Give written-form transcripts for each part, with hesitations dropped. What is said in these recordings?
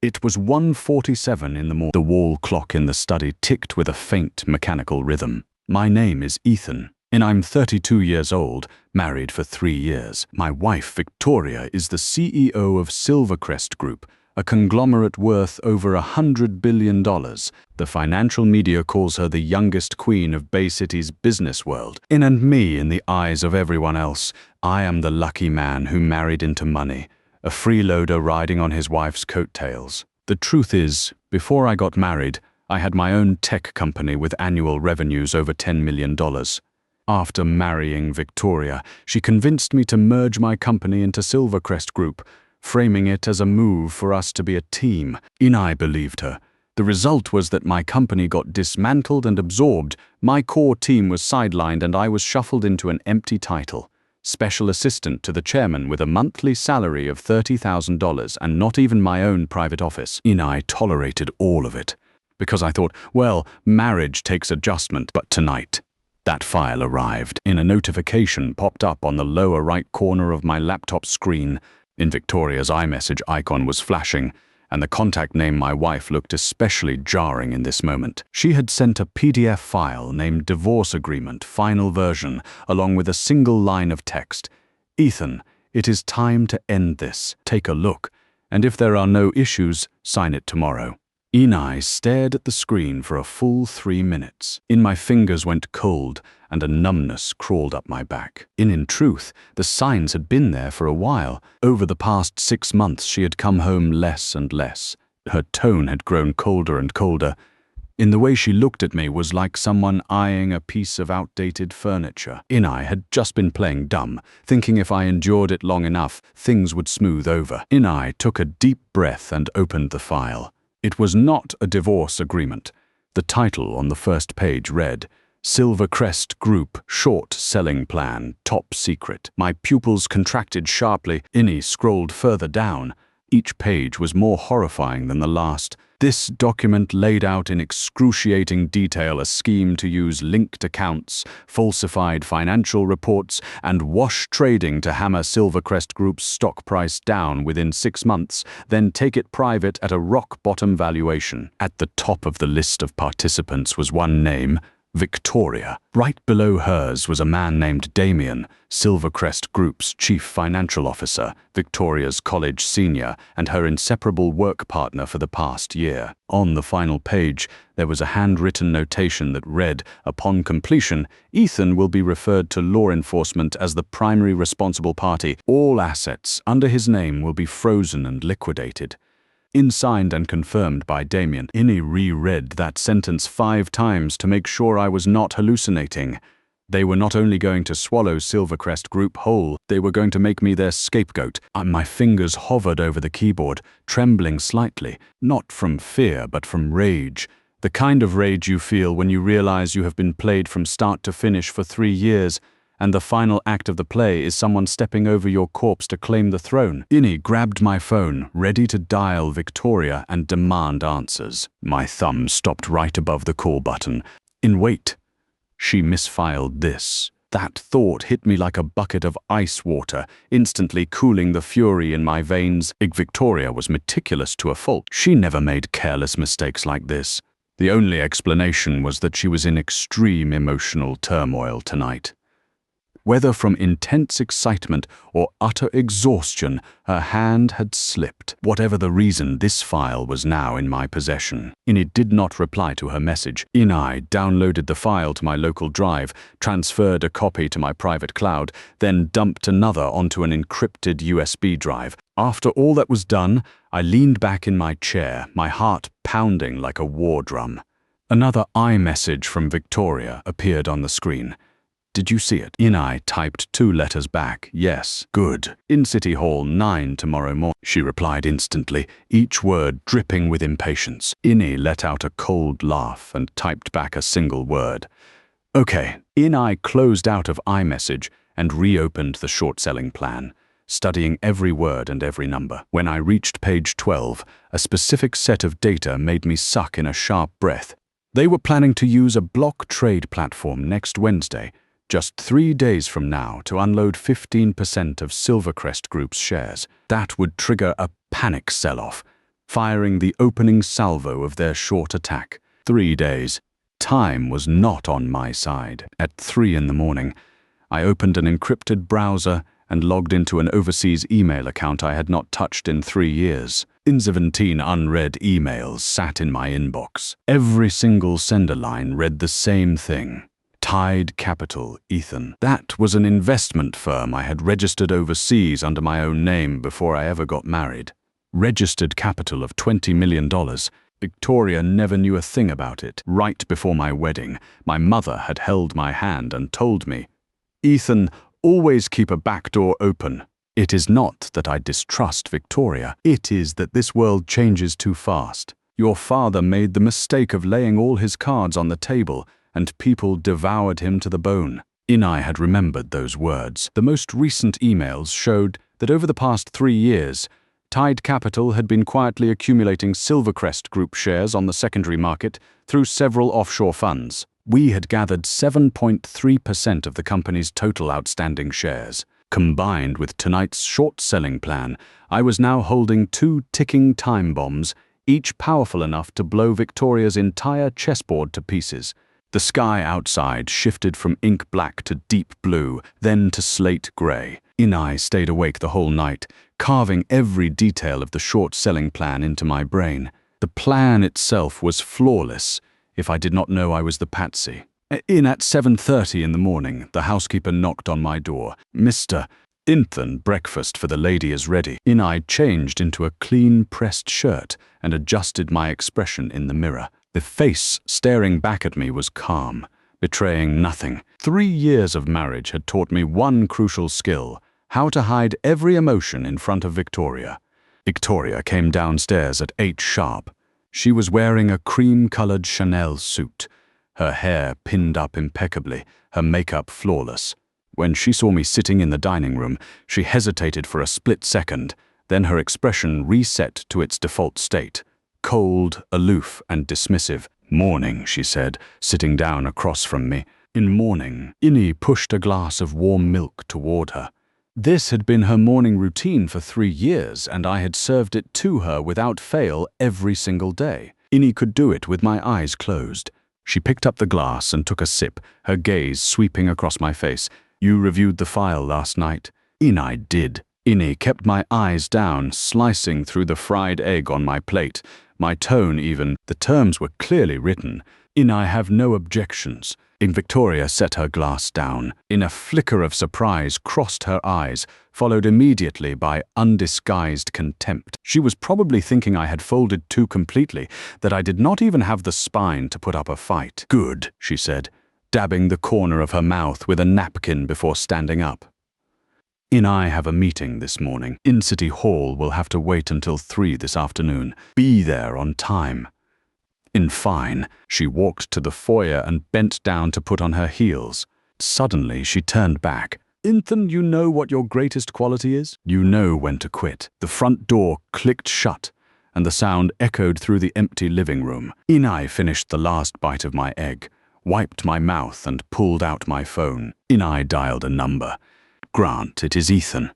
It was 1:47 in the morning. The wall clock in the study ticked with a faint mechanical rhythm. My name is Ethan, and I'm 32 years old, married for 3 years. My wife, Victoria, is the CEO of Silvercrest Group, a conglomerate worth over $100 billion. The financial media calls her the youngest queen of Bay City's business world. And me, in the eyes of everyone else, I am the lucky man who married into money, a freeloader riding on his wife's coattails. The truth is, before I got married, I had my own tech company with annual revenues over $10 million. After marrying Victoria, she convinced me to merge my company into Silvercrest Group, framing it as a move for us to be a team. I believed her. The result was that my company got dismantled and absorbed, my core team was sidelined, and I was shuffled into an empty title. Special assistant to the chairman with a monthly salary of $30,000 and not even my own private office. I tolerated all of it, because I thought, well, marriage takes adjustment. But tonight, that file arrived. A notification popped up on the lower right corner of my laptop screen. Victoria's iMessage icon was flashing, and the contact name my wife looked especially jarring in this moment. She had sent a PDF file named Divorce Agreement Final Version, along with a single line of text. "Ethan, it is time to end this. Take a look, and if there are no issues, sign it tomorrow." I stared at the screen for a full 3 minutes. My fingers went cold, and a numbness crawled up my back. In truth, the signs had been there for a while. Over the past 6 months, she had come home less and less. Her tone had grown colder and colder. The way she looked at me was like someone eyeing a piece of outdated furniture. I had just been playing dumb, thinking if I endured it long enough, things would smooth over. I took a deep breath and opened the file. It was not a divorce agreement. The title on the first page read, "Silvercrest Group Short Selling Plan, Top Secret." My pupils contracted sharply. Scrolled further down. Each page was more horrifying than the last. This document laid out in excruciating detail a scheme to use linked accounts, falsified financial reports, and wash trading to hammer Silvercrest Group's stock price down within 6 months, then take it private at a rock-bottom valuation. At the top of the list of participants was one name, Victoria. Right below hers was a man named Damien, Silvercrest Group's chief financial officer, Victoria's college senior, and her inseparable work partner for the past year. On the final page, there was a handwritten notation that read, "Upon completion, Ethan will be referred to law enforcement as the primary responsible party. All assets under his name will be frozen and liquidated." Signed and confirmed by Damien. Reread that sentence 5 times to make sure I was not hallucinating. They were not only going to swallow Silvercrest Group whole, they were going to make me their scapegoat. My fingers hovered over the keyboard, trembling slightly, not from fear but from rage. The kind of rage you feel when you realize you have been played from start to finish for 3 years, and the final act of the play is someone stepping over your corpse to claim the throne. Grabbed my phone, ready to dial Victoria and demand answers. My thumb stopped right above the call button. Wait. She misfiled this. That thought hit me like a bucket of ice water, instantly cooling the fury in my veins. Victoria was meticulous to a fault. She never made careless mistakes like this. The only explanation was that she was in extreme emotional turmoil tonight. Whether from intense excitement or utter exhaustion, her hand had slipped. Whatever the reason, this file was now in my possession. It did not reply to her message. I downloaded the file to my local drive, transferred a copy to my private cloud, then dumped another onto an encrypted USB drive. After all that was done, I leaned back in my chair, my heart pounding like a war drum. Another iMessage from Victoria appeared on the screen. "Did you see it?" I typed 2 letters back. "Yes." "Good. In City Hall, 9 tomorrow morning." She replied instantly, each word dripping with impatience. Let out a cold laugh and typed back a single word. "Okay." I closed out of iMessage and reopened the short-selling plan, studying every word and every number. When I reached page 12, a specific set of data made me suck in a sharp breath. They were planning to use a block trade platform next Wednesday, just 3 days from now, to unload 15% of Silvercrest Group's shares. That would trigger a panic sell-off. firing the opening salvo of their short attack. 3 days. Time was not on my side. At 3 in the morning, I opened an encrypted browser and logged into an overseas email account I had not touched in 3 years. 17 unread emails sat in my inbox. Every single sender line read the same thing. Tide Capital, Ethan. That was an investment firm I had registered overseas under my own name before I ever got married. Registered capital of $20 million. Victoria never knew a thing about it. Right before my wedding, my mother had held my hand and told me, "Ethan, always keep a back door open." It is not that I distrust Victoria. It is that this world changes too fast. Your father made the mistake of laying all his cards on the table, and people devoured him to the bone. Inai had remembered those words. The most recent emails showed that over the past 3 years, Tide Capital had been quietly accumulating Silvercrest Group shares on the secondary market through several offshore funds. We had gathered 7.3% of the company's total outstanding shares. Combined with tonight's short-selling plan, I was now holding 2 ticking time bombs, each powerful enough to blow Victoria's entire chessboard to pieces. The sky outside shifted from ink black to deep blue, then to slate gray. Inai stayed awake the whole night, carving every detail of the short-selling plan into my brain. The plan itself was flawless, if I did not know I was the patsy. At 7:30 in the morning, the housekeeper knocked on my door. "Mr. Ethan, breakfast for the lady is ready." Inai changed into a clean-pressed shirt and adjusted my expression in the mirror. The face staring back at me was calm, betraying nothing. 3 years of marriage had taught me one crucial skill: how to hide every emotion in front of Victoria. Victoria came downstairs at 8 sharp. She was wearing a cream-colored Chanel suit, her hair pinned up impeccably, her makeup flawless. When she saw me sitting in the dining room, she hesitated for a split second, then her expression reset to its default state. Cold, aloof, and dismissive. "Morning," she said, sitting down across from me. In morning, Innie pushed a glass of warm milk toward her. This had been her morning routine for 3 years, and I had served it to her without fail every single day. Innie could do it with my eyes closed. She picked up the glass and took a sip, her gaze sweeping across my face. "You reviewed the file last night?" "I did." Innie kept my eyes down, slicing through the fried egg on my plate. My tone even. The terms were clearly written. "I have no objections." Victoria set her glass down. In a flicker of surprise crossed her eyes, followed immediately by undisguised contempt. She was probably thinking I had folded too completely, that I did not even have the spine to put up a fight. "Good," she said, dabbing the corner of her mouth with a napkin before standing up. I have a meeting this morning. In City Hall will have to wait until 3 this afternoon. Be there on time. Fine. She walked to the foyer and bent down to put on her heels. Suddenly she turned back. "Ethan, you know what your greatest quality is? You know when to quit." The front door clicked shut, and the sound echoed through the empty living room. Inai finished the last bite of my egg, wiped my mouth and pulled out my phone. Inai dialed a number. "Grant, it is Ethan.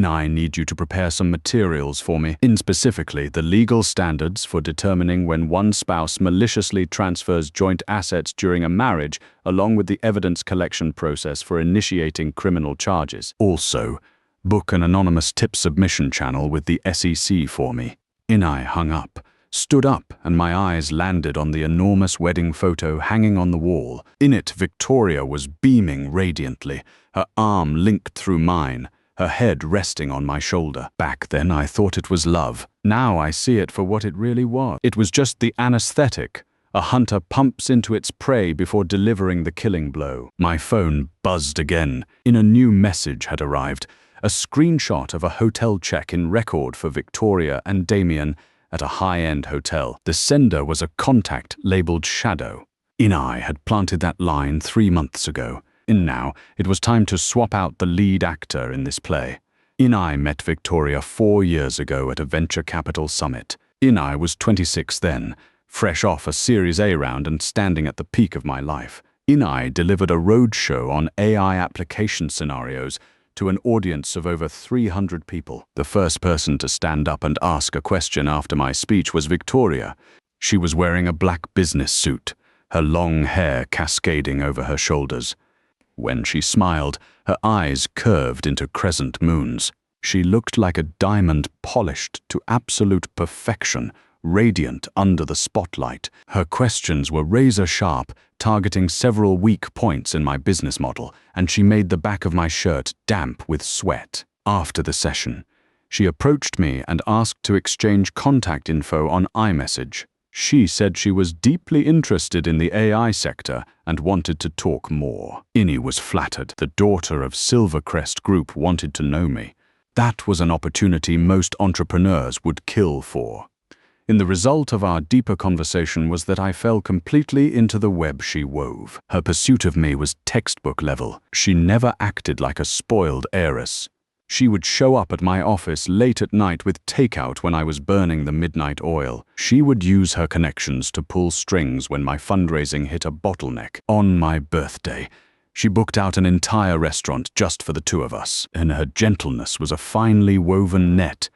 I need you to prepare some materials for me, specifically the legal standards for determining when one spouse maliciously transfers joint assets during a marriage, along with the evidence collection process for initiating criminal charges. Also, book an anonymous tip submission channel with the SEC for me." Inai hung up, stood up, and my eyes landed on the enormous wedding photo hanging on the wall. In it, Victoria was beaming radiantly, her arm linked through mine, her head resting on my shoulder. Back then I thought it was love. Now I see it for what it really was. It was just the anesthetic a hunter pumps into its prey before delivering the killing blow. My phone buzzed again. A new message had arrived, a screenshot of a hotel check-in record for Victoria and Damien at a high-end hotel. The sender was a contact labeled Shadow. Inai had planted that line 3 months ago. And now it was time to swap out the lead actor in this play. Inai met Victoria 4 years ago at a venture capital summit. Inai was 26 then, fresh off a Series A round and standing at the peak of my life. Inai delivered a roadshow on AI application scenarios to an audience of over 300 people. The first person to stand up and ask a question after my speech was Victoria. She was wearing a black business suit, her long hair cascading over her shoulders. When she smiled, her eyes curved into crescent moons. She looked like a diamond polished to absolute perfection, radiant under the spotlight. Her questions were razor-sharp, targeting several weak points in my business model, and she made the back of my shirt damp with sweat. After the session, she approached me and asked to exchange contact info on iMessage. She said she was deeply interested in the AI sector and wanted to talk more. Ini was flattered. The daughter of Silvercrest Group wanted to know me. That was an opportunity most entrepreneurs would kill for. The result of our deeper conversation was that I fell completely into the web she wove. Her pursuit of me was textbook level. She never acted like a spoiled heiress. She would show up at my office late at night with takeout when I was burning the midnight oil. She would use her connections to pull strings when my fundraising hit a bottleneck. On my birthday, she booked out an entire restaurant just for the two of us, and her gentleness was a finely woven net,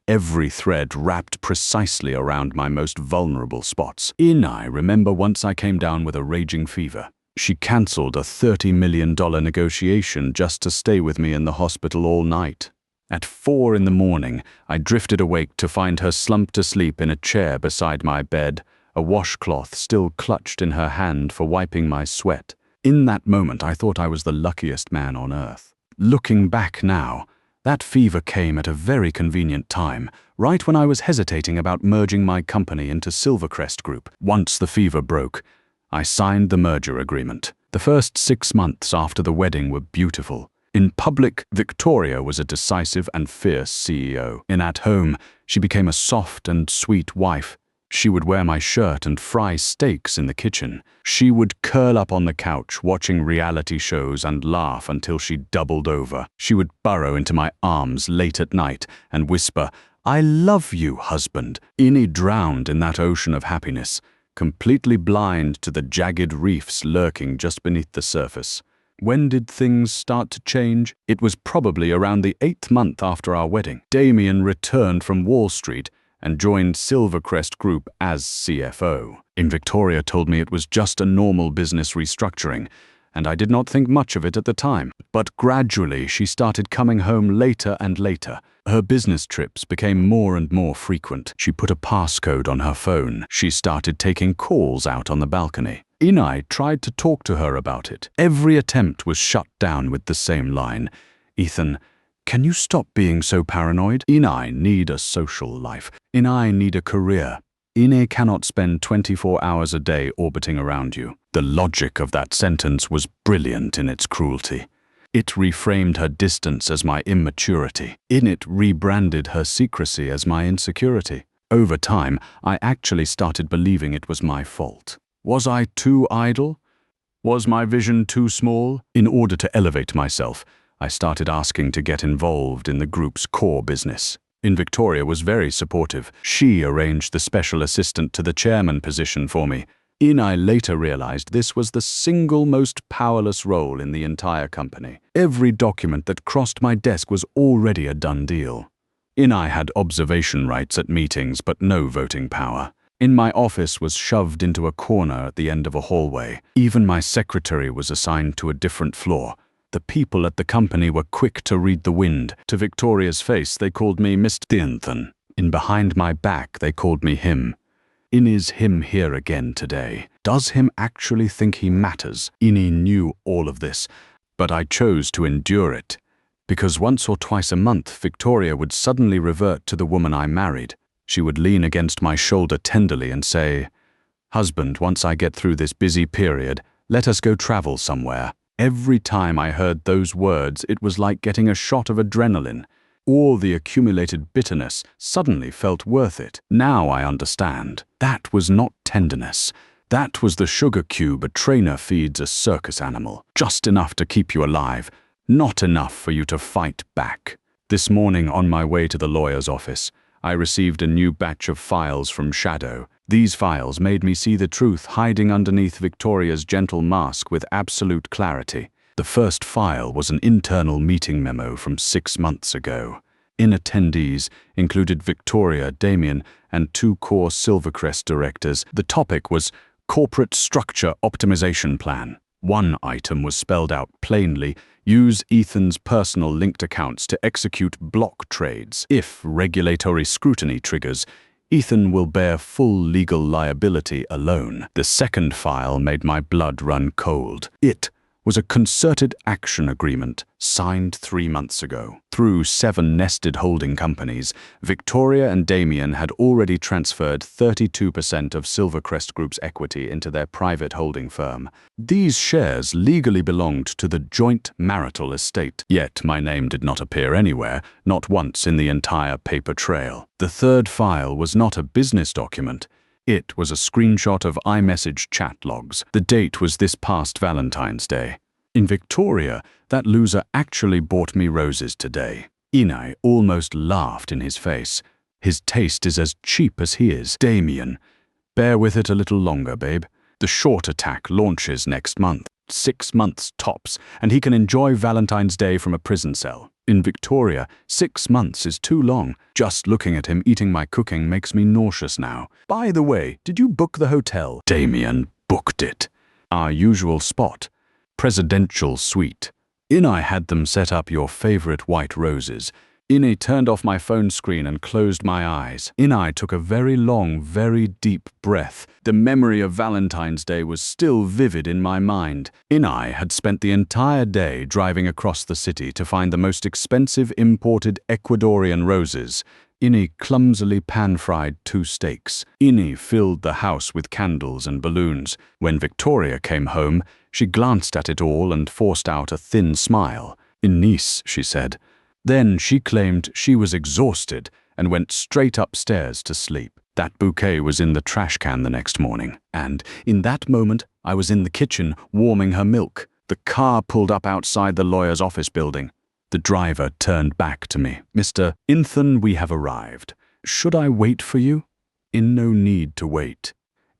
every thread wrapped precisely around my most vulnerable spots. I remember once I came down with a raging fever. She cancelled a $30 million negotiation just to stay with me in the hospital all night. At 4 in the morning, I drifted awake to find her slumped asleep in a chair beside my bed, a washcloth still clutched in her hand for wiping my sweat. In that moment, I thought I was the luckiest man on earth. Looking back now, that fever came at a very convenient time, right when I was hesitating about merging my company into Silvercrest Group. Once the fever broke, I signed the merger agreement. The first 6 months after the wedding were beautiful. In public, Victoria was a decisive and fierce CEO. At home, she became a soft and sweet wife. She would wear my shirt and fry steaks in the kitchen. She would curl up on the couch watching reality shows and laugh until she doubled over. She would burrow into my arms late at night and whisper, "I love you, husband." Ini drowned in that ocean of happiness, completely blind to the jagged reefs lurking just beneath the surface. When did things start to change? It was probably around the 8th month after our wedding. Damien returned from Wall Street and joined Silvercrest Group as CFO. Victoria told me it was just a normal business restructuring, and I did not think much of it at the time. But gradually she started coming home later and later. Her business trips became more and more frequent. She put a passcode on her phone. She started taking calls out on the balcony. Ini tried to talk to her about it. Every attempt was shut down with the same line, "Ethan, can you stop being so paranoid? Ini need a social life. Ini need a career. Ini cannot spend 24 hours a day orbiting around you." The logic of that sentence was brilliant in its cruelty. It reframed her distance as my immaturity. It rebranded her secrecy as my insecurity. Over time, I actually started believing it was my fault. Was I too idle? Was my vision too small? In order to elevate myself, I started asking to get involved in the group's core business. Victoria was very supportive. She arranged the special assistant to the chairman position for me. I later realized this was the single most powerless role in the entire company. Every document that crossed my desk was already a done deal. I had observation rights at meetings, but no voting power. My office was shoved into a corner at the end of a hallway. Even my secretary was assigned to a different floor. The people at the company were quick to read the wind. To Victoria's face, they called me Mr. Dinton. Behind my back, they called me him. Is him here again today? Does him actually think he matters? Ini knew all of this, but I chose to endure it. Because once or twice a month, Victoria would suddenly revert to the woman I married. She would lean against my shoulder tenderly and say, "Husband, once I get through this busy period, let us go travel somewhere." Every time I heard those words, it was like getting a shot of adrenaline. All the accumulated bitterness suddenly felt worth it. Now I understand. That was not tenderness. That was the sugar cube a trainer feeds a circus animal. Just enough to keep you alive, not enough for you to fight back. This morning, on my way to the lawyer's office, I received a new batch of files from Shadow. These files made me see the truth hiding underneath Victoria's gentle mask with absolute clarity. The first file was an internal meeting memo from 6 months ago. In attendees included Victoria, Damien, and 2 core Silvercrest directors. The topic was Corporate Structure Optimization Plan. One item was spelled out plainly: use Ethan's personal linked accounts to execute block trades. If regulatory scrutiny triggers, Ethan will bear full legal liability alone. The second file made my blood run cold. It was a concerted action agreement signed 3 months ago. Through 7 nested holding companies, Victoria and Damien had already transferred 32% of Silvercrest Group's equity into their private holding firm. These shares legally belonged to the joint marital estate, yet my name did not appear anywhere, not once in the entire paper trail. The third file was not a business document. It was a screenshot of iMessage chat logs. The date was this past Valentine's Day. In Victoria, that loser actually bought me roses today. Inai almost laughed in his face. His taste is as cheap as he is. Damien, bear with it a little longer, babe. The short attack launches next month. 6 months tops, and he can enjoy Valentine's Day from a prison cell. In Victoria, 6 months is too long. Just looking at him eating my cooking makes me nauseous now. By the way, did you book the hotel? Damien booked it. Our usual spot. Presidential suite. Inai had them set up your favorite white roses. Inai turned off my phone screen and closed my eyes. Inai took a very long, very deep breath. The memory of Valentine's Day was still vivid in my mind. Inai had spent the entire day driving across the city to find the most expensive imported Ecuadorian roses. Inai clumsily pan-fried 2 steaks. Inai filled the house with candles and balloons. When Victoria came home, she glanced at it all and forced out a thin smile. "In Nice," she said. Then she claimed she was exhausted and went straight upstairs to sleep. That bouquet was in the trash can the next morning, and in that moment I was in the kitchen warming her milk. The car pulled up outside the lawyer's office building. The driver turned back to me. "Mr. Ethan, we have arrived. Should I wait for you?" "In no need to wait."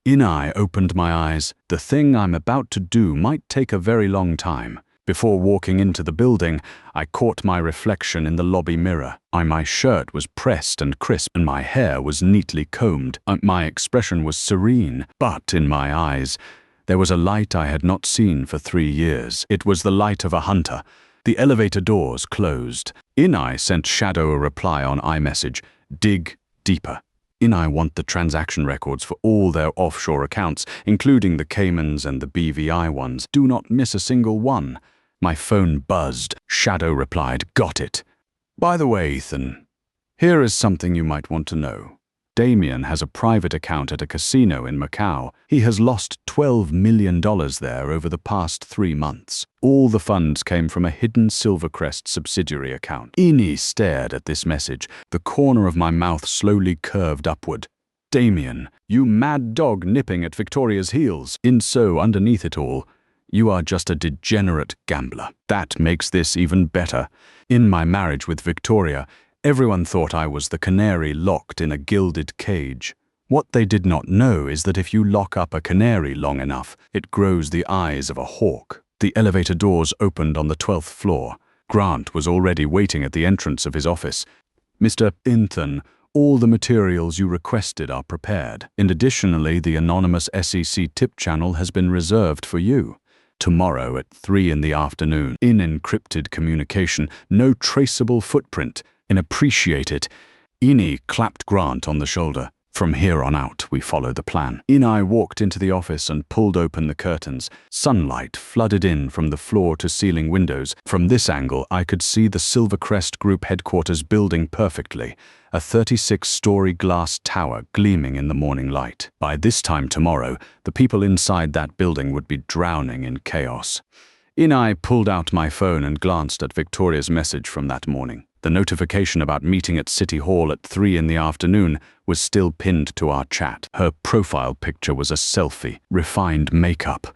Inai opened my eyes. The thing I'm about to do might take a very long time. Before walking into the building, I caught my reflection in the lobby mirror. My shirt was pressed and crisp, and my hair was neatly combed. My expression was serene, but in my eyes, there was a light I had not seen for 3 years. It was the light of a hunter. The elevator doors closed. Inai sent Shadow a reply on iMessage: "Dig deeper." Inai want the transaction records for all their offshore accounts, including the Caymans and the BVI ones. Do not miss a single one. My phone buzzed. Shadow replied, "Got it. By the way, Ethan, here is something you might want to know. Damien has a private account at a casino in Macau. He has lost $12 million there over the past 3 months. All the funds came from a hidden Silvercrest subsidiary account." Inai stared at this message. The corner of my mouth slowly curved upward. "Damien, you mad dog nipping at Victoria's heels. Underneath it all, you are just a degenerate gambler. That makes this even better. In my marriage with Victoria, everyone thought I was the canary locked in a gilded cage. What they did not know is that if you lock up a canary long enough, it grows the eyes of a hawk." The elevator doors opened on the 12th floor. Grant was already waiting at the entrance of his office. "Mr. Ethan, all the materials you requested are prepared. And additionally, the anonymous SEC tip channel has been reserved for you. Tomorrow at 3 in the afternoon. In encrypted communication, no traceable footprint. And appreciate it." Inai clapped Grant on the shoulder. "From here on out, we follow the plan." Inai walked into the office and pulled open the curtains. Sunlight flooded in from the floor-to-ceiling windows. From this angle, I could see the Silvercrest Group headquarters building perfectly, a 36-story glass tower gleaming in the morning light. By this time tomorrow, the people inside that building would be drowning in chaos. Inai pulled out my phone and glanced at Victoria's message from that morning. The notification about meeting at City Hall at 3 in the afternoon was still pinned to our chat. Her profile picture was a selfie, refined makeup.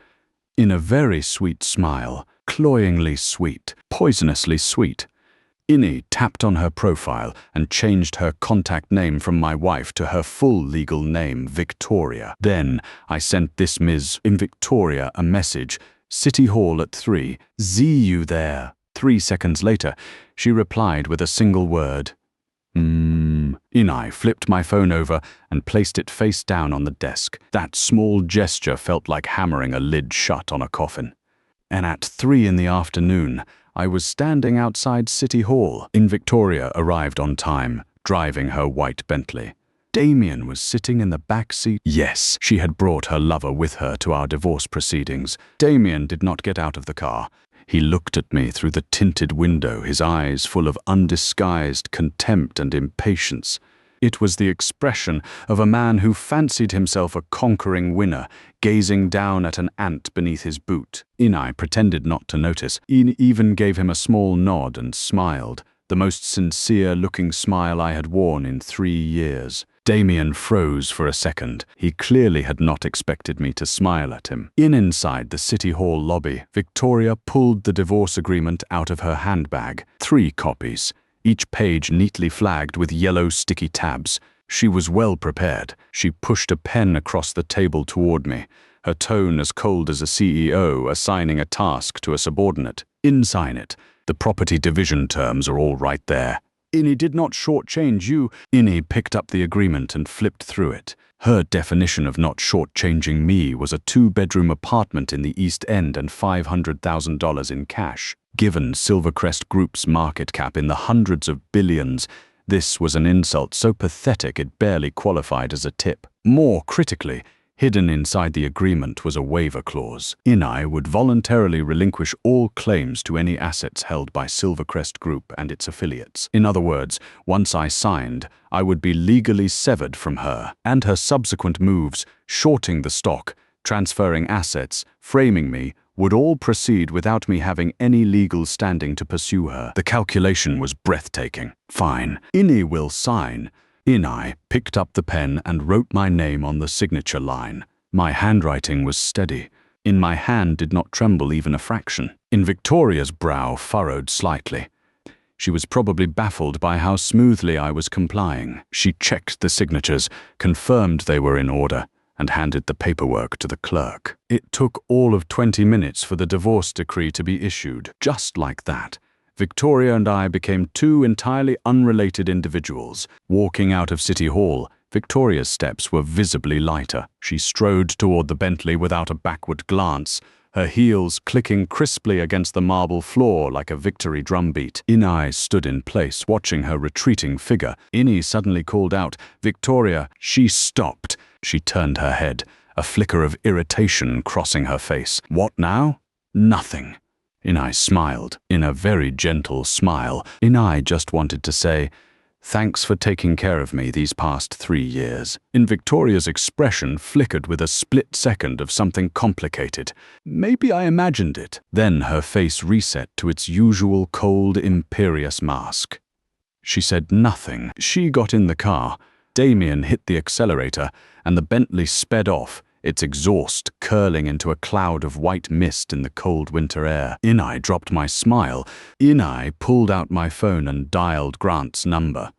In a very sweet smile, cloyingly sweet, poisonously sweet. Inai tapped on her profile and changed her contact name from my wife to her full legal name, Victoria. Then I sent this Ms. in Victoria a message City Hall at 3. See you there. 3 seconds later, she replied with a single word. I flipped my phone over and placed it face down on the desk. That small gesture felt like hammering a lid shut on a coffin. And at 3 in the afternoon, I was standing outside City Hall. Victoria arrived on time, driving her white Bentley. Damien was sitting in the back seat. Yes, she had brought her lover with her to our divorce proceedings. Damien did not get out of the car. He looked at me through the tinted window, his eyes full of undisguised contempt and impatience. It was the expression of a man who fancied himself a conquering winner, gazing down at an ant beneath his boot. I pretended not to notice. Even gave him a small nod and smiled, the most sincere-looking smile I had worn in 3 years. Damien froze for a second. He clearly had not expected me to smile at him. Inside the City Hall lobby, Victoria pulled the divorce agreement out of her handbag. 3 copies, each page neatly flagged with yellow sticky tabs. She was well prepared. She pushed a pen across the table toward me, her tone as cold as a CEO assigning a task to a subordinate. Sign it. The property division terms are all right there. Did not shortchange you. Picked up the agreement and flipped through it. Her definition of not shortchanging me was a 2-bedroom apartment in the East End and $500,000 in cash. Given Silvercrest Group's market cap in the hundreds of billions, this was an insult so pathetic it barely qualified as a tip. More critically, hidden inside the agreement was a waiver clause. I would voluntarily relinquish all claims to any assets held by Silvercrest Group and its affiliates. In other words, once I signed, I would be legally severed from her, and her subsequent moves, shorting the stock, transferring assets, framing me, would all proceed without me having any legal standing to pursue her. The calculation was breathtaking. Fine. Will sign. I picked up the pen and wrote my name on the signature line. My handwriting was steady. My hand did not tremble even a fraction. Victoria's brow furrowed slightly. She was probably baffled by how smoothly I was complying. She checked the signatures, confirmed they were in order, and handed the paperwork to the clerk. It took all of 20 minutes for the divorce decree to be issued. Just like that, Victoria and I became 2 entirely unrelated individuals. Walking out of City Hall, Victoria's steps were visibly lighter. She strode toward the Bentley without a backward glance, her heels clicking crisply against the marble floor like a victory drumbeat. I stood in place, watching her retreating figure. Suddenly called out, "Victoria!" She stopped. She turned her head, a flicker of irritation crossing her face. "What now?" "Nothing." I smiled, in a very gentle smile. I just wanted to say, "Thanks for taking care of me these past 3 years." Victoria's expression flickered with a split second of something complicated. Maybe I imagined it. Then her face reset to its usual cold, imperious mask. She said nothing. She got in the car. Damien hit the accelerator, and the Bentley sped off, its exhaust curling into a cloud of white mist in the cold winter air. I dropped my smile. I pulled out my phone and dialed Grant's number.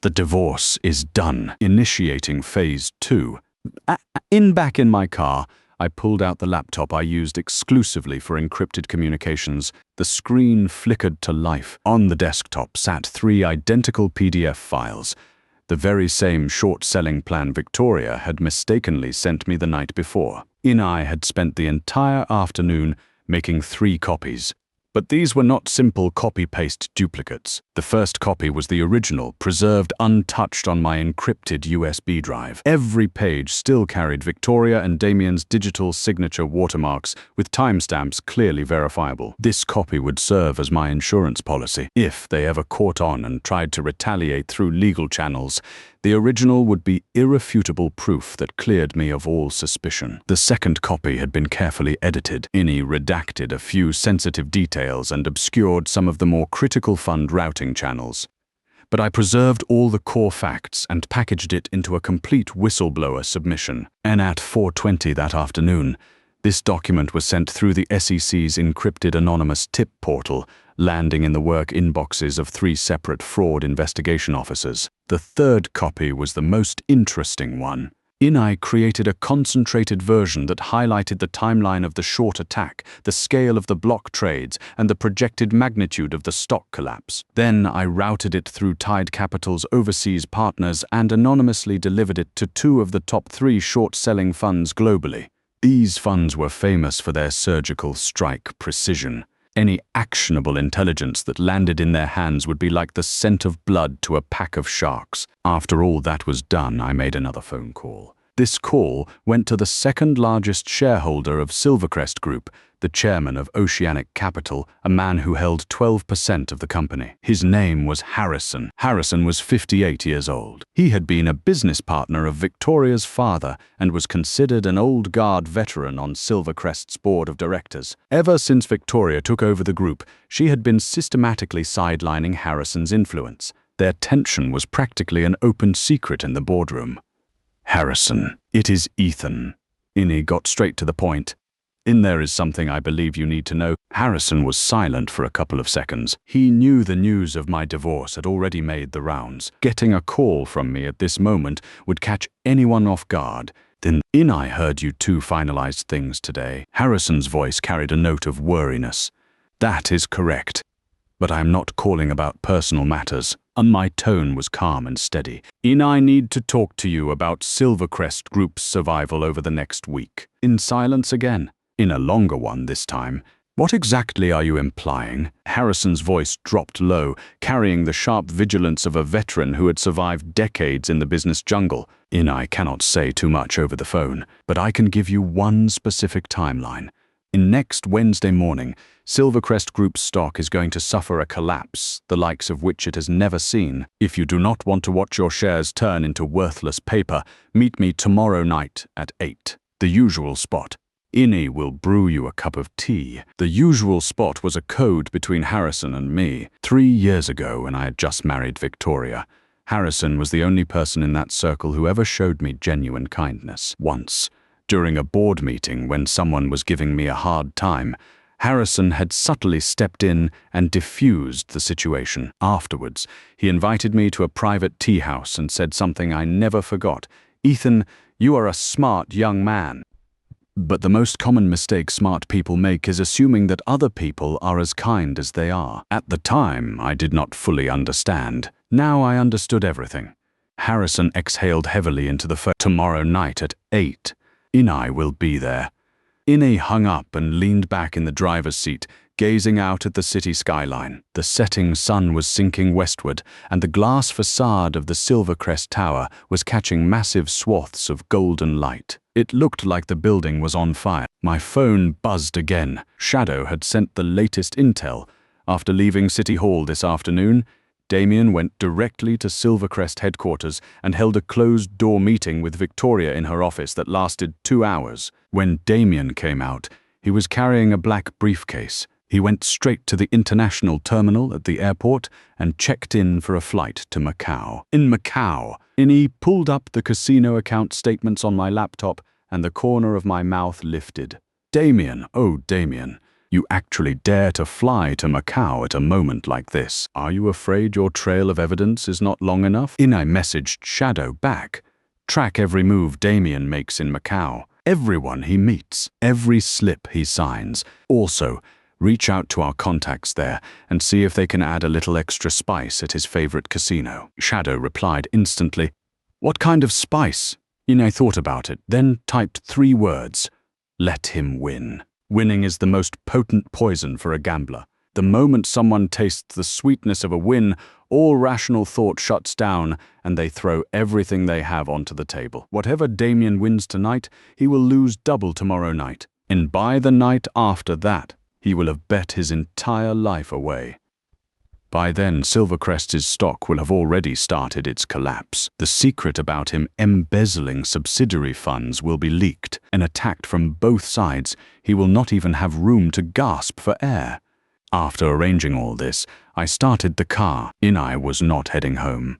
"The divorce is done. Initiating phase 2. Back in my car, I pulled out the laptop I used exclusively for encrypted communications. The screen flickered to life. On the desktop sat 3 identical PDF files, the very same short-selling plan Victoria had mistakenly sent me the night before. I had spent the entire afternoon making 3 copies. But these were not simple copy-paste duplicates. The first copy was the original, preserved untouched on my encrypted USB drive. Every page still carried Victoria and Damien's digital signature watermarks with timestamps clearly verifiable. This copy would serve as my insurance policy. If they ever caught on and tried to retaliate through legal channels, the original would be irrefutable proof that cleared me of all suspicion. The second copy had been carefully edited. Redacted a few sensitive details and obscured some of the more critical fund routing channels. But I preserved all the core facts and packaged it into a complete whistleblower submission. And at 4:20 that afternoon, this document was sent through the SEC's encrypted anonymous tip portal, landing in the work inboxes of 3 separate fraud investigation officers. The third copy was the most interesting one. Inai created a concentrated version that highlighted the timeline of the short attack, the scale of the block trades, and the projected magnitude of the stock collapse. Then I routed it through Tide Capital's overseas partners and anonymously delivered it to 2 of the top 3 short-selling funds globally. These funds were famous for their surgical strike precision. Any actionable intelligence that landed in their hands would be like the scent of blood to a pack of sharks. After all that was done, I made another phone call. This call went to the second largest shareholder of Silvercrest Group, the chairman of Oceanic Capital, a man who held 12% of the company. His name was Harrison. Harrison was 58 years old. He had been a business partner of Victoria's father and was considered an old guard veteran on Silvercrest's board of directors. Ever since Victoria took over the group, she had been systematically sidelining Harrison's influence. Their tension was practically an open secret in the boardroom. Harrison, it is Ethan. Innie got straight to the point. There is something I believe you need to know. Harrison was silent for a couple of seconds. He knew the news of my divorce had already made the rounds. Getting a call from me at this moment would catch anyone off guard. Then, I heard you 2 finalized things today. Harrison's voice carried a note of worriness. That is correct. But I am not calling about personal matters. My tone was calm and steady. I need to talk to you about Silvercrest Group's survival over the next week. In silence again. In a longer one this time. What exactly are you implying? Harrison's voice dropped low, carrying the sharp vigilance of a veteran who had survived decades in the business jungle. I cannot say too much over the phone, but I can give you one specific timeline. Next Wednesday morning, Silvercrest Group's stock is going to suffer a collapse, the likes of which it has never seen. If you do not want to watch your shares turn into worthless paper, meet me tomorrow night at 8, the usual spot. Innie will brew you a cup of tea. The usual spot was a code between Harrison and me. 3 years ago, when I had just married Victoria, Harrison was the only person in that circle who ever showed me genuine kindness. Once, during a board meeting when someone was giving me a hard time, Harrison had subtly stepped in and diffused the situation. Afterwards, he invited me to a private tea house and said something I never forgot. Ethan, you are a smart young man. But the most common mistake smart people make is assuming that other people are as kind as they are. At the time, I did not fully understand. Now I understood everything. Harrison exhaled heavily into the phone. Tomorrow night at 8. Inai will be there. Innie hung up and leaned back in the driver's seat, gazing out at the city skyline. The setting sun was sinking westward, and the glass facade of the Silvercrest Tower was catching massive swaths of golden light. It looked like the building was on fire. My phone buzzed again. Shadow had sent the latest intel. After leaving City Hall this afternoon, Damien went directly to Silvercrest headquarters and held a closed-door meeting with Victoria in her office that lasted 2 hours. When Damien came out, he was carrying a black briefcase. He went straight to the international terminal at the airport and checked in for a flight to Macau. In Macau, Innie pulled up the casino account statements on my laptop and the corner of my mouth lifted. Damien, oh Damien, you actually dare to fly to Macau at a moment like this. Are you afraid your trail of evidence is not long enough? Innie messaged Shadow back. Track every move Damien makes in Macau. Everyone he meets, every slip he signs. Also, reach out to our contacts there and see if they can add a little extra spice at his favorite casino. Shadow replied instantly. What kind of spice? Innie thought about it, then typed 3 words. Let him win. Winning is the most potent poison for a gambler. The moment someone tastes the sweetness of a win, all rational thought shuts down and they throw everything they have onto the table. Whatever Damien wins tonight, he will lose double tomorrow night. And by the night after that, he will have bet his entire life away. By then, Silvercrest's stock will have already started its collapse. The secret about him embezzling subsidiary funds will be leaked, and attacked from both sides. He will not even have room to gasp for air. After arranging all this, I started the car. Inai was not heading home.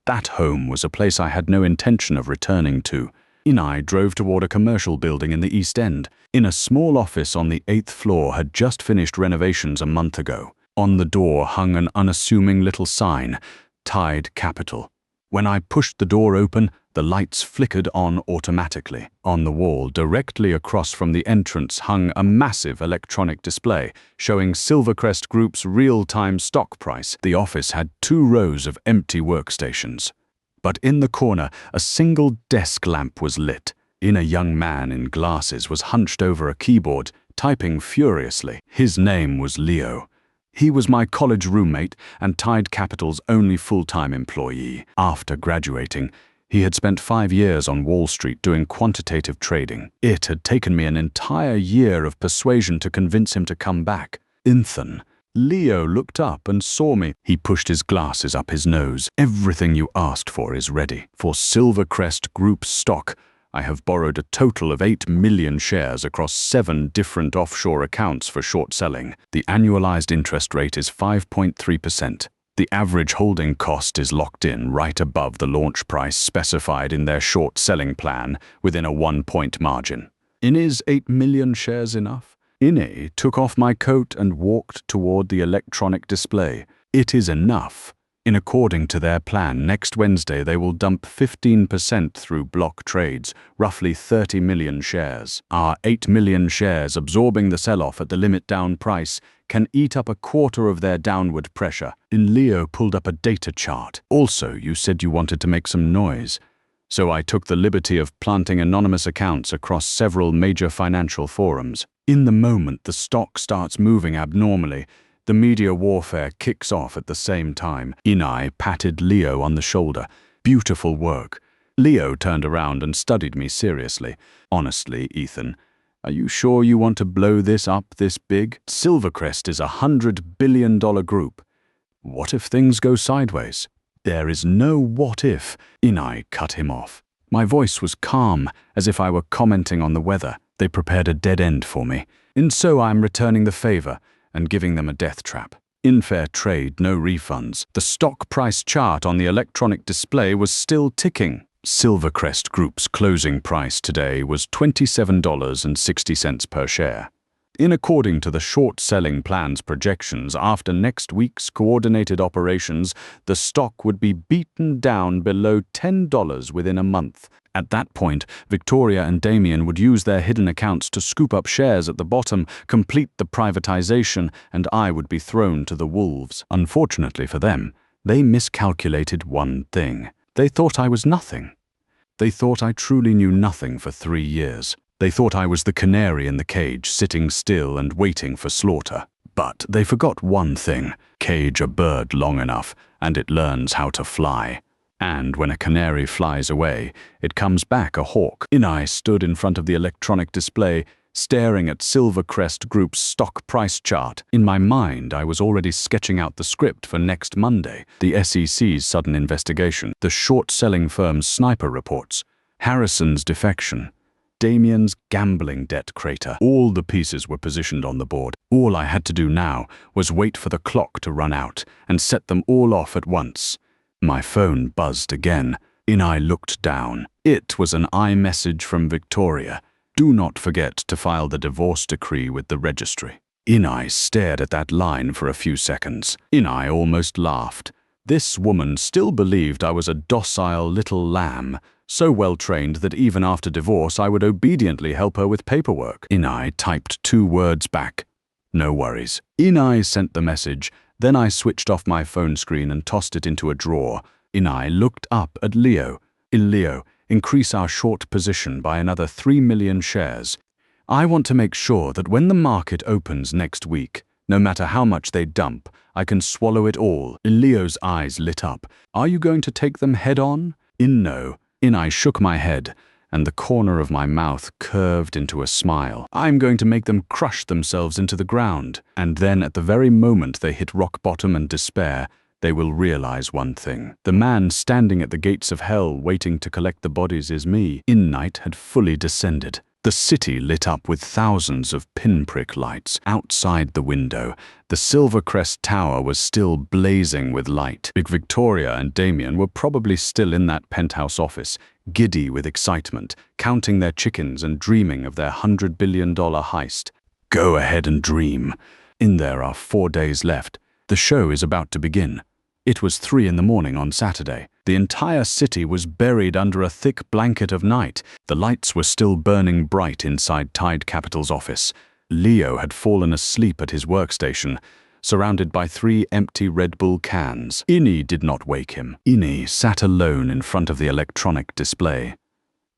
That home was a place I had no intention of returning to. Inai drove toward a commercial building in the East End. In a small office on the 8th floor had just finished renovations a month ago. On the door hung an unassuming little sign, Tide Capital. When I pushed the door open, The lights flickered on automatically. On the wall, directly across from the entrance, hung a massive electronic display showing Silvercrest Group's real-time stock price. The office had 2 rows of empty workstations. But in the corner, a single desk lamp was lit. In a young man in glasses was hunched over a keyboard, typing furiously. His name was Leo. He was my college roommate and Tide Capital's only full-time employee. After graduating, he had spent 5 years on Wall Street doing quantitative trading. It had taken me an entire year of persuasion to convince him to come back. Ethan. Leo looked up and saw me. He pushed his glasses up his nose. Everything you asked for is ready. For Silvercrest Group stock, I have borrowed a total of 8 million shares across 7 different offshore accounts for short selling. The annualized interest rate is 5.3%. The average holding cost is locked in right above the launch price specified in their short selling plan within a 1-point margin. Is 8 million shares enough? Ine took off my coat and walked toward the electronic display. It is enough. According to their plan, next Wednesday they will dump 15% through block trades, roughly 30 million shares. Our 8 million shares absorbing the sell-off at the limit down price can eat up a quarter of their downward pressure. Leo pulled up a data chart. Also, you said you wanted to make some noise. So I took the liberty of planting anonymous accounts across several major financial forums. In the moment the stock starts moving abnormally, the media warfare kicks off at the same time. Ine patted Leo on the shoulder. Beautiful work. Leo turned around and studied me seriously. Honestly, Ethan, are you sure you want to blow this up this big? Silvercrest is $100 billion group. What if things go sideways? There is no what if. Ine cut him off. My voice was calm, as if I were commenting on the weather. They prepared a dead end for me. And so I am returning the favor and giving them a death trap. In fair trade, no refunds. The stock price chart on the electronic display was still ticking. Silvercrest Group's closing price today was $27.60 per share. According to the short-selling plan's projections, after next week's coordinated operations, the stock would be beaten down below $10 within a month. At that point, Victoria and Damien would use their hidden accounts to scoop up shares at the bottom, complete the privatization, and I would be thrown to the wolves. Unfortunately for them, they miscalculated one thing. They thought I was nothing. They thought I truly knew nothing for 3 years. They thought I was the canary in the cage, sitting still and waiting for slaughter. But they forgot one thing. Cage a bird long enough, and it learns how to fly. And when a canary flies away, it comes back a hawk. Ine stood in front of the electronic display, staring at Silvercrest Group's stock price chart. In my mind, I was already sketching out the script for next Monday. The SEC's sudden investigation, the short-selling firm's sniper reports, Harrison's defection, Damien's gambling debt crater. All the pieces were positioned on the board. All I had to do now was wait for the clock to run out and set them all off at once. My phone buzzed again. Ine looked down. It was an iMessage from Victoria. Do not forget to file the divorce decree with the registry. Ine stared at that line for a few seconds. Ine almost laughed. This woman still believed I was a docile little lamb, so well trained that even after divorce I would obediently help her with paperwork. Ine typed 2 words back. No worries. Ine sent the message. Then I switched off my phone screen and tossed it into a drawer. Ine looked up at Leo. Leo, increase our short position by another 3 million shares. I want to make sure that when the market opens next week, no matter how much they dump, I can swallow it all. Leo's eyes lit up. Are you going to take them head on? No. Ine shook my head, and the corner of my mouth curved into a smile. I'm going to make them crush themselves into the ground. And then at the very moment they hit rock bottom and despair, they will realize one thing. The man standing at the gates of hell waiting to collect the bodies is me. Night had fully descended. The city lit up with thousands of pinprick lights. Outside the window, the Silvercrest Tower was still blazing with light. Big Victoria and Damien were probably still in that penthouse office, giddy with excitement, counting their chickens and dreaming of their $100 billion heist. Go ahead and dream. There are 4 days left. The show is about to begin. It was 3 in the morning on Saturday. The entire city was buried under a thick blanket of night. The lights were still burning bright inside Tide Capital's office. Leo had fallen asleep at his workstation, surrounded by 3 empty Red Bull cans. Ini did not wake him. Ini sat alone in front of the electronic display.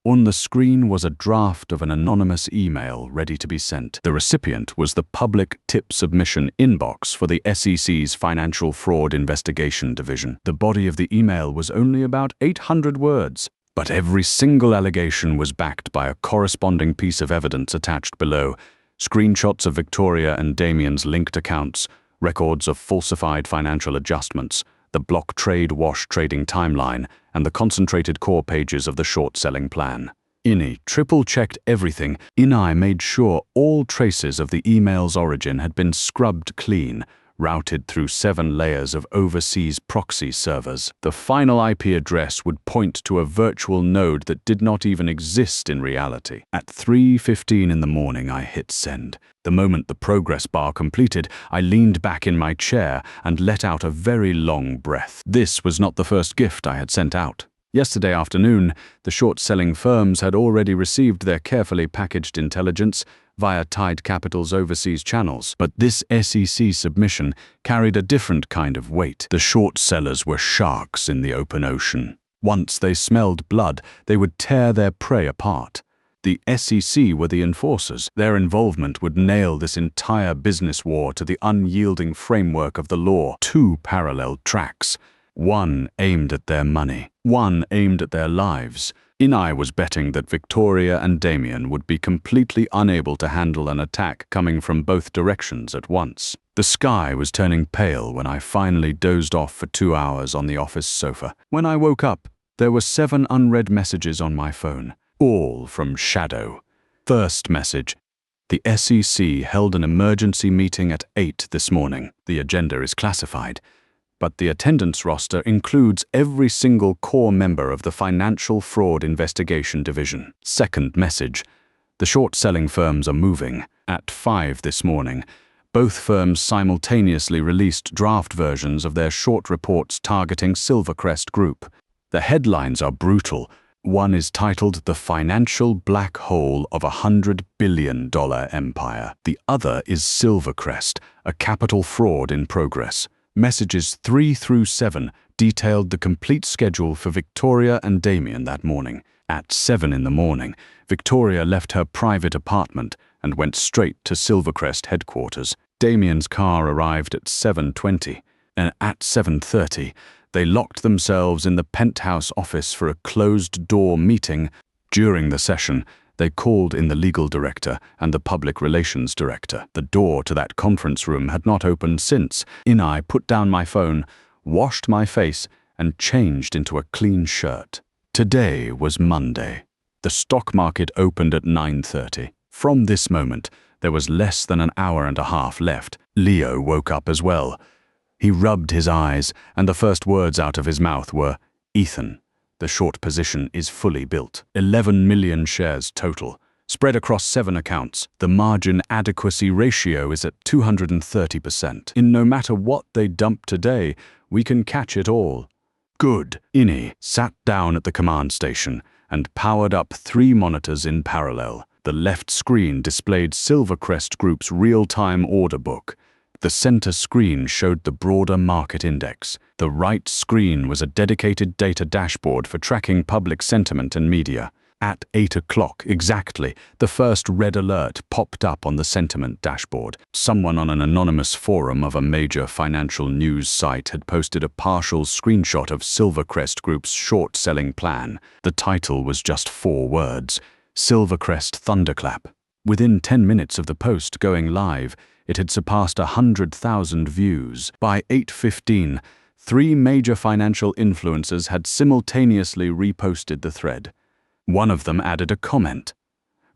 On the screen was a draft of an anonymous email ready to be sent. The recipient was the public tip submission inbox for the SEC's Financial Fraud Investigation Division. The body of the email was only about 800 words, but every single allegation was backed by a corresponding piece of evidence attached below: screenshots of Victoria and Damien's linked accounts, records of falsified financial adjustments, the block trade wash trading timeline, and the concentrated core pages of the short-selling plan. Ini triple-checked everything. Ini made sure all traces of the email's origin had been scrubbed clean, routed through 7 layers of overseas proxy servers. The final IP address would point to a virtual node that did not even exist in reality. At 3:15 in the morning, I hit send. The moment the progress bar completed, I leaned back in my chair and let out a very long breath. This was not the first gift I had sent out. Yesterday afternoon, the short-selling firms had already received their carefully packaged intelligence via Tide Capital's overseas channels, but this SEC submission carried a different kind of weight. The short sellers were sharks in the open ocean. Once they smelled blood, they would tear their prey apart. The SEC were the enforcers. Their involvement would nail this entire business war to the unyielding framework of the law. 2 parallel tracks. One aimed at their money, one aimed at their lives. Ini was betting that Victoria and Damien would be completely unable to handle an attack coming from both directions at once. The sky was turning pale when I finally dozed off for 2 hours on the office sofa. When I woke up, there were 7 unread messages on my phone, all from Shadow. First message: the SEC held an emergency meeting at 8 this morning. The agenda is classified, but the attendance roster includes every single core member of the Financial Fraud Investigation Division. Second message: the short-selling firms are moving. At 5 this morning, both firms simultaneously released draft versions of their short reports targeting Silvercrest Group. The headlines are brutal. One is titled "The Financial Black Hole of $100 Billion Empire." The other is "Silvercrest, a capital fraud in progress." Messages 3 through 7 detailed the complete schedule for Victoria and Damien that morning. At 7 in the morning, Victoria left her private apartment and went straight to Silvercrest headquarters. Damien's car arrived at 7:20, and at 7:30, they locked themselves in the penthouse office for a closed-door meeting. During the session, they called in the legal director and the public relations director. The door to that conference room had not opened since. Ini put down my phone, washed my face, and changed into a clean shirt. Today was Monday. The stock market opened at 9:30. From this moment, there was less than an hour and a half left. Leo woke up as well. He rubbed his eyes, and the first words out of his mouth were, "Ethan, the short position is fully built. 11 million shares total, spread across 7 accounts. The margin adequacy ratio is at 230%. In no matter what they dump today, we can catch it all." Good. Ini sat down at the command station and powered up 3 monitors in parallel. The left screen displayed Silvercrest Group's real-time order book. The center screen showed the broader market index. The right screen was a dedicated data dashboard for tracking public sentiment and media. At 8 o'clock exactly, the first red alert popped up on the sentiment dashboard. Someone on an anonymous forum of a major financial news site had posted a partial screenshot of Silvercrest Group's short-selling plan. The title was just 4 words: Silvercrest Thunderclap. Within 10 minutes of the post going live, it had surpassed 100,000 views. By 8:15, 3 major financial influencers had simultaneously reposted the thread. One of them added a comment: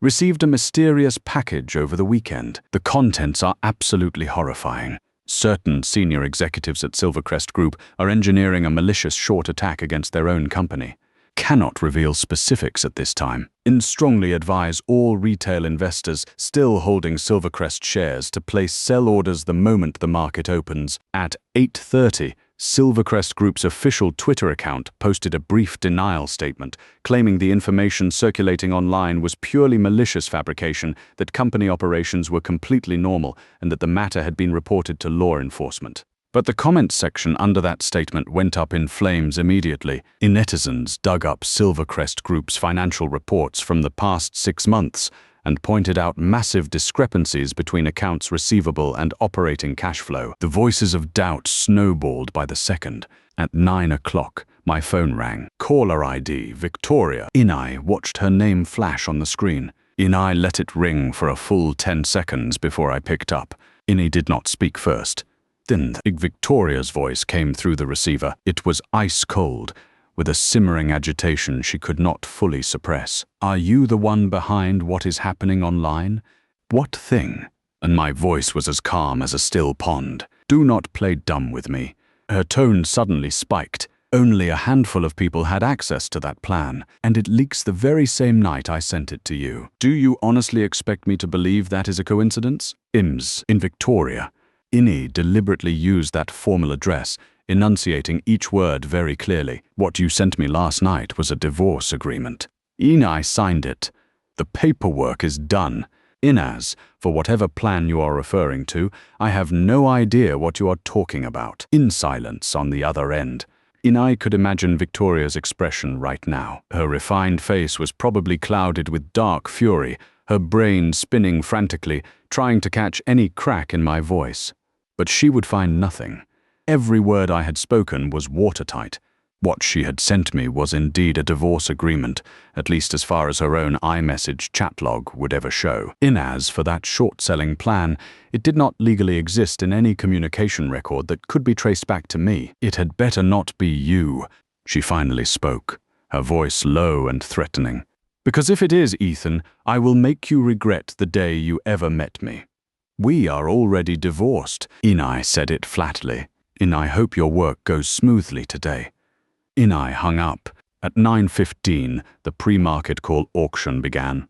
"Received a mysterious package over the weekend." The contents are absolutely horrifying. Certain senior executives at Silvercrest Group are engineering a malicious short attack against their own company. Cannot reveal specifics at this time. Strongly advise all retail investors still holding Silvercrest shares to place sell orders the moment the market opens. At 8:30, Silvercrest Group's official Twitter account posted a brief denial statement, claiming the information circulating online was purely malicious fabrication, that company operations were completely normal, and that the matter had been reported to law enforcement. But the comments section under that statement went up in flames immediately. Netizens dug up Silvercrest Group's financial reports from the past 6 months and pointed out massive discrepancies between accounts receivable and operating cash flow. The voices of doubt snowballed by the second. At 9 o'clock, my phone rang. Caller ID, Victoria. Inai watched her name flash on the screen. Inai let it ring for a full 10 seconds before I picked up. Inai did not speak first. Then Victoria's voice came through the receiver. It was ice cold, with a simmering agitation she could not fully suppress. Are you the one behind what is happening online? What thing? And my voice was as calm as a still pond. Do not play dumb with me. Her tone suddenly spiked. Only a handful of people had access to that plan, and it leaks the very same night I sent it to you. Do you honestly expect me to believe that is a coincidence? IMS in Victoria. Inai deliberately used that formal address, enunciating each word very clearly. What you sent me last night was a divorce agreement. Inai signed it. The paperwork is done. Inaz, for whatever plan you are referring to, I have no idea what you are talking about. In silence on the other end. Inai could imagine Victoria's expression right now. Her refined face was probably clouded with dark fury, her brain spinning frantically, trying to catch any crack in my voice. But she would find nothing. Every word I had spoken was watertight. What she had sent me was indeed a divorce agreement, at least as far as her own iMessage chat log would ever show. As for that short-selling plan, it did not legally exist in any communication record that could be traced back to me. It had better not be you, she finally spoke, her voice low and threatening. Because if it is, Ethan, I will make you regret the day you ever met me. We are already divorced, Inai said it flatly. I hope your work goes smoothly today. Inai hung up. At 9:15, the pre-market call auction began.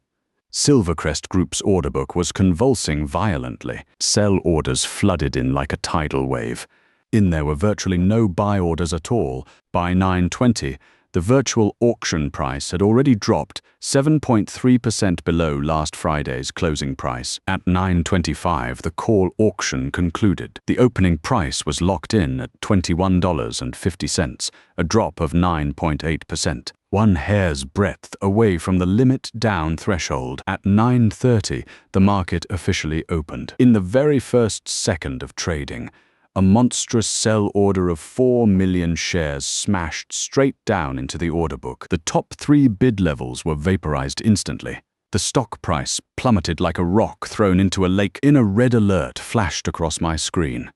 Silvercrest Group's order book was convulsing violently. Sell orders flooded in like a tidal wave. There were virtually no buy orders at all. By 9:20, the virtual auction price had already dropped 7.3% below last Friday's closing price. At 9:25, the call auction concluded. The opening price was locked in at $21.50, a drop of 9.8%, one hair's breadth away from the limit down threshold. At 9:30, the market officially opened. In the very first second of trading, a monstrous sell order of 4 million shares smashed straight down into the order book. The top 3 bid levels were vaporized instantly. The stock price plummeted like a rock thrown into a lake. A red alert flashed across my screen.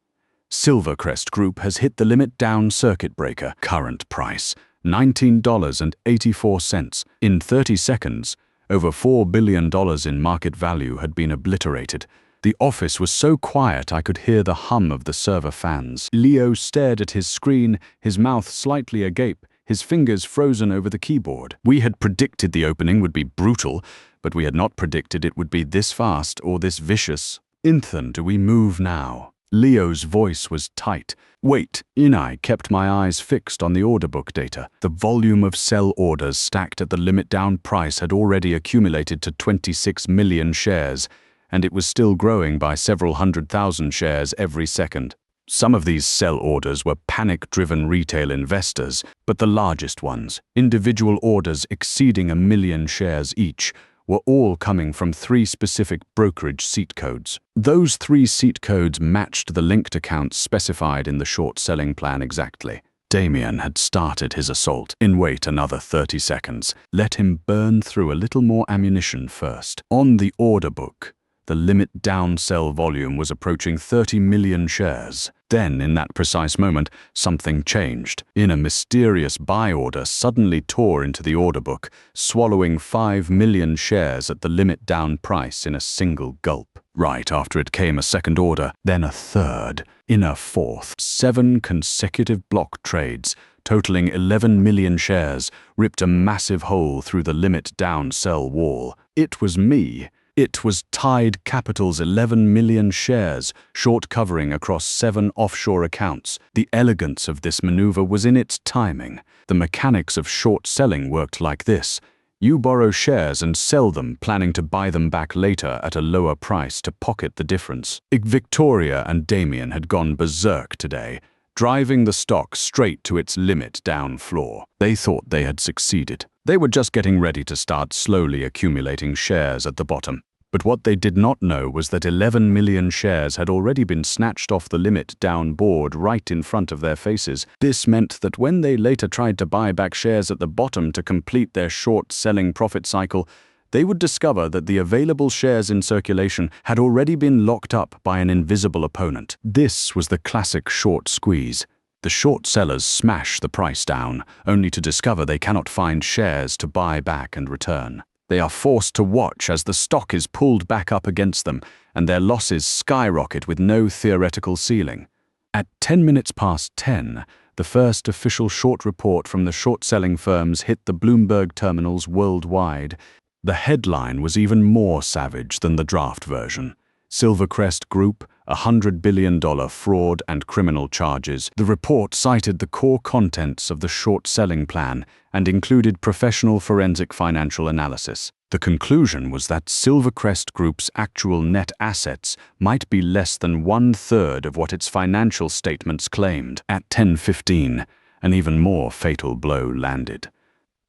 Silvercrest Group has hit the limit down circuit breaker. Current price, $19.84. In 30 seconds, over $4 billion in market value had been obliterated. The office was so quiet I could hear the hum of the server fans. Leo stared at his screen, his mouth slightly agape, his fingers frozen over the keyboard. We had predicted the opening would be brutal, but we had not predicted it would be this fast or this vicious. Ethan, do we move now? Leo's voice was tight. Wait, Inai kept my eyes fixed on the order book data. The volume of sell orders stacked at the limit down price had already accumulated to 26 million shares, and it was still growing by several 100,000 shares every second. Some of these sell orders were panic-driven retail investors, but the largest ones, individual orders exceeding 1 million shares each, were all coming from 3 specific brokerage seat codes. Those 3 seat codes matched the linked accounts specified in the short-selling plan exactly. Damien had started his assault. Wait another 30 seconds. Let him burn through a little more ammunition first. On the order book, the limit down sell volume was approaching 30 million shares. Then, in that precise moment, something changed. A mysterious buy order suddenly tore into the order book, swallowing 5 million shares at the limit down price in a single gulp. Right after it came a second order, then a third, a fourth. 7 consecutive block trades, totaling 11 million shares, ripped a massive hole through the limit down sell wall. It was me. It was Tide Capital's 11 million shares, short covering across 7 offshore accounts. The elegance of this maneuver was in its timing. The mechanics of short selling worked like this. You borrow shares and sell them, planning to buy them back later at a lower price to pocket the difference. Victoria and Damien had gone berserk today, driving the stock straight to its limit down floor. They thought they had succeeded. They were just getting ready to start slowly accumulating shares at the bottom. But what they did not know was that 11 million shares had already been snatched off the limit down board right in front of their faces. This meant that when they later tried to buy back shares at the bottom to complete their short-selling profit cycle, they would discover that the available shares in circulation had already been locked up by an invisible opponent. This was the classic short squeeze. The short sellers smash the price down, only to discover they cannot find shares to buy back and return. They are forced to watch as the stock is pulled back up against them, and their losses skyrocket with no theoretical ceiling. At 10 minutes past 10, the first official short report from the short-selling firms hit the Bloomberg terminals worldwide. The headline was even more savage than the draft version. Silvercrest Group, $100 billion fraud and criminal charges. The report cited the core contents of the short-selling plan and included professional forensic financial analysis. The conclusion was that Silvercrest Group's actual net assets might be less than 1/3 of what its financial statements claimed. At 10:15, an even more fatal blow landed.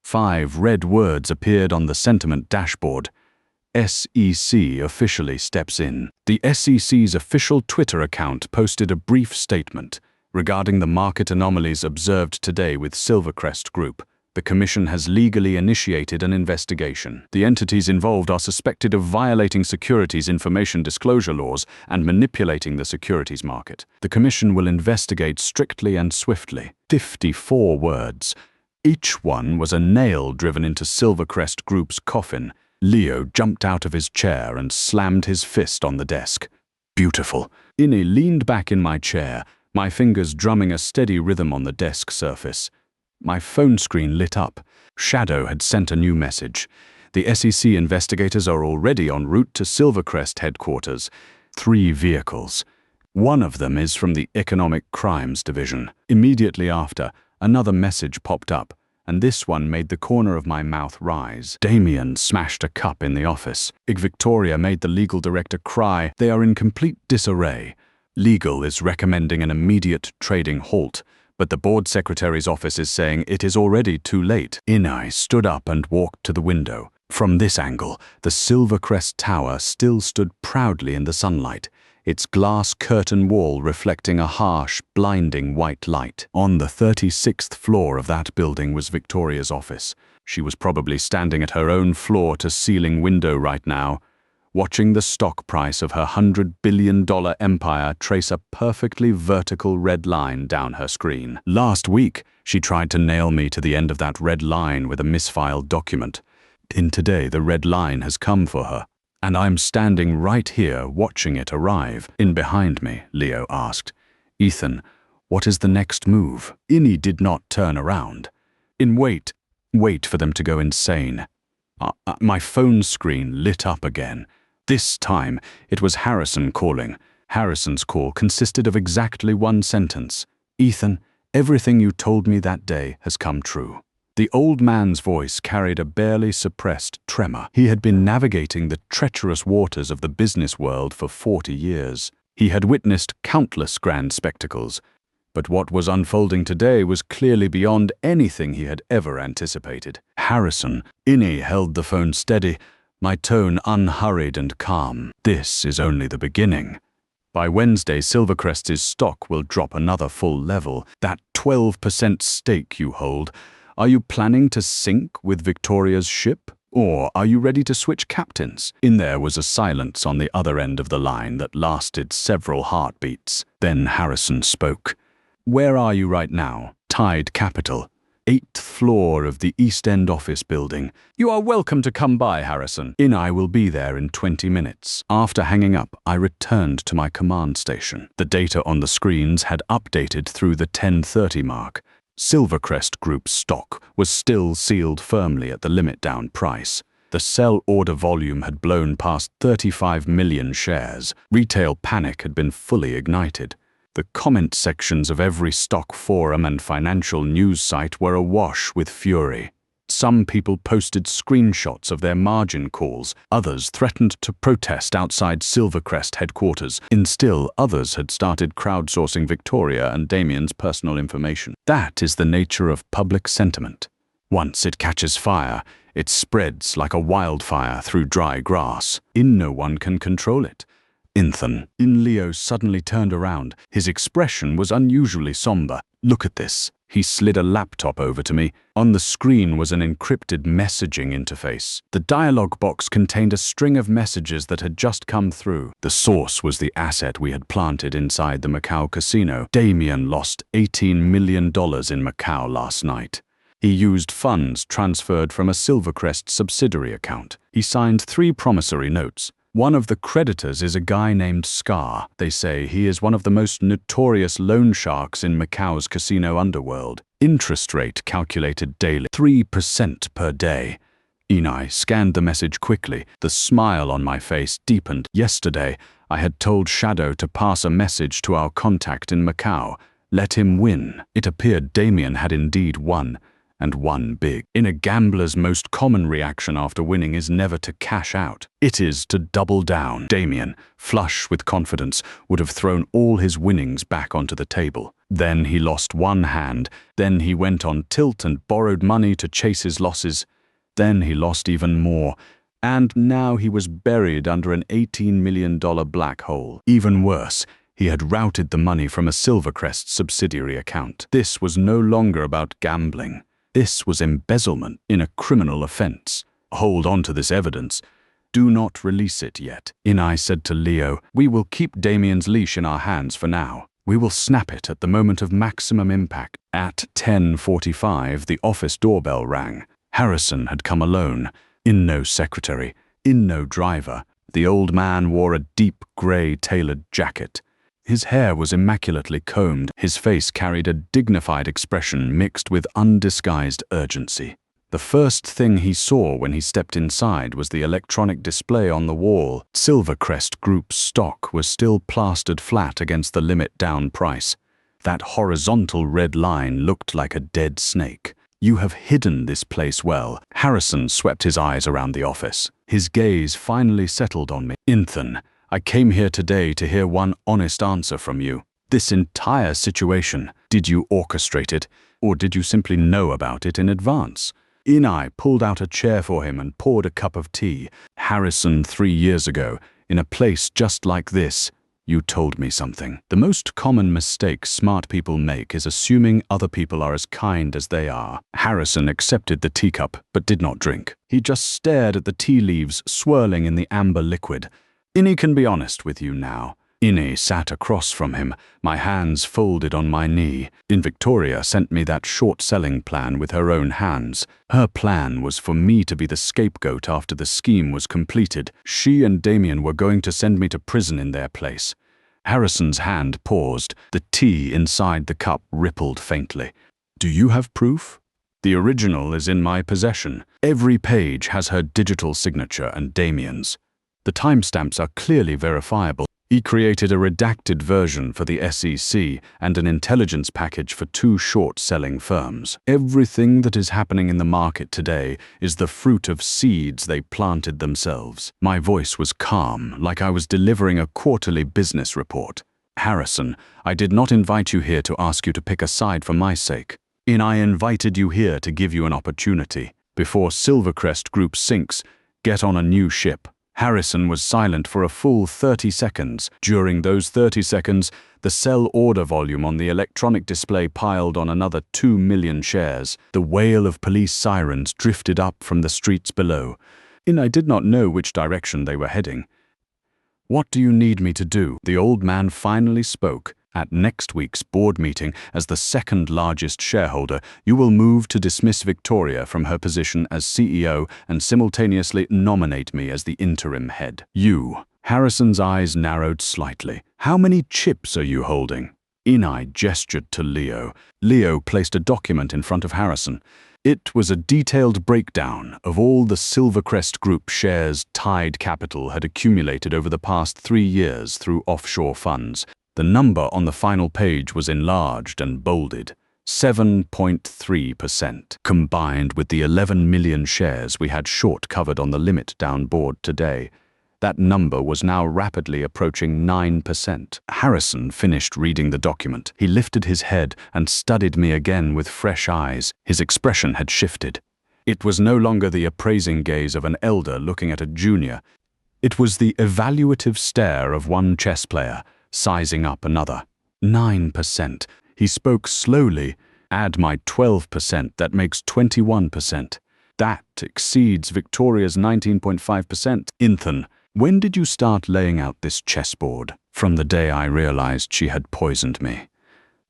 5 red words appeared on the sentiment dashboard. SEC officially steps in. The SEC's official Twitter account posted a brief statement regarding the market anomalies observed today with Silvercrest Group. The Commission has legally initiated an investigation. The entities involved are suspected of violating securities information disclosure laws and manipulating the securities market. The Commission will investigate strictly and swiftly. 54 words. Each one was a nail driven into Silvercrest Group's coffin. Leo jumped out of his chair and slammed his fist on the desk. Beautiful. Innie leaned back in my chair, my fingers drumming a steady rhythm on the desk surface. My phone screen lit up. Shadow had sent a new message. The SEC investigators are already en route to Silvercrest headquarters. 3 vehicles. One of them is from the Economic Crimes Division. Immediately after, another message popped up, and this one made the corner of my mouth rise. Damien smashed a cup in the office. Victoria made the legal director cry. They are in complete disarray. Legal is recommending an immediate trading halt, but the board secretary's office is saying it is already too late. Inai stood up and walked to the window. From this angle, the Silvercrest Tower still stood proudly in the sunlight, its glass curtain wall reflecting a harsh, blinding white light. On the 36th floor of that building was Victoria's office. She was probably standing at her own floor-to-ceiling window right now, watching the stock price of her $100 billion empire trace a perfectly vertical red line down her screen. Last week, she tried to nail me to the end of that red line with a misfiled document. Today, the red line has come for her, and I'm standing right here watching it arrive. In behind me, Leo asked, "Ethan, what is the next move?" Innie did not turn around. Wait for them to go insane. My phone screen lit up again. This time, it was Harrison calling. Harrison's call consisted of exactly one sentence. "Ethan, everything you told me that day has come true." The old man's voice carried a barely suppressed tremor. He had been navigating the treacherous waters of the business world for 40 years. He had witnessed countless grand spectacles, but what was unfolding today was clearly beyond anything he had ever anticipated. "Harrison," Innie held the phone steady, my tone unhurried and calm. "This is only the beginning. By Wednesday, Silvercrest's stock will drop another full level. That 12% stake you hold, are you planning to sink with Victoria's ship? Or are you ready to switch captains?" In there was a silence on the other end of the line that lasted several heartbeats. Then Harrison spoke. "Where are you right now?" "Tide Capital, 8th floor of the East End office building." "You are welcome to come by, Harrison. I will be there in 20 minutes. After hanging up, I returned to my command station. The data on the screens had updated through the 10:30 mark. Silvercrest Group's stock was still sealed firmly at the limit down price. The sell order volume had blown past 35 million shares. Retail panic had been fully ignited. The comment sections of every stock forum and financial news site were awash with fury. Some people posted screenshots of their margin calls, others threatened to protest outside Silvercrest headquarters, and still others had started crowdsourcing Victoria and Damien's personal information. That is the nature of public sentiment. Once it catches fire, it spreads like a wildfire through dry grass. No one can control it. Leo suddenly turned around. His expression was unusually somber. Look at this. He slid a laptop over to me. On the screen was an encrypted messaging interface. The dialog box contained a string of messages that had just come through. The source was the asset we had planted inside the Macau casino. Damien lost $18 million in Macau last night. He used funds transferred from a Silvercrest subsidiary account. He signed 3 promissory notes. One of the creditors is a guy named Scar. They say he is one of the most notorious loan sharks in Macau's casino underworld. Interest rate calculated daily, 3% per day. I scanned the message quickly. The smile on my face deepened. Yesterday, I had told Shadow to pass a message to our contact in Macau. Let him win. It appeared Damien had indeed won. And won big. In a gambler's most common reaction after winning is never to cash out. It is to double down. Damien, flush with confidence, would have thrown all his winnings back onto the table. Then he lost one hand. Then he went on tilt and borrowed money to chase his losses. Then he lost even more. And now he was buried under an $18 million black hole. Even worse, he had routed the money from a Silvercrest subsidiary account. This was no longer about gambling. This was embezzlement in a criminal offense. Hold on to this evidence. Do not release it yet. I said to Leo, we will keep Damien's leash in our hands for now. We will snap it at the moment of maximum impact. At 10:45, the office doorbell rang. Harrison had come alone. No secretary, no driver. The old man wore a deep grey tailored jacket. His hair was immaculately combed. His face carried a dignified expression mixed with undisguised urgency. The first thing he saw when he stepped inside was the electronic display on the wall. Silvercrest Group's stock was still plastered flat against the limit down price. That horizontal red line looked like a dead snake. You have hidden this place well. Harrison swept his eyes around the office. His gaze finally settled on me. I came here today to hear one honest answer from you. This entire situation, did you orchestrate it, or did you simply know about it in advance? I pulled out a chair for him and poured a cup of tea. Harrison, 3 years ago, in a place just like this, you told me something. The most common mistake smart people make is assuming other people are as kind as they are. Harrison accepted the teacup, but did not drink. He just stared at the tea leaves swirling in the amber liquid. I can be honest with you now. I sat across from him, my hands folded on my knee. Victoria sent me that short-selling plan with her own hands. Her plan was for me to be the scapegoat after the scheme was completed. She and Damien were going to send me to prison in their place. Harrison's hand paused. The tea inside the cup rippled faintly. Do you have proof? The original is in my possession. Every page has her digital signature and Damien's. The timestamps are clearly verifiable. He created a redacted version for the SEC and an intelligence package for 2 short-selling firms. Everything that is happening in the market today is the fruit of seeds they planted themselves. My voice was calm, like I was delivering a quarterly business report. Harrison, I did not invite you here to ask you to pick a side for my sake. I invited you here to give you an opportunity. Before Silvercrest Group sinks, get on a new ship. Harrison was silent for a full 30 seconds. During those 30 seconds, the sell order volume on the electronic display piled on another 2 million shares. The wail of police sirens drifted up from the streets below. I did not know which direction they were heading. What do you need me to do? The old man finally spoke. At next week's board meeting, as the second largest shareholder, you will move to dismiss Victoria from her position as CEO and simultaneously nominate me as the interim head. You. Harrison's eyes narrowed slightly. How many chips are you holding? I gestured to Leo. Leo placed a document in front of Harrison. It was a detailed breakdown of all the Silvercrest Group shares Tide Capital had accumulated over the past 3 years through offshore funds. The number on the final page was enlarged and bolded. 7.3%, combined with the 11 million shares we had short covered on the limit down board today. That number was now rapidly approaching 9%. Harrison finished reading the document. He lifted his head and studied me again with fresh eyes. His expression had shifted. It was no longer the appraising gaze of an elder looking at a junior. It was the evaluative stare of one chess player, sizing up another. 9%. He spoke slowly. Add my 12%, that makes 21%. That exceeds Victoria's 19.5%. Ethan, when did you start laying out this chessboard? From the day I realized she had poisoned me.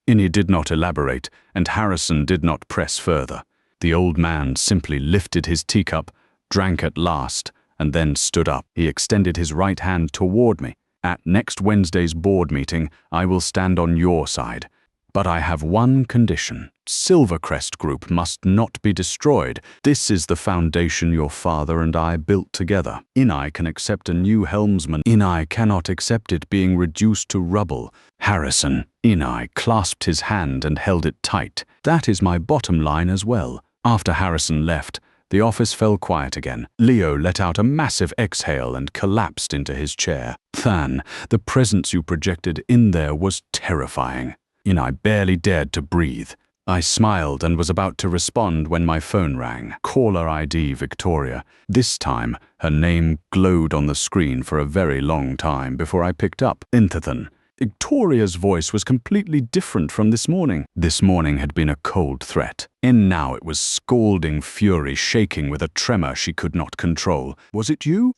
Innie did not elaborate, and Harrison did not press further. The old man simply lifted his teacup, drank at last, and then stood up. He extended his right hand toward me. At next Wednesday's board meeting, I will stand on your side. But I have one condition. Silvercrest Group must not be destroyed. This is the foundation your father and I built together. Inai can accept a new helmsman. Inai cannot accept it being reduced to rubble. Harrison. Inai clasped his hand and held it tight. That is my bottom line as well. After Harrison left, the office fell quiet again. Leo let out a massive exhale and collapsed into his chair. Than, the presence you projected in there was terrifying. Inai barely dared to breathe. I smiled and was about to respond when my phone rang. Caller ID Victoria. This time, her name glowed on the screen for a very long time before I picked up. Ethan. Victoria's voice was completely different from this morning. This morning had been a cold threat, and now it was scalding fury, shaking with a tremor she could not control. Was it you?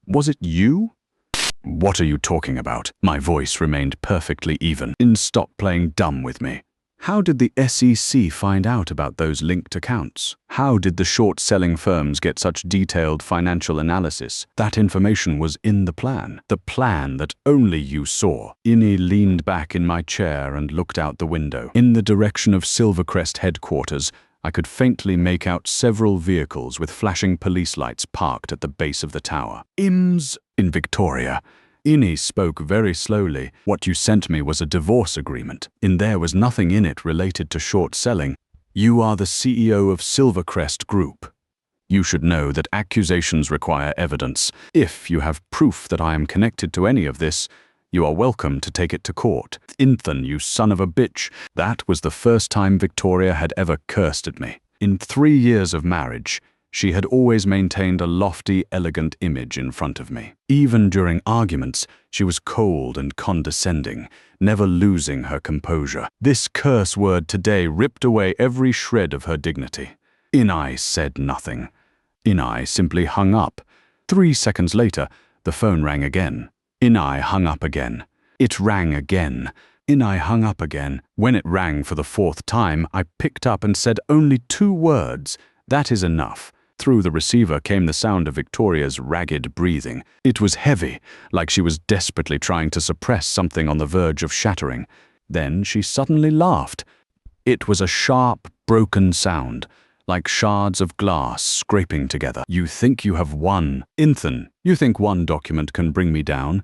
Was it you? What are you talking about? My voice remained perfectly even. Stop playing dumb with me. How did the SEC find out about those linked accounts? How did the short-selling firms get such detailed financial analysis? That information was in the plan that only you saw. Innie leaned back in my chair and looked out the window. In the direction of Silvercrest headquarters, I could faintly make out several vehicles with flashing police lights parked at the base of the tower. IMS in Victoria. Innie spoke very slowly. What you sent me was a divorce agreement. There was nothing in it related to short selling. You are the CEO of Silvercrest Group. You should know that accusations require evidence. If you have proof that I am connected to any of this, you are welcome to take it to court. Ethan, you son of a bitch. That was the first time Victoria had ever cursed at me. In 3 years of marriage, she had always maintained a lofty, elegant image in front of me. Even during arguments, she was cold and condescending, never losing her composure. This curse word today ripped away every shred of her dignity. Inai said nothing. Inai simply hung up. 3 seconds later, the phone rang again. Inai hung up again. It rang again. Inai hung up again. When it rang for the 4th time, I picked up and said only 2 words. That is enough. Through the receiver came the sound of Victoria's ragged breathing. It was heavy, like she was desperately trying to suppress something on the verge of shattering. Then she suddenly laughed. It was a sharp, broken sound, like shards of glass scraping together. You think you have won. Ethan, you think one document can bring me down?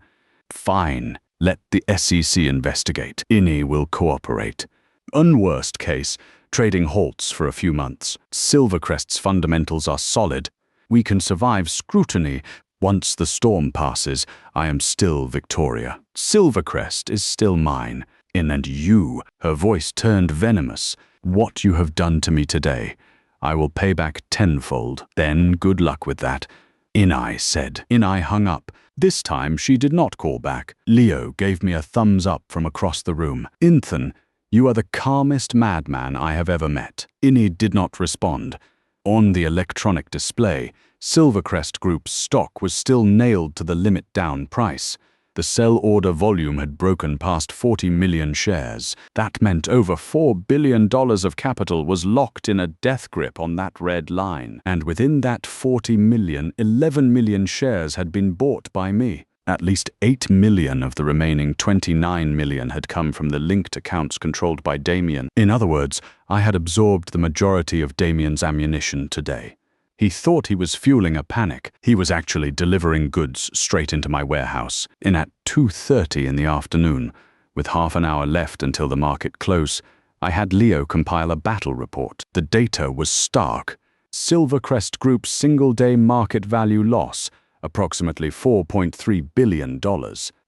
Fine, let the SEC investigate. Innie will cooperate. Worst case, trading halts for a few months. Silvercrest's fundamentals are solid. We can survive scrutiny. Once the storm passes, I am still Victoria. Silvercrest is still mine. And you, her voice turned venomous. What you have done to me today, I will pay back tenfold. Then good luck with that. Inai said. Inai hung up. This time she did not call back. Leo gave me a thumbs up from across the room. Ethan, you are the calmest madman I have ever met. Innie did not respond. On the electronic display, Silvercrest Group's stock was still nailed to the limit-down price. The sell order volume had broken past 40 million shares. That meant over $4 billion of capital was locked in a death grip on that red line. And within that 40 million, 11 million shares had been bought by me. At least 8 million of the remaining 29 million had come from the linked accounts controlled by Damien. In other words, I had absorbed the majority of Damien's ammunition today. He thought he was fueling a panic. He was actually delivering goods straight into my warehouse. At 2:30 in the afternoon, with half an hour left until the market close, I had Leo compile a battle report. The data was stark. Silvercrest Group's single-day market value loss, approximately $4.3 billion.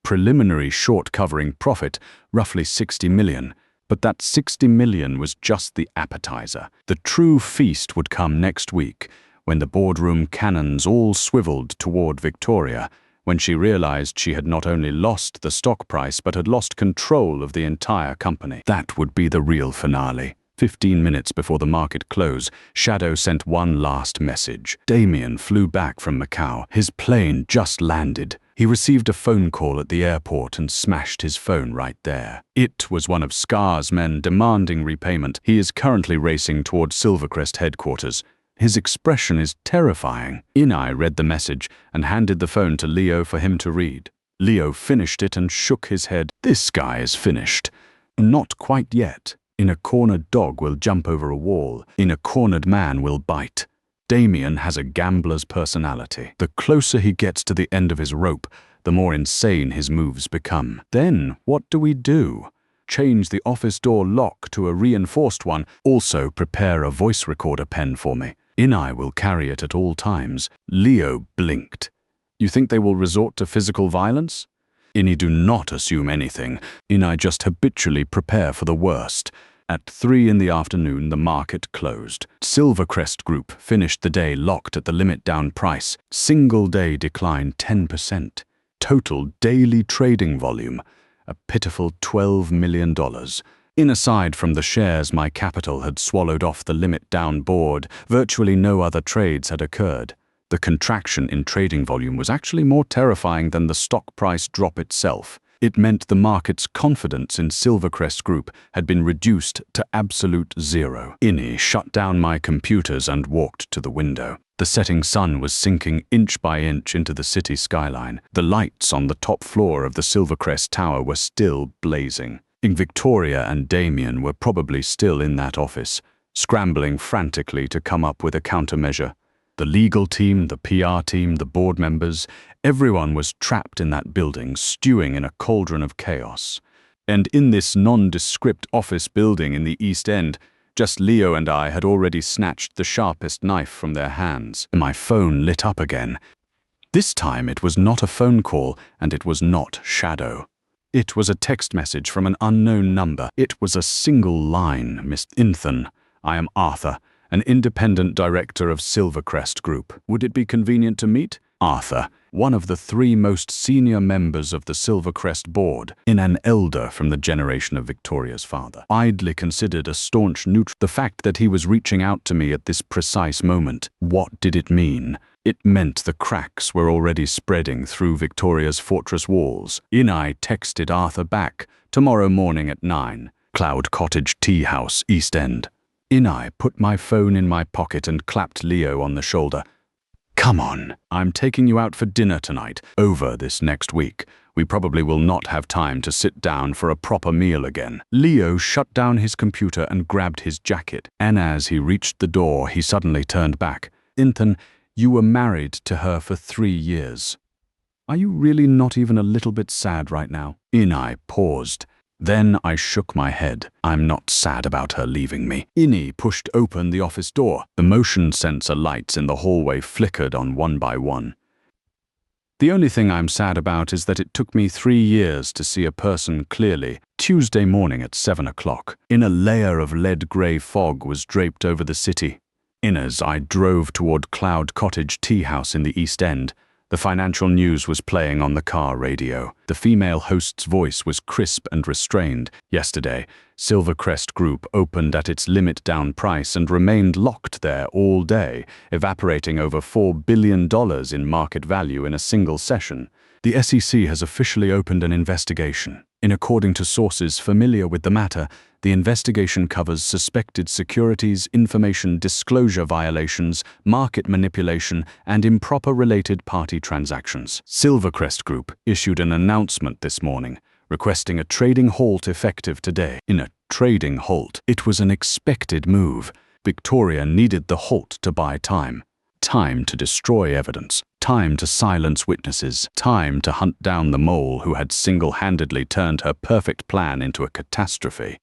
Preliminary short covering profit, roughly 60 million. But that 60 million was just the appetizer. The true feast would come next week, when the boardroom cannons all swiveled toward Victoria, when she realized she had not only lost the stock price but had lost control of the entire company. That would be the real finale. 15 minutes before the market close, Shadow sent one last message. Damien flew back from Macau. His plane just landed. He received a phone call at the airport and smashed his phone right there. It was one of Scar's men demanding repayment. He is currently racing toward Silvercrest headquarters. His expression is terrifying. Inai read the message and handed the phone to Leo for him to read. Leo finished it and shook his head. This guy is finished. Not quite yet. In a cornered dog will jump over a wall. In a cornered man will bite. Damien has a gambler's personality. The closer he gets to the end of his rope, the more insane his moves become. Then, what do? Change the office door lock to a reinforced one. Also prepare a voice recorder pen for me. Inai will carry it at all times. Leo blinked. You think they will resort to physical violence? Inai, do not assume anything. Inai, just habitually prepare for the worst. At 3 in the afternoon, the market closed. Silvercrest Group finished the day locked at the limit down price. Single day decline 10%. Total daily trading volume, a pitiful $12 million. Aside from the shares my capital had swallowed off the limit down board, virtually no other trades had occurred. The contraction in trading volume was actually more terrifying than the stock price drop itself. It meant the market's confidence in Silvercrest Group had been reduced to absolute zero. Inai shut down my computers and walked to the window. The setting sun was sinking inch by inch into the city skyline. The lights on the top floor of the Silvercrest Tower were still blazing. Victoria and Damien were probably still in that office, scrambling frantically to come up with a countermeasure. The legal team, the PR team, the board members, everyone was trapped in that building, stewing in a cauldron of chaos. And in this nondescript office building in the East End, just Leo and I had already snatched the sharpest knife from their hands. My phone lit up again. This time it was not a phone call, and it was not Shadow. It was a text message from an unknown number. It was a single line, Miss Ethan. I am Arthur, an independent director of Silvercrest Group. Would it be convenient to meet? Arthur, one of the 3 most senior members of the Silvercrest board, an elder from the generation of Victoria's father. Idly considered a staunch neutral. The fact that he was reaching out to me at this precise moment, what did it mean? It meant the cracks were already spreading through Victoria's fortress walls. Inai texted Arthur back, tomorrow morning at 9, Cloud Cottage Tea House, East End. Inai put my phone in my pocket and clapped Leo on the shoulder. Come on, I'm taking you out for dinner tonight, over this next week. We probably will not have time to sit down for a proper meal again. Leo shut down his computer and grabbed his jacket, and as he reached the door, he suddenly turned back. Ethan, you were married to her for 3 years. Are you really not even a little bit sad right now? Inai paused. Then I shook my head. I'm not sad about her leaving me. Inai pushed open the office door. The motion sensor lights in the hallway flickered on one by one. The only thing I'm sad about is that it took me 3 years to see a person clearly. Tuesday morning at 7 o'clock. In a layer of lead-grey fog was draped over the city. As I drove toward Cloud Cottage Tea House in the East End, the financial news was playing on the car radio. The female host's voice was crisp and restrained. Yesterday, Silvercrest Group opened at its limit-down price and remained locked there all day, evaporating over $4 billion in market value in a single session. The SEC has officially opened an investigation. According to sources familiar with the matter, the investigation covers suspected securities information disclosure violations, market manipulation, and improper related party transactions. Silvercrest Group issued an announcement this morning, requesting a trading halt effective today. In a trading halt, it was an expected move. Victoria needed the halt to buy time. Time to destroy evidence. Time to silence witnesses. Time to hunt down the mole who had single-handedly turned her perfect plan into a catastrophe.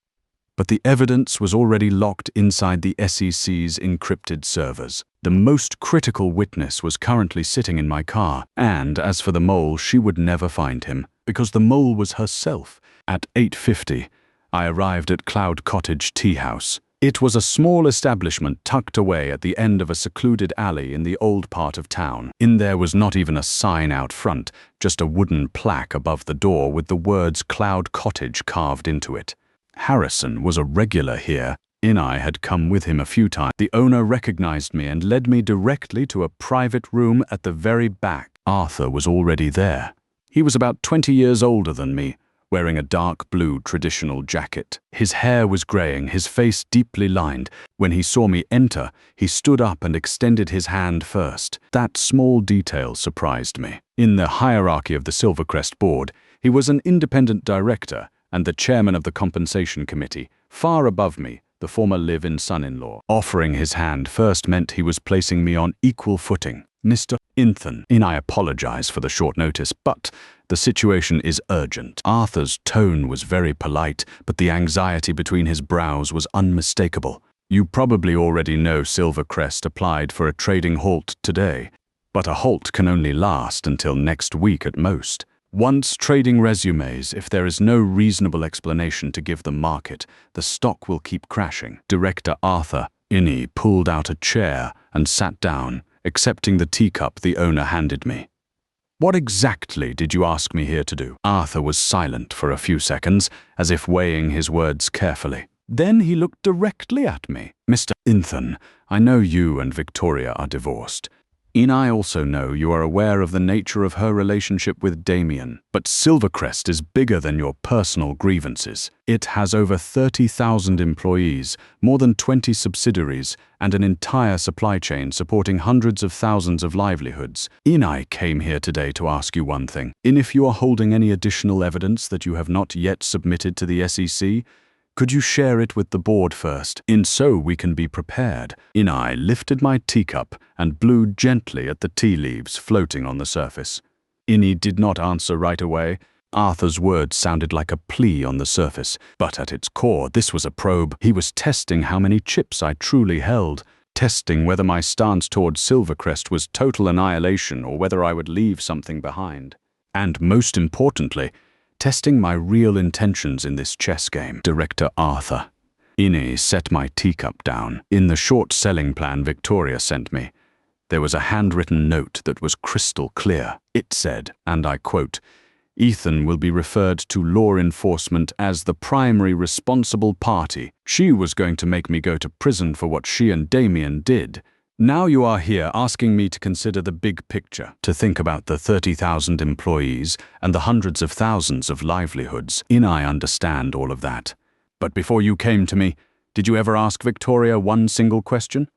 But the evidence was already locked inside the SEC's encrypted servers. The most critical witness was currently sitting in my car, and as for the mole, she would never find him, because the mole was herself. At 8:50, I arrived at Cloud Cottage Tea House. It was a small establishment tucked away at the end of a secluded alley in the old part of town. In there was not even a sign out front, just a wooden plaque above the door with the words Cloud Cottage carved into it. Harrison was a regular here. I had come with him a few times. The owner recognized me and led me directly to a private room at the very back. Arthur was already there. He was about 20 years older than me, wearing a dark blue traditional jacket. His hair was graying, his face deeply lined. When he saw me enter, he stood up and extended his hand first. That small detail surprised me. In the hierarchy of the Silvercrest board, he was an independent director and the chairman of the compensation committee, far above me, the former live-in son-in-law. Offering his hand first meant he was placing me on equal footing. Mr. Ethan, I apologize for the short notice, but the situation is urgent. Arthur's tone was very polite, but the anxiety between his brows was unmistakable. You probably already know Silvercrest applied for a trading halt today, but a halt can only last until next week at most. Once trading resumes, if there is no reasonable explanation to give the market, the stock will keep crashing. Director Arthur Inney pulled out a chair and sat down, accepting the teacup the owner handed me. What exactly did you ask me here to do? Arthur was silent for a few seconds, as if weighing his words carefully. Then he looked directly at me. Mr. Ethan, I know you and Victoria are divorced. I also know you are aware of the nature of her relationship with Damien, but Silvercrest is bigger than your personal grievances. It has over 30,000 employees, more than 20 subsidiaries, and an entire supply chain supporting hundreds of thousands of livelihoods. I came here today to ask you one thing. If you are holding any additional evidence that you have not yet submitted to the SEC, could you share it with the board first, so we can be prepared? I lifted my teacup and blew gently at the tea leaves floating on the surface. Inney did not answer right away. Arthur's words sounded like a plea on the surface, but at its core, this was a probe. He was testing how many chips I truly held, testing whether my stance towards Silvercrest was total annihilation or whether I would leave something behind. And most importantly, testing my real intentions in this chess game. Director Arthur Inney set my teacup down. In the short selling plan Victoria sent me, there was a handwritten note that was crystal clear. It said, and I quote, Ethan will be referred to law enforcement as the primary responsible party. She was going to make me go to prison for what she and Damien did. Now you are here asking me to consider the big picture, to think about the 30,000 employees and the hundreds of thousands of livelihoods. I understand all of that. But before you came to me, did you ever ask Victoria one single question?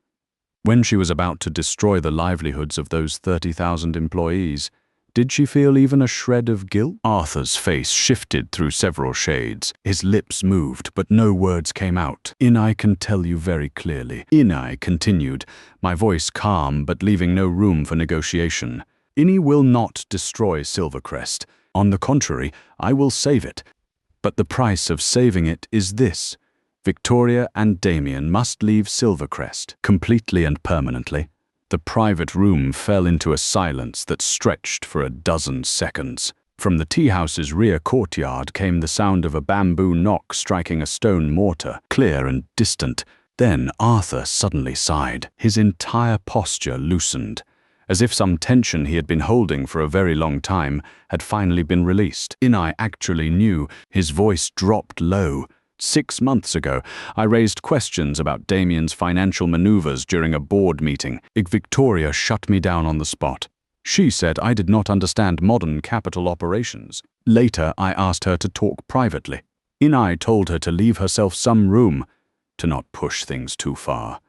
When she was about to destroy the livelihoods of those 30,000 employees, did she feel even a shred of guilt? Arthur's face shifted through several shades. His lips moved, but no words came out. I can tell you very clearly. I continued, my voice calm but leaving no room for negotiation. Inney will not destroy Silvercrest. On the contrary, I will save it. But the price of saving it is this. Victoria and Damien must leave Silvercrest, completely and permanently. The private room fell into a silence that stretched for a dozen seconds. From the tea house's rear courtyard came the sound of a bamboo knock striking a stone mortar, clear and distant. Then Arthur suddenly sighed. His entire posture loosened, as if some tension he had been holding for a very long time had finally been released. I actually knew. His voice dropped low. 6 months ago, I raised questions about Damien's financial maneuvers during a board meeting. Victoria shut me down on the spot. She said I did not understand modern capital operations. Later, I asked her to talk privately. Inai told her to leave herself some room, to not push things too far.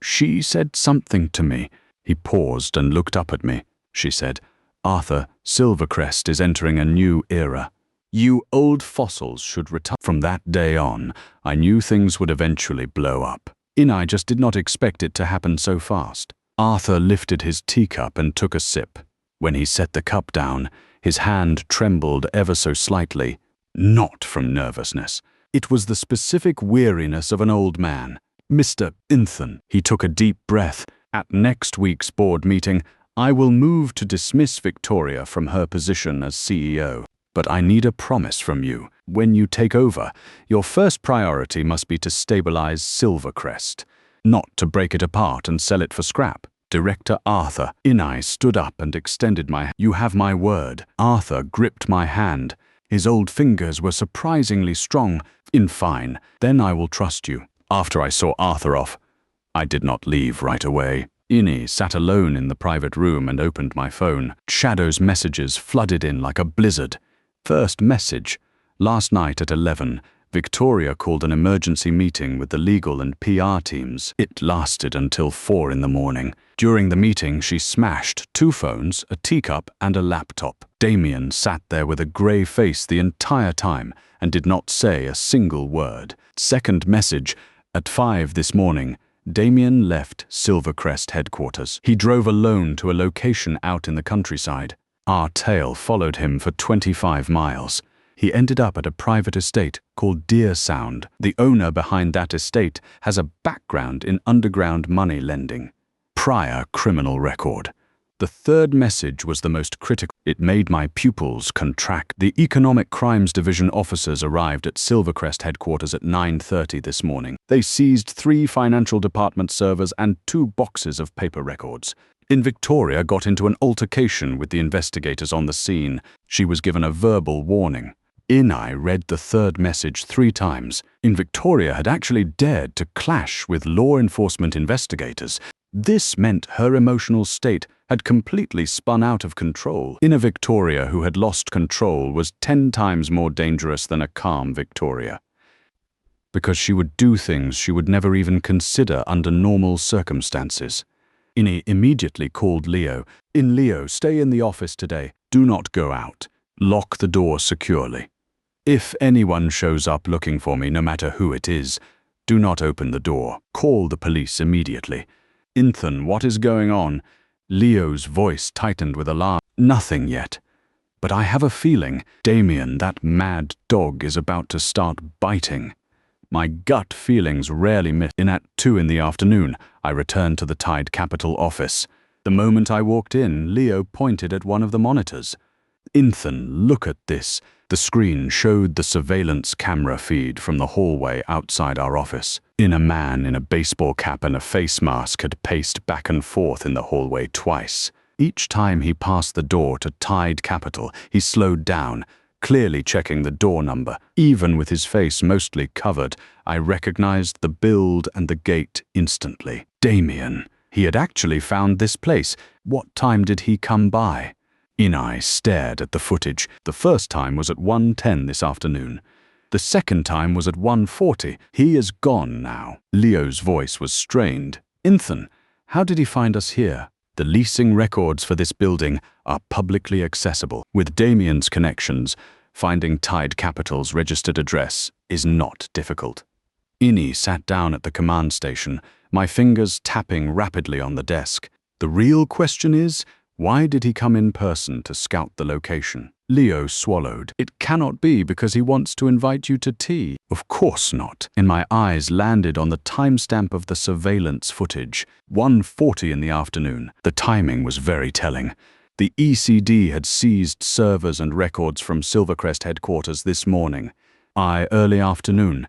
She said something to me. He paused and looked up at me. She said, "Arthur, Silvercrest is entering a new era. You old fossils should retire." From that day on, I knew things would eventually blow up. Inai just did not expect it to happen so fast. Arthur lifted his teacup and took a sip. When he set the cup down, his hand trembled ever so slightly, not from nervousness. It was the specific weariness of an old man. "Mr. Ethan," he took a deep breath. "At next week's board meeting, I will move to dismiss Victoria from her position as CEO. But I need a promise from you. When you take over, your first priority must be to stabilize Silvercrest, not to break it apart and sell it for scrap." Director Arthur. Inai stood up and extended my hand. "You have my word." Arthur gripped my hand. His old fingers were surprisingly strong. Fine, then I will trust you." After I saw Arthur off, I did not leave right away. Inai sat alone in the private room and opened my phone. Shadow's messages flooded in like a blizzard. First message. Last night at 11, Victoria called an emergency meeting with the legal and PR teams. It lasted until 4 in the morning. During the meeting, she smashed 2 phones, a teacup, and a laptop. Damien sat there with a grey face the entire time and did not say a single word. Second message. At 5 this morning, Damien left Silvercrest headquarters. He drove alone to a location out in the countryside. Our tail followed him for 25 miles. He ended up at a private estate called Deer Sound. The owner behind that estate has a background in underground money lending. Prior criminal record. The third message was the most critical. It made my pupils contract. The Economic Crimes Division officers arrived at Silvercrest headquarters at 9:30 this morning. They seized 3 financial department servers and 2 boxes of paper records. Victoria got into an altercation with the investigators on the scene. She was given a verbal warning. Inai read the third message 3 times. Victoria had actually dared to clash with law enforcement investigators. This meant her emotional state had completely spun out of control. A Victoria who had lost control was 10 times more dangerous than a calm Victoria, because she would do things she would never even consider under normal circumstances. Inai immediately called Leo. "Leo, stay in the office today. Do not go out. Lock the door securely. If anyone shows up looking for me, no matter who it is, do not open the door. Call the police immediately." "Ethan, what is going on?" Leo's voice tightened with alarm. "Nothing yet. But I have a feeling Damien, that mad dog, is about to start biting. My gut feelings rarely miss." At 2 in the afternoon, I returned to the Tide Capital office. The moment I walked in, Leo pointed at one of the monitors. "Ethan, look at this." The screen showed the surveillance camera feed from the hallway outside our office. A man in a baseball cap and a face mask had paced back and forth in the hallway twice. Each time he passed the door to Tide Capital, he slowed down, clearly checking the door number. Even with his face mostly covered, I recognized the build and the gait instantly. Damien. He had actually found this place. What time did he come by? Inai stared at the footage. The first time was at 1:10 this afternoon. The second time was at 1:40. He is gone now. Leo's voice was strained. "Ethan, how did he find us here?" "The leasing records for this building are publicly accessible. With Damien's connections, finding Tide Capital's registered address is not difficult." Inai sat down at the command station, my fingers tapping rapidly on the desk. "The real question is, why did he come in person to scout the location?" Leo swallowed. "It cannot be because he wants to invite you to tea." "Of course not." And my eyes landed on the timestamp of the surveillance footage, 1:40 in the afternoon. The timing was very telling. The ECD had seized servers and records from Silvercrest headquarters this morning. Early afternoon.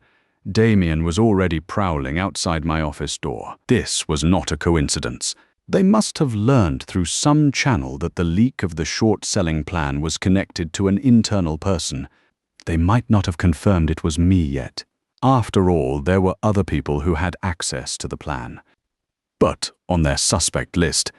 Damien was already prowling outside my office door. This was not a coincidence. They must have learned through some channel that the leak of the short-selling plan was connected to an internal person. They might not have confirmed it was me yet. After all, there were other people who had access to the plan. But on their suspect list,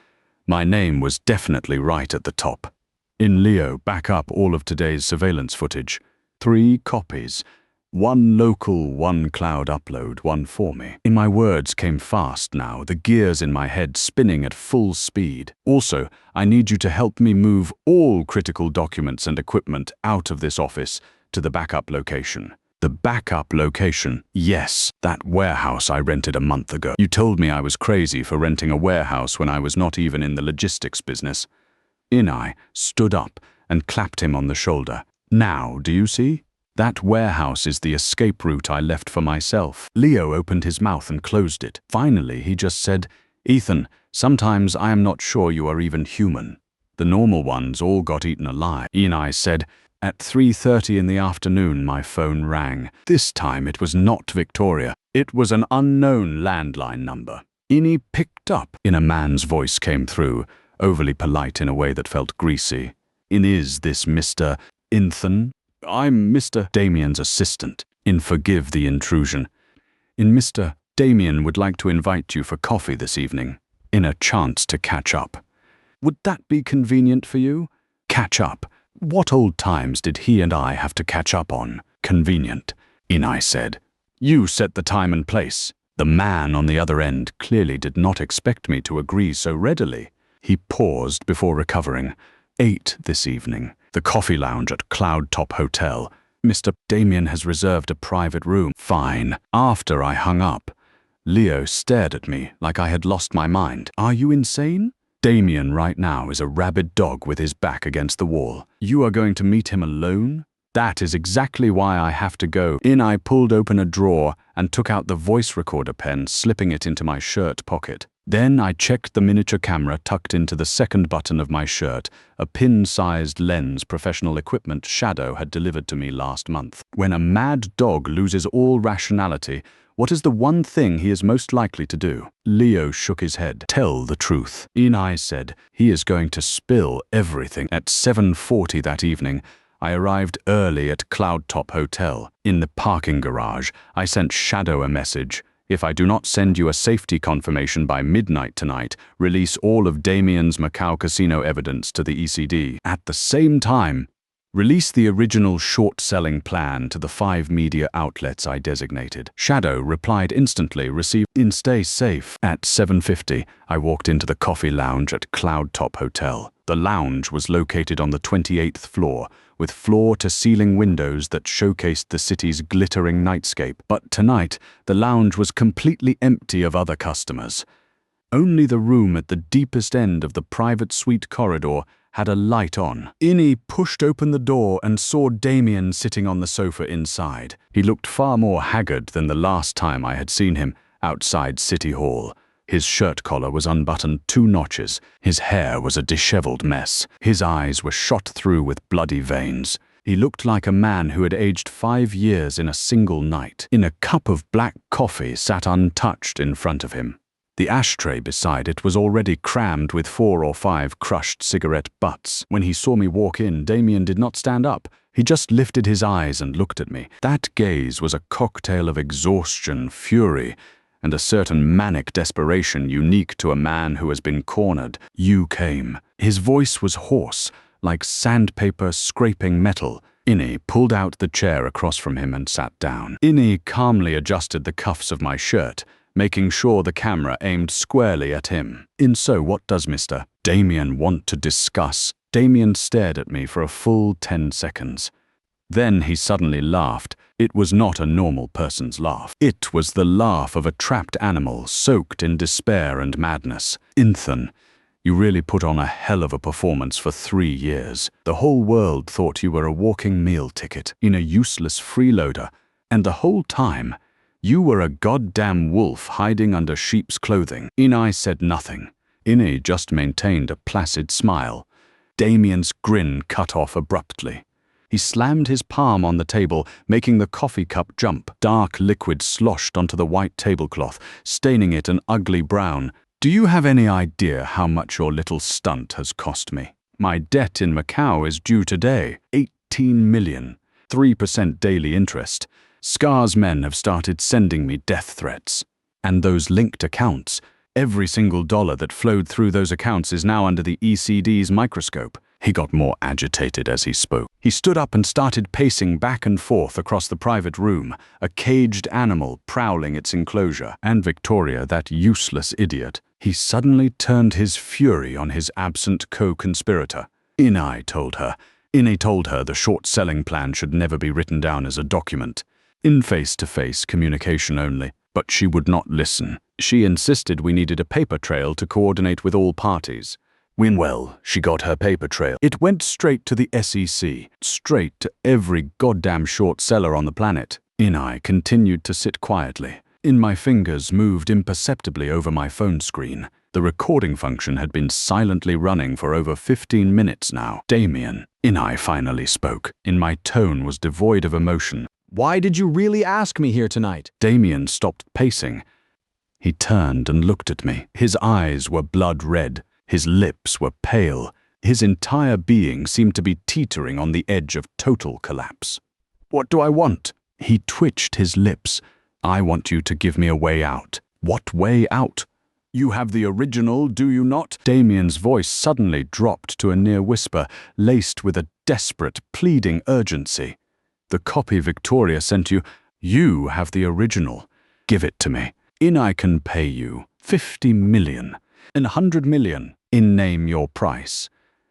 My name was definitely right at the top. In Leo, back up all of today's surveillance footage. 3 copies. 1 local, 1 cloud upload, 1 for me. In my words came fast now, the gears in my head spinning at full speed. Also, I need you to help me move all critical documents and equipment out of this office to the backup location. The backup location? Yes, that warehouse I rented a month ago. You told me I was crazy for renting a warehouse when I was not even in the logistics business. Inai stood up and clapped him on the shoulder. Now, do you see? That warehouse is the escape route I left for myself. Leo opened his mouth and closed it. Finally, he just said, "Ethan, sometimes I am not sure you are even human. The normal ones all got eaten alive." Inai said, "At 3:30 in the afternoon, my phone rang. This time it was not Victoria. It was an unknown landline number." Ini picked up. In a man's voice came through, overly polite in a way that felt greasy. "Is this Mr. Ethan?" "I'm Mr. Damien's assistant." Forgive the intrusion. Mr. Damien would like to invite you for coffee this evening, in a chance to catch up. Would that be convenient for you? Catch up? What old times did he and I have to catch up on? Convenient, Inai said. You set the time and place. The man on the other end clearly did not expect me to agree so readily. He paused before recovering. 8 this evening. The coffee lounge at Cloud Top Hotel. Mr. Damien has reserved a private room. Fine. After I hung up, Leo stared at me like I had lost my mind. Are you insane? Damien right now is a rabid dog with his back against the wall. You are going to meet him alone? That is exactly why I have to go. I pulled open a drawer and took out the voice recorder pen, slipping it into my shirt pocket. Then I checked the miniature camera tucked into the second button of my shirt, a pin-sized lens professional equipment Shadow had delivered to me last month. When a mad dog loses all rationality, what is the one thing he is most likely to do? Leo shook his head. Tell the truth. Inai said he is going to spill everything. At 7:40 that evening, I arrived early at Cloud Top Hotel. In the parking garage, I sent Shadow a message. If I do not send you a safety confirmation by midnight tonight, release all of Damien's Macau casino evidence to the ECD. At the same time, release the original short-selling plan to the 5 media outlets I designated. Shadow replied instantly, received stay safe. At 7:50, I walked into the coffee lounge at Cloud Top Hotel. The lounge was located on the 28th floor, with floor-to-ceiling windows that showcased the city's glittering nightscape. But tonight, the lounge was completely empty of other customers. Only the room at the deepest end of the private suite corridor had a light on. Ini pushed open the door and saw Damien sitting on the sofa inside. He looked far more haggard than the last time I had seen him outside City Hall. His shirt collar was unbuttoned 2 notches. His hair was a disheveled mess. His eyes were shot through with bloody veins. He looked like a man who had aged 5 years in a single night. A cup of black coffee sat untouched in front of him. The ashtray beside it was already crammed with 4 or 5 crushed cigarette butts. When he saw me walk in, Damien did not stand up. He just lifted his eyes and looked at me. That gaze was a cocktail of exhaustion, fury, and a certain manic desperation unique to a man who has been cornered. You came. His voice was hoarse, like sandpaper scraping metal. Ini pulled out the chair across from him and sat down. Ini calmly adjusted the cuffs of my shirt, making sure the camera aimed squarely at him. So what does Mr. Damien want to discuss? Damien stared at me for a full 10 seconds. Then he suddenly laughed. It was not a normal person's laugh. It was the laugh of a trapped animal soaked in despair and madness. Ethan, you really put on a hell of a performance for 3 years. The whole world thought you were a walking meal ticket, a useless freeloader, and the whole time, you were a goddamn wolf hiding under sheep's clothing. Inai said nothing. Ini just maintained a placid smile. Damien's grin cut off abruptly. He slammed his palm on the table, making the coffee cup jump. Dark liquid sloshed onto the white tablecloth, staining it an ugly brown. Do you have any idea how much your little stunt has cost me? My debt in Macau is due today. 18 million. 3% daily interest. Scar's men have started sending me death threats. And those linked accounts, Every single dollar that flowed through those accounts is now under the ECD's microscope. He got more agitated as he spoke. He stood up and started pacing back and forth across the private room, a caged animal prowling its enclosure. And Victoria, that useless idiot. He suddenly turned his fury on his absent co-conspirator. Inai told her the short-selling plan should never be written down as a document. In face-to-face communication only. But she would not listen. She insisted we needed a paper trail to coordinate with all parties. Well, she got her paper trail. It went straight to the SEC, straight to every goddamn short seller on the planet. Inai continued to sit quietly. My fingers moved imperceptibly over my phone screen. The recording function had been silently running for over 15 minutes now. Damien, Inai finally spoke. My tone was devoid of emotion. Why did you really ask me here tonight? Damien stopped pacing. He turned and looked at me. His eyes were blood red. His lips were pale. His entire being seemed to be teetering on the edge of total collapse. What do I want? He twitched his lips. I want you to give me a way out. What way out? You have the original, do you not? Damien's voice suddenly dropped to a near whisper, laced with a desperate, pleading urgency. The copy Victoria sent you, you have the original. Give it to me. I can pay you 50 million, 100 million. Name your price.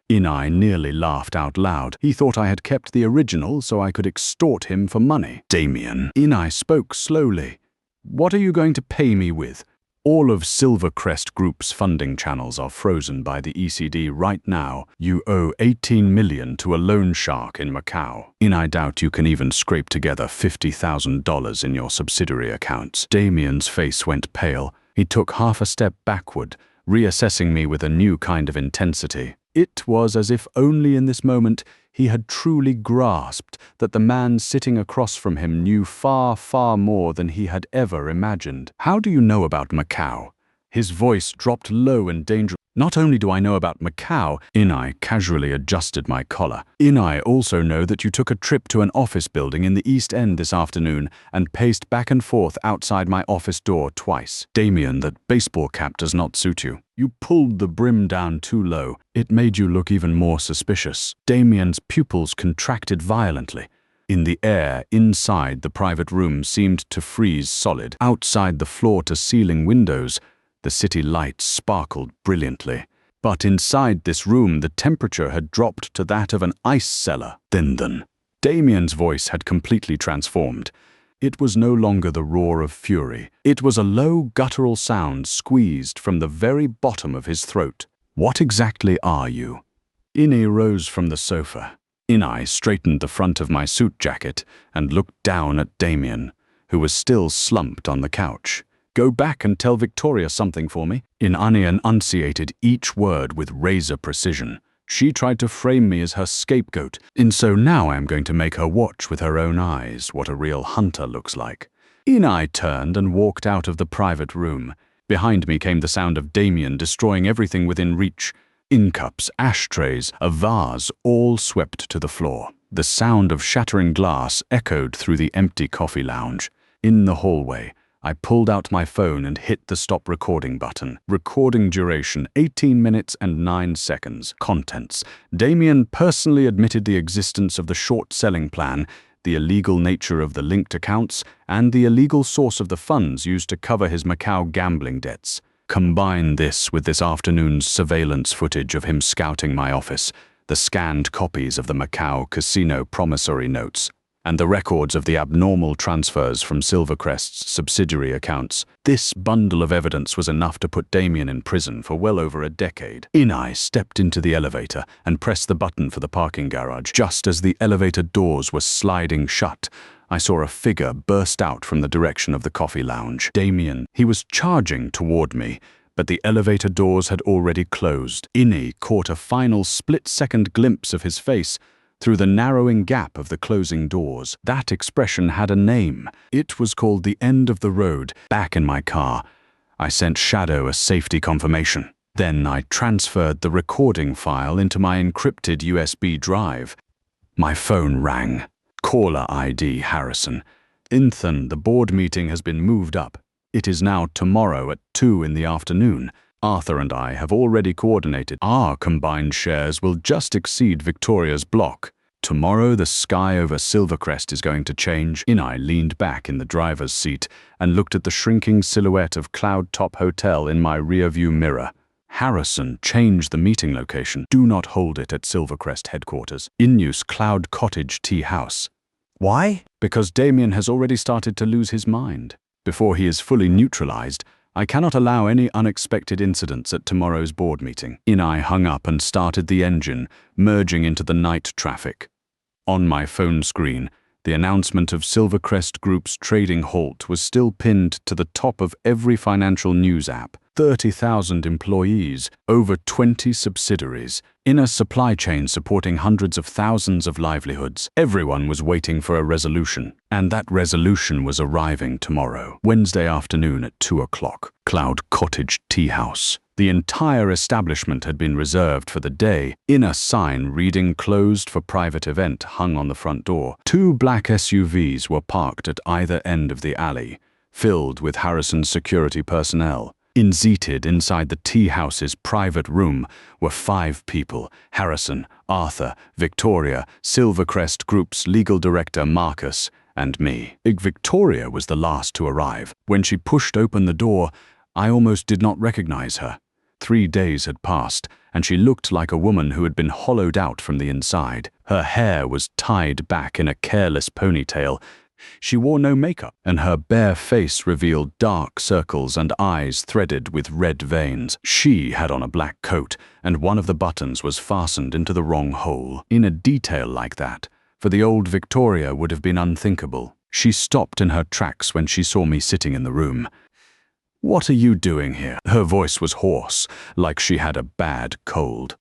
Inai nearly laughed out loud. He thought I had kept the original so I could extort him for money. Damien. Inai spoke slowly. What are you going to pay me with? All of Silvercrest Group's funding channels are frozen by the ECD right now. You owe 18 million to a loan shark in Macau. I doubt you can even scrape together $50,000 in your subsidiary accounts. Damien's face went pale. He took half a step backward, reassessing me with a new kind of intensity. It was as if only in this moment he had truly grasped that the man sitting across from him knew far, far more than he had ever imagined. How do you know about Macau? His voice dropped low and dangerous. Not only do I know about Macau, I casually adjusted my collar. I also know that you took a trip to an office building in the East End this afternoon and paced back and forth outside my office door twice. Damien, that baseball cap does not suit you. You pulled the brim down too low. It made you look even more suspicious. Damien's pupils contracted violently. In the air inside the private room seemed to freeze solid. Outside the floor-to-ceiling windows, the city lights sparkled brilliantly. But inside this room, the temperature had dropped to that of an ice cellar. Then, Damien's voice had completely transformed. It was no longer the roar of fury. It was a low, guttural sound squeezed from the very bottom of his throat. What exactly are you? Inai rose from the sofa. Inai straightened the front of my suit jacket and looked down at Damien, who was still slumped on the couch. Go back and tell Victoria something for me. Inai enunciated each word with razor precision. She tried to frame me as her scapegoat, and so now I am going to make her watch with her own eyes what a real hunter looks like. Inai turned and walked out of the private room. Behind me came the sound of Damien destroying everything within reach. Incups, ashtrays, a vase, all swept to the floor. The sound of shattering glass echoed through the empty coffee lounge. In the hallway, I pulled out my phone and hit the stop recording button. Recording duration 18 minutes and 9 seconds. Contents. Damien personally admitted the existence of the short-selling plan, the illegal nature of the linked accounts, and the illegal source of the funds used to cover his Macau gambling debts. Combine this with this afternoon's surveillance footage of him scouting my office, the scanned copies of the Macau casino promissory notes, and the records of the abnormal transfers from Silvercrest's subsidiary accounts. This bundle of evidence was enough to put Damien in prison for well over a decade. Inai stepped into the elevator and pressed the button for the parking garage. Just as the elevator doors were sliding shut, I saw a figure burst out from the direction of the coffee lounge. Damien. He was charging toward me, but the elevator doors had already closed. Inai caught a final split-second glimpse of his face through the narrowing gap of the closing doors. That expression had a name. It was called the end of the road. Back in my car, I sent Shadow a safety confirmation. Then I transferred the recording file into my encrypted USB drive. My phone rang. Caller ID Harrison. Ethan, the board meeting has been moved up. It is now tomorrow at 2 in the afternoon. Arthur and I have already coordinated. Our combined shares will just exceed Victoria's block. Tomorrow the sky over Silvercrest is going to change. I leaned back in the driver's seat and looked at the shrinking silhouette of Cloud Top Hotel in my rearview mirror. Harrison, change the meeting location. Do not hold it at Silvercrest headquarters. In use Cloud Cottage Tea House. Why? Because Damien has already started to lose his mind. Before he is fully neutralized, I cannot allow any unexpected incidents at tomorrow's board meeting. I hung up and started the engine, merging into the night traffic. On my phone screen, the announcement of Silvercrest Group's trading halt was still pinned to the top of every financial news app. 30,000 employees, over 20 subsidiaries, in a supply chain supporting hundreds of thousands of livelihoods. Everyone was waiting for a resolution, and that resolution was arriving tomorrow, Wednesday afternoon at 2 o'clock. Cloud Cottage Tea House. The entire establishment had been reserved for the day. A sign reading "Closed for private event" hung on the front door. 2 black SUVs were parked at either end of the alley, filled with Harrison's security personnel. Seated inside the tea house's private room were 5 people: Harrison, Arthur, Victoria, Silvercrest Group's legal director Marcus, and me. Victoria was the last to arrive. When she pushed open the door, I almost did not recognize her. 3 days had passed, and she looked like a woman who had been hollowed out from the inside. Her hair was tied back in a careless ponytail. She wore no makeup, and her bare face revealed dark circles and eyes threaded with red veins. She had on a black coat, and one of the buttons was fastened into the wrong hole. In a detail like that, for the old Victoria would have been unthinkable. She stopped in her tracks when she saw me sitting in the room. "What are you doing here?" Her voice was hoarse, like she had a bad cold.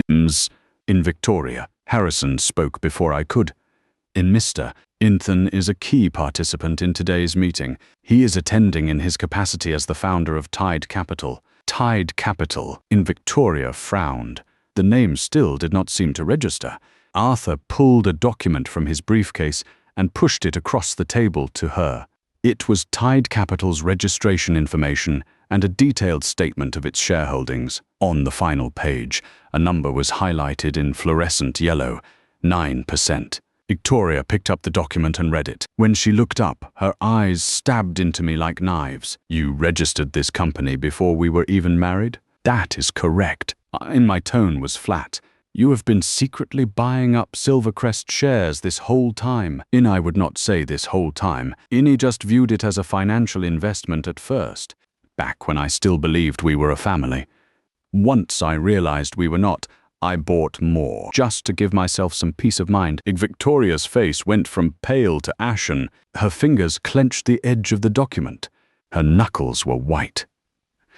In Victoria, Harrison spoke before I could. Mr. Ethan is a key participant in today's meeting. He is attending in his capacity as the founder of Tide Capital. Tide Capital. Victoria frowned. The name still did not seem to register. Arthur pulled a document from his briefcase and pushed it across the table to her. It was Tide Capital's registration information and a detailed statement of its shareholdings. On the final page, a number was highlighted in fluorescent yellow: 9%. Victoria picked up the document and read it. When she looked up, her eyes stabbed into me like knives. "You registered this company before we were even married?" "That is correct." My tone was flat. "You have been secretly buying up Silvercrest shares this whole time." I would not say this whole time. I just viewed it as a financial investment at first, back when I still believed we were a family. Once I realized we were not, I bought more, just to give myself some peace of mind. Victoria's face went from pale to ashen. Her fingers clenched the edge of the document. Her knuckles were white.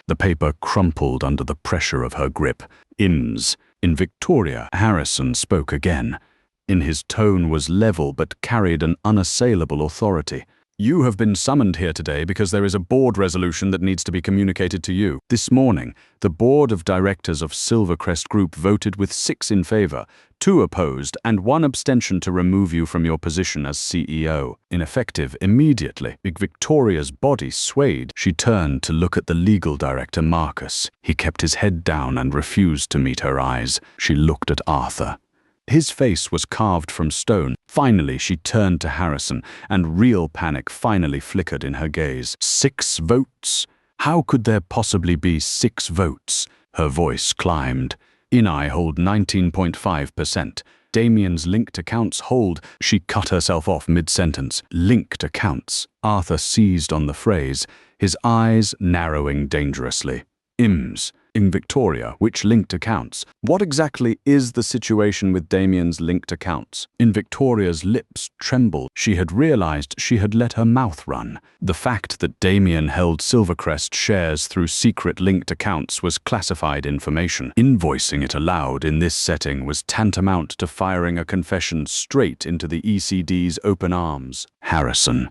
The paper crumpled under the pressure of her grip. In Victoria, Harrison spoke again. His tone was level but carried an unassailable authority. "You have been summoned here today because there is a board resolution that needs to be communicated to you. This morning, the board of directors of Silvercrest Group voted with 6 in favor, 2 opposed, and 1 abstention to remove you from your position as CEO. Ineffective immediately." Victoria's body swayed. She turned to look at the legal director, Marcus. He kept his head down and refused to meet her eyes. She looked at Arthur. His face was carved from stone. Finally, she turned to Harrison, and real panic finally flickered in her gaze. 6 votes? How could there possibly be 6 votes? Her voice climbed. I hold 19.5%. Damien's linked accounts hold. She cut herself off mid-sentence. Linked accounts. Arthur seized on the phrase, his eyes narrowing dangerously. In Victoria, which linked accounts? What exactly is the situation with Damien's linked accounts? Victoria's lips trembled. She had realized she had let her mouth run. The fact that Damien held Silvercrest shares through secret linked accounts was classified information. Invoicing it aloud in this setting was tantamount to firing a confession straight into the ECD's open arms. Harrison.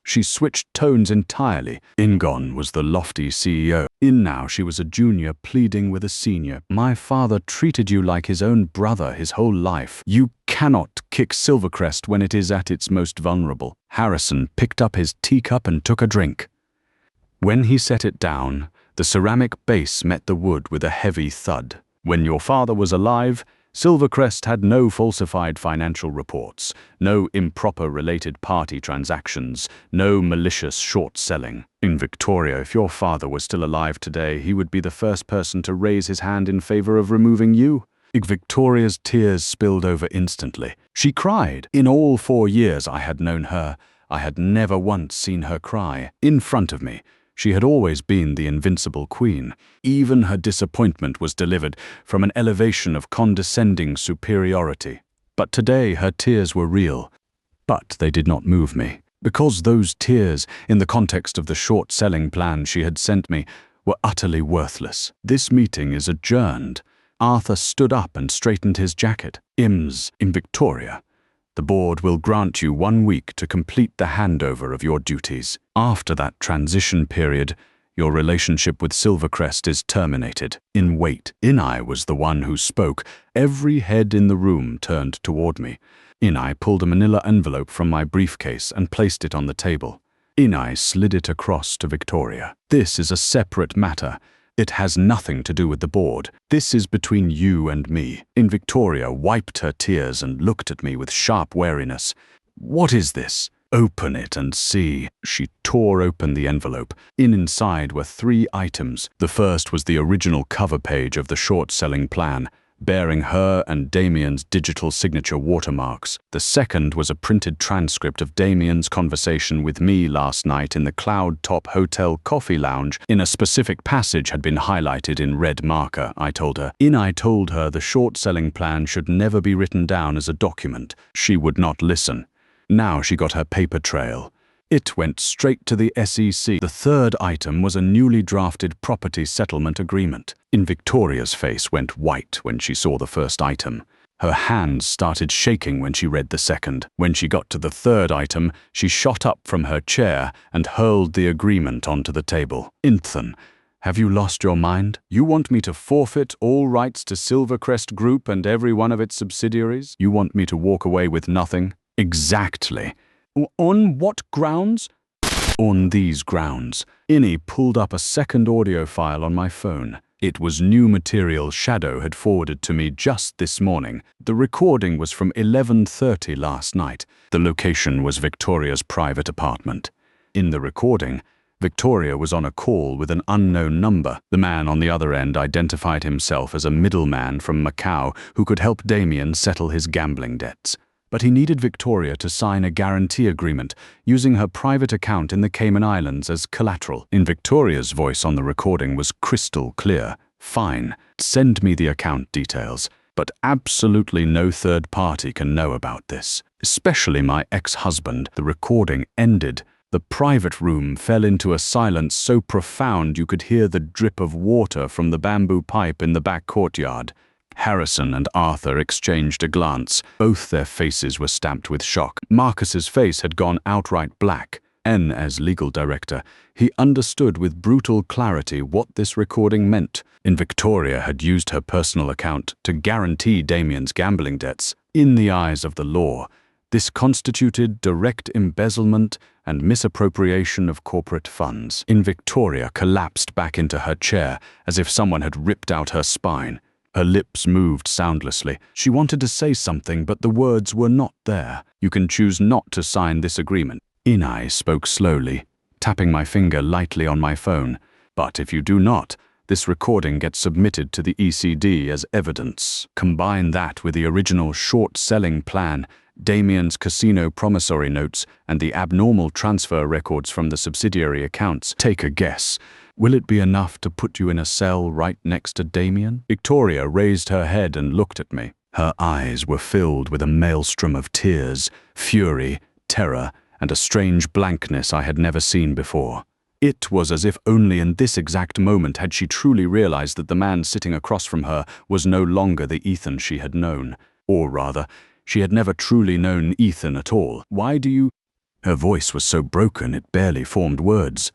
She switched tones entirely. Gone was the lofty CEO. Now she was a junior pleading with a senior. "My father treated you like his own brother his whole life. You cannot kick Silvercrest when it is at its most vulnerable." Harrison picked up his teacup and took a drink. When he set it down, the ceramic base met the wood with a heavy thud. When your father was alive, Silvercrest had no falsified financial reports, no improper related party transactions, no malicious short selling. In Victoria, if your father was still alive today, he would be the first person to raise his hand in favor of removing you. Victoria's tears spilled over instantly. She cried. In all 4 years I had known her, I had never once seen her cry. In front of me, she had always been the invincible queen. Even her disappointment was delivered from an elevation of condescending superiority. But today her tears were real. But they did not move me, because those tears, in the context of the short-selling plan she had sent me, were utterly worthless. This meeting is adjourned. Arthur stood up and straightened his jacket. In Victoria, the board will grant you 1 week to complete the handover of your duties. After that transition period, your relationship with Silvercrest is terminated. Inai was the one who spoke. Every head in the room turned toward me. Inai pulled a manila envelope from my briefcase and placed it on the table. Inai slid it across to Victoria. This is a separate matter. It has nothing to do with the board. This is between you and me. Victoria wiped her tears and looked at me with sharp wariness. What is this? Open it and see. She tore open the envelope. Inside were 3 items. The first was the original cover page of the short-selling plan, bearing her and Damien's digital signature watermarks. The second was a printed transcript of Damien's conversation with me last night in the Cloud Top Hotel coffee lounge. In a specific passage had been highlighted in red marker, I told her. I told her the short-selling plan should never be written down as a document. She would not listen. Now she got her paper trail. It went straight to the SEC. The third item was a newly drafted property settlement agreement. Victoria's face went white when she saw the first item. Her hands started shaking when she read the second. When she got to the third item, she shot up from her chair and hurled the agreement onto the table. Ethan, have you lost your mind? You want me to forfeit all rights to Silvercrest Group and every one of its subsidiaries? You want me to walk away with nothing? Exactly. On what grounds? On these grounds. Innie pulled up a second audio file on my phone. It was new material Shadow had forwarded to me just this morning. The recording was from 11:30 last night. The location was Victoria's private apartment. In the recording, Victoria was on a call with an unknown number. The man on the other end identified himself as a middleman from Macau who could help Damien settle his gambling debts. But he needed Victoria to sign a guarantee agreement using her private account in the Cayman Islands as collateral. Victoria's voice on the recording was crystal clear. Fine, send me the account details, but absolutely no third party can know about this, especially my ex-husband. The recording ended. The private room fell into a silence so profound you could hear the drip of water from the bamboo pipe in the back courtyard. Harrison and Arthur exchanged a glance. Both their faces were stamped with shock. Marcus's face had gone outright black. As legal director, he understood with brutal clarity what this recording meant. Victoria had used her personal account to guarantee Damien's gambling debts. In the eyes of the law, this constituted direct embezzlement and misappropriation of corporate funds. Victoria collapsed back into her chair as if someone had ripped out her spine. Her lips moved soundlessly. She wanted to say something, but the words were not there. You can choose not to sign this agreement. Inai spoke slowly, tapping my finger lightly on my phone. But if you do not, this recording gets submitted to the ECD as evidence. Combine that with the original short-selling plan, Damien's casino promissory notes, and the abnormal transfer records from the subsidiary accounts. Take a guess. Will it be enough to put you in a cell right next to Damien? Victoria raised her head and looked at me. Her eyes were filled with a maelstrom of tears, fury, terror, and a strange blankness I had never seen before. It was as if only in this exact moment had she truly realized that the man sitting across from her was no longer the Ethan she had known. Or rather, she had never truly known Ethan at all. Why do you... Her voice was so broken it barely formed words.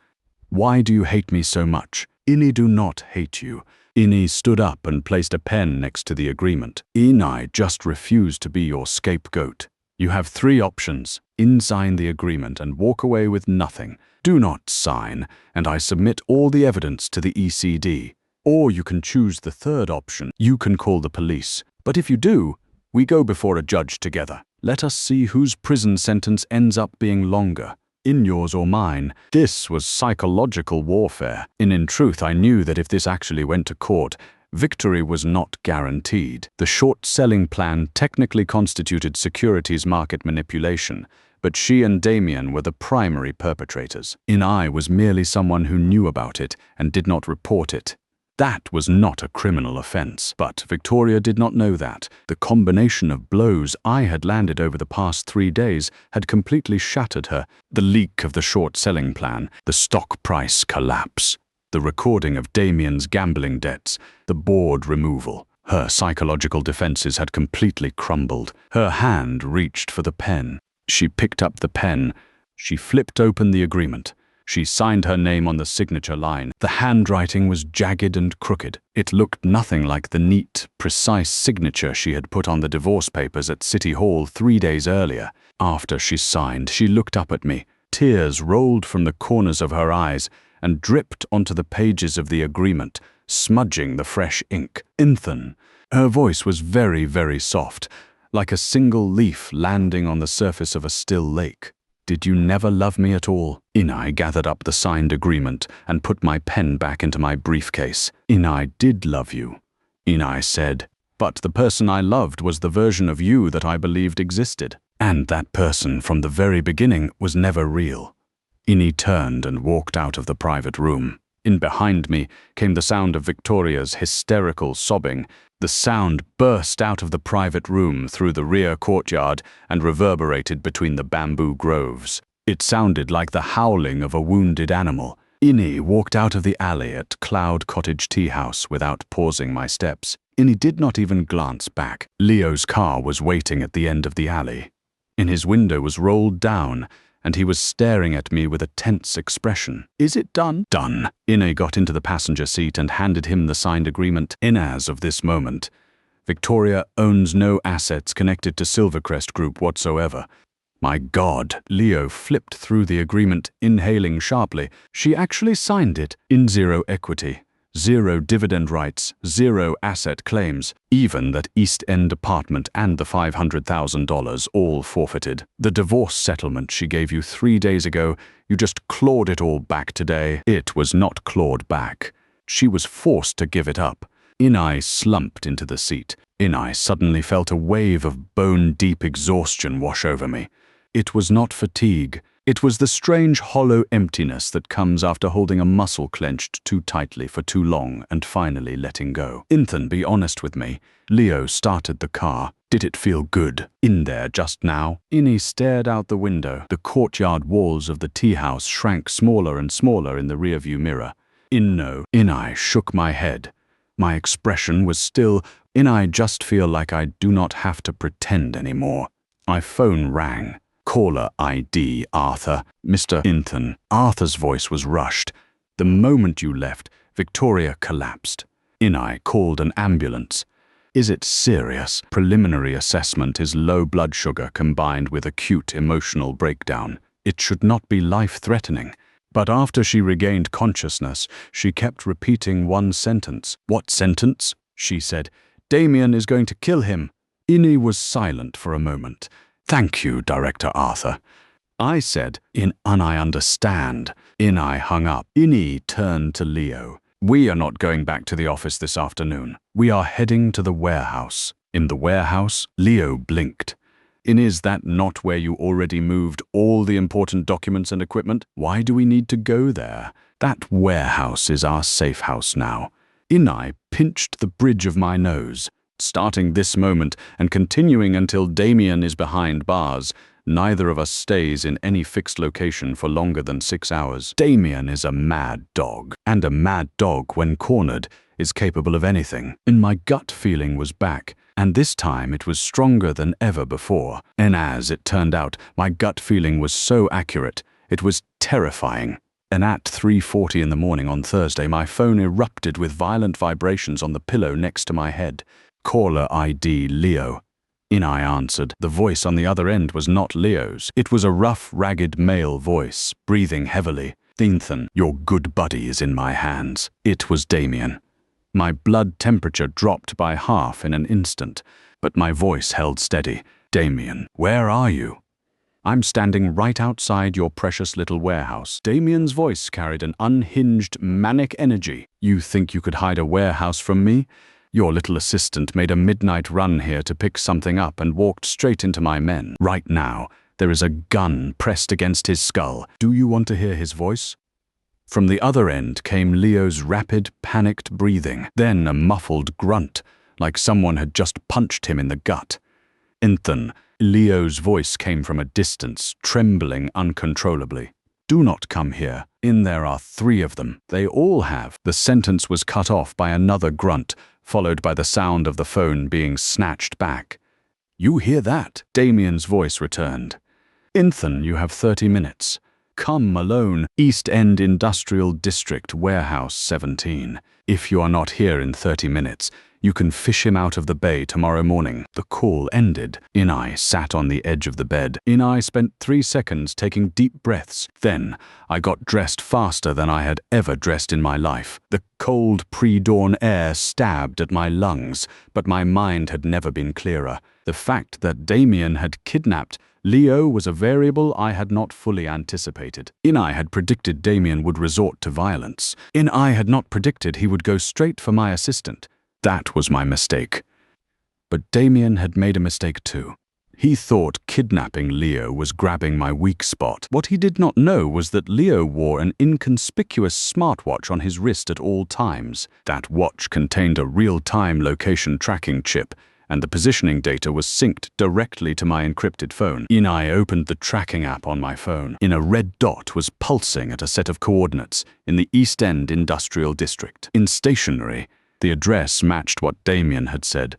Why do you hate me so much? Innie do not hate you. Innie stood up and placed a pen next to the agreement. Inai just refused to be your scapegoat. You have 3 options. sign the agreement and walk away with nothing. Do not sign, and I submit all the evidence to the ECD. Or you can choose the third option. You can call the police. But if you do, we go before a judge together. Let us see whose prison sentence ends up being longer, in yours or mine. This was psychological warfare. In truth, I knew that if this actually went to court, victory was not guaranteed. The short-selling plan technically constituted securities market manipulation, but she and Damien were the primary perpetrators. I was merely someone who knew about it and did not report it. That was not a criminal offense, but Victoria did not know that. The combination of blows I had landed over the past 3 days had completely shattered her. The leak of the short-selling plan, the stock price collapse, the recording of Damien's gambling debts, the board removal. Her psychological defenses had completely crumbled. Her hand reached for the pen. She picked up the pen. She flipped open the agreement. She signed her name on the signature line. The handwriting was jagged and crooked. It looked nothing like the neat, precise signature she had put on the divorce papers at City Hall 3 days earlier. After she signed, she looked up at me. Tears rolled from the corners of her eyes and dripped onto the pages of the agreement, smudging the fresh ink. Ethan. Her voice was very, very soft, like a single leaf landing on the surface of a still lake. Did you never love me at all? I gathered up the signed agreement and put my pen back into my briefcase. I did love you. I said, but the person I loved was the version of you that I believed existed. And that person from the very beginning was never real. Turned and walked out of the private room. Behind me came the sound of Victoria's hysterical sobbing. The sound burst out of the private room through the rear courtyard and reverberated between the bamboo groves. It sounded like the howling of a wounded animal. Walked out of the alley at Cloud Cottage Tea House without pausing my steps. Did not even glance back. Leo's car was waiting at the end of the alley. His window was rolled down, and he was staring at me with a tense expression. Is it done? Done. Got into the passenger seat and handed him the signed agreement. As of this moment, Victoria owns no assets connected to Silvercrest Group whatsoever. My God. Leo flipped through the agreement, inhaling sharply. She actually signed it. Zero equity, 0 dividend rights, 0 asset claims, even that East End apartment and the $500,000 all forfeited. The divorce settlement she gave you 3 days ago, you just clawed it all back today. It was not clawed back. She was forced to give it up. I slumped into the seat. I suddenly felt a wave of bone-deep exhaustion wash over me. It was not fatigue. It was the strange hollow emptiness that comes after holding a muscle clenched too tightly for too long and finally letting go. Ethan, be honest with me. Leo started the car. Did it feel good in there just now? Stared out the window. The courtyard walls of the tea house shrank smaller and smaller in the rearview mirror. No. I shook my head. My expression was still, I just feel like I do not have to pretend anymore. My phone rang. Caller ID, Arthur. Mr. Ethan. Arthur's voice was rushed. The moment you left, Victoria collapsed. I called an ambulance. Is it serious? Preliminary assessment is low blood sugar combined with acute emotional breakdown. It should not be life-threatening. But after she regained consciousness, she kept repeating one sentence. What sentence? She said. Damien is going to kill him. Was silent for a moment. Thank you, Director Arthur. I said, I understand. I hung up. Turned to Leo. We are not going back to the office this afternoon. We are heading to the warehouse. In the warehouse? Leo blinked. Is that not where you already moved all the important documents and equipment? Why do we need to go there? That warehouse is our safe house now. I pinched the bridge of my nose. Starting this moment and continuing until Damien is behind bars, neither of us stays in any fixed location for longer than 6 hours. Damien is a mad dog, and a mad dog, when cornered, is capable of anything. My gut feeling was back, and this time it was stronger than ever before. As it turned out, my gut feeling was so accurate, it was terrifying. At 3:40 in the morning on Thursday, my phone erupted with violent vibrations on the pillow next to my head. Caller ID Leo. Inai answered. The voice on the other end was not Leo's. It was a rough, ragged male voice, breathing heavily. Ethan, your good buddy is in my hands. It was Damien. My blood temperature dropped by half in an instant, but my voice held steady. Damien, where are you? I'm standing right outside your precious little warehouse. Damien's voice carried an unhinged, manic energy. You think you could hide a warehouse from me? Your little assistant made a midnight run here to pick something up and walked straight into my men. Right now, there is a gun pressed against his skull. Do you want to hear his voice? From the other end came Leo's rapid, panicked breathing, then a muffled grunt, like someone had just punched him in the gut. Ethan, Leo's voice came from a distance, trembling uncontrollably. Do not come here. In there are 3 of them. They all have. The sentence was cut off by another grunt, followed by the sound of the phone being snatched back. You hear that? Damien's voice returned. Ethan, you have 30 minutes. Come alone. East End Industrial District, Warehouse 17. If you are not here in 30 minutes, you can fish him out of the bay tomorrow morning. The call ended. Inai sat on the edge of the bed. Inai spent 3 seconds taking deep breaths. Then I got dressed faster than I had ever dressed in my life. The cold pre-dawn air stabbed at my lungs, but my mind had never been clearer. The fact that Damien had kidnapped Leo was a variable I had not fully anticipated. Inai had predicted Damien would resort to violence. Inai had not predicted he would go straight for my assistant. That was my mistake. But Damien had made a mistake too. He thought kidnapping Leo was grabbing my weak spot. What he did not know was that Leo wore an inconspicuous smartwatch on his wrist at all times. That watch contained a real-time location tracking chip, and the positioning data was synced directly to my encrypted phone. Inai opened the tracking app on my phone. A red dot was pulsing at a set of coordinates in the East End Industrial District. In stationery, the address matched what Damien had said.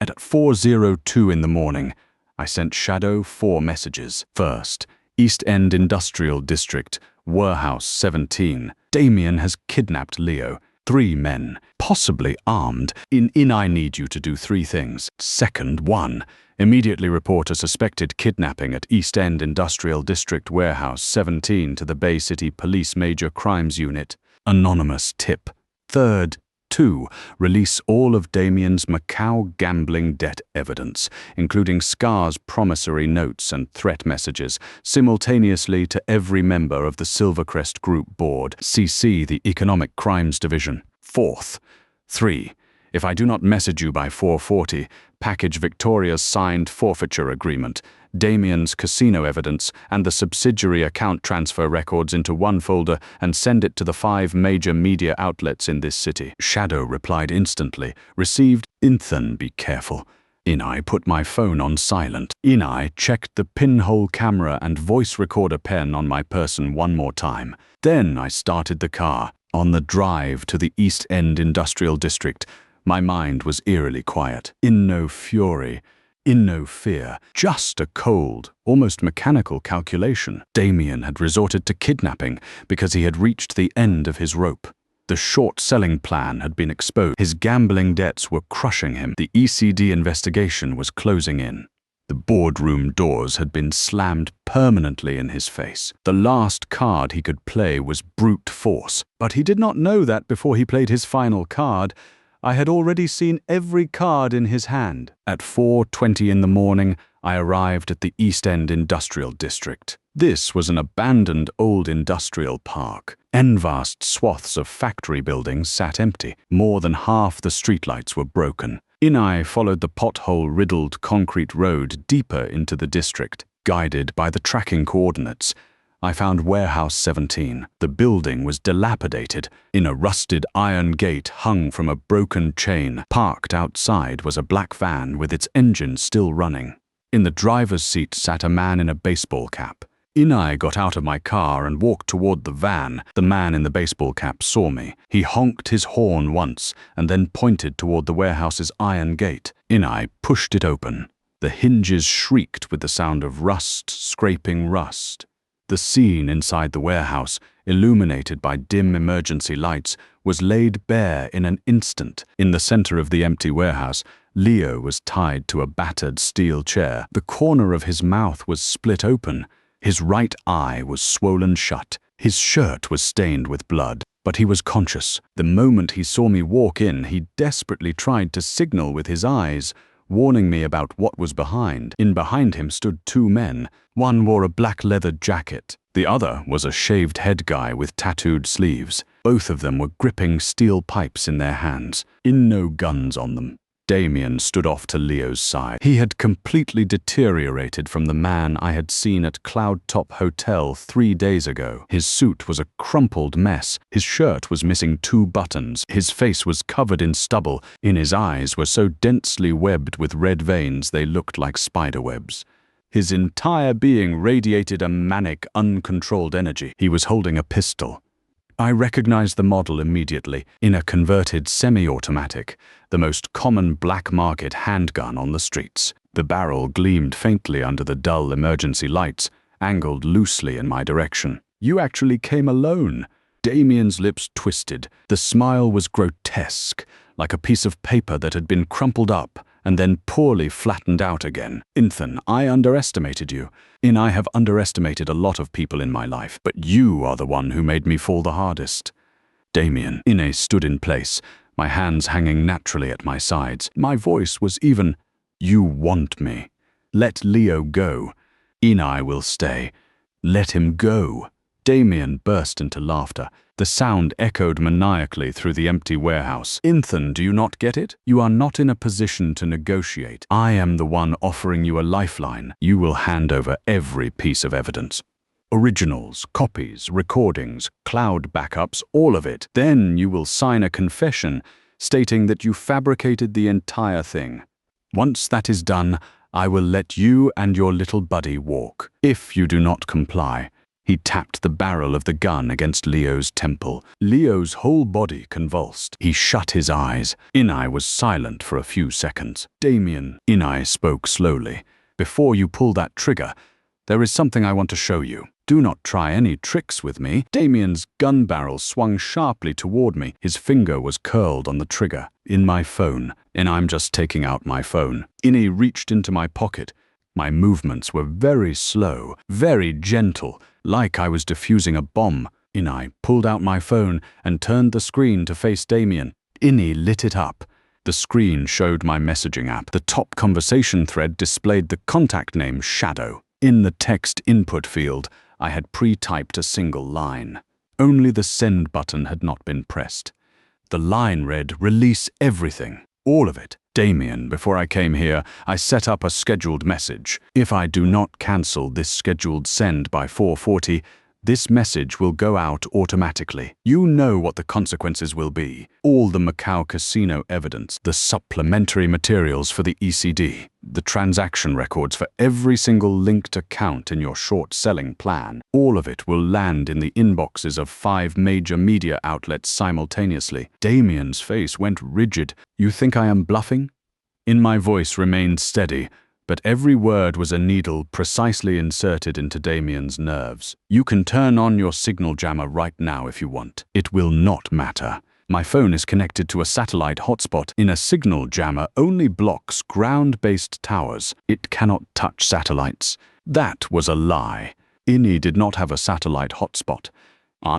At 4:02 in the morning, I sent Shadow 4 messages. First, East End Industrial District, Warehouse 17. Damien has kidnapped Leo. 3 men, possibly armed. I need you to do 3 things. Second, 1. Immediately report a suspected kidnapping at East End Industrial District, Warehouse 17 to the Bay City Police Major Crimes Unit. Anonymous tip. Third, 2. Release all of Damien's Macau gambling debt evidence, including Scar's promissory notes and threat messages, simultaneously to every member of the Silvercrest Group Board, CC the Economic Crimes Division. Fourth, 3. If I do not message you by 4:40, package Victoria's signed forfeiture agreement, Damien's casino evidence, and the subsidiary account transfer records into one folder and send it to the 5 major media outlets in this city. Shadow replied instantly. Received. Ethan, be careful. Inai put my phone on silent. Inai checked the pinhole camera and voice recorder pen on my person one more time. Then I started the car. On the drive to the East End Industrial District, my mind was eerily quiet. In no fury, in no fear, just a cold, almost mechanical calculation. Damien had resorted to kidnapping because he had reached the end of his rope. The short-selling plan had been exposed. His gambling debts were crushing him. The ECD investigation was closing in. The boardroom doors had been slammed permanently in his face. The last card he could play was brute force. But he did not know that before he played his final card. I had already seen every card in his hand. At 4:20 in the morning, I arrived at the East End Industrial District. This was an abandoned old industrial park. Vast swaths of factory buildings sat empty. More than half the streetlights were broken. Inai followed the pothole-riddled concrete road deeper into the district. Guided by the tracking coordinates, I found Warehouse 17. The building was dilapidated. In a rusted iron gate hung from a broken chain, parked outside was a black van with its engine still running. In the driver's seat sat a man in a baseball cap. Inai got out of my car and walked toward the van. The man in the baseball cap saw me. He honked his horn once and then pointed toward the warehouse's iron gate. Inai pushed it open. The hinges shrieked with the sound of rust scraping rust. The scene inside the warehouse, illuminated by dim emergency lights, was laid bare in an instant. In the center of the empty warehouse, Leo was tied to a battered steel chair. The corner of his mouth was split open. His right eye was swollen shut. His shirt was stained with blood, but he was conscious. The moment he saw me walk in, he desperately tried to signal with his eyes, warning me about what was behind. Behind him stood two men. One wore a black leather jacket. The other was a shaved head guy with tattooed sleeves. Both of them were gripping steel pipes in their hands, no guns on them. Damien stood off to Leo's side. He had completely deteriorated from the man I had seen at Cloudtop Hotel 3 days ago. His suit was a crumpled mess. His shirt was missing 2 buttons. His face was covered in stubble. His eyes were so densely webbed with red veins they looked like spider webs. His entire being radiated a manic, uncontrolled energy. He was holding a pistol. I recognized the model immediately, in a converted semi-automatic, the most common black market handgun on the streets. The barrel gleamed faintly under the dull emergency lights, angled loosely in my direction. "You actually came alone." Damien's lips twisted. The smile was grotesque, like a piece of paper that had been crumpled up and then poorly flattened out again. "Ethan, I underestimated you. I have underestimated a lot of people in my life, but you are the one who made me fall the hardest." Damien, stood in place, my hands hanging naturally at my sides. My voice was even, "You want me. Let Leo go. I will stay. Let him go." Damien burst into laughter. The sound echoed maniacally through the empty warehouse. "Ethan, do you not get it? You are not in a position to negotiate. I am the one offering you a lifeline. You will hand over every piece of evidence. Originals, copies, recordings, cloud backups, all of it. Then you will sign a confession stating that you fabricated the entire thing. Once that is done, I will let you and your little buddy walk. If you do not comply." He tapped the barrel of the gun against Leo's temple. Leo's whole body convulsed. He shut his eyes. I was silent for a few seconds. "Damien," I spoke slowly, "before you pull that trigger, there is something I want to show you. Do not try any tricks with me." Damien's gun barrel swung sharply toward me. His finger was curled on the trigger. My phone. I'm just taking out my phone. He reached into my pocket. My movements were very slow, very gentle, like I was defusing a bomb. I pulled out my phone and turned the screen to face Damien. He lit it up. The screen showed my messaging app. The top conversation thread displayed the contact name Shadow. In the text input field, I had pre-typed a single line. Only the send button had not been pressed. The line read, "Release everything. All of it." "Damien, before I came here, I set up a scheduled message. If I do not cancel this scheduled send by 4:40, this message will go out automatically. You know what the consequences will be. All the Macau casino evidence, the supplementary materials for the ECD, the transaction records for every single linked account in your short-selling plan. All of it will land in the inboxes of 5 major media outlets simultaneously." Damien's face went rigid. "You think I am bluffing?" My voice remained steady, but every word was a needle precisely inserted into Damien's nerves. "You can turn on your signal jammer right now if you want. It will not matter. My phone is connected to a satellite hotspot. A signal jammer only blocks ground-based towers. It cannot touch satellites." That was a lie. Did not have a satellite hotspot.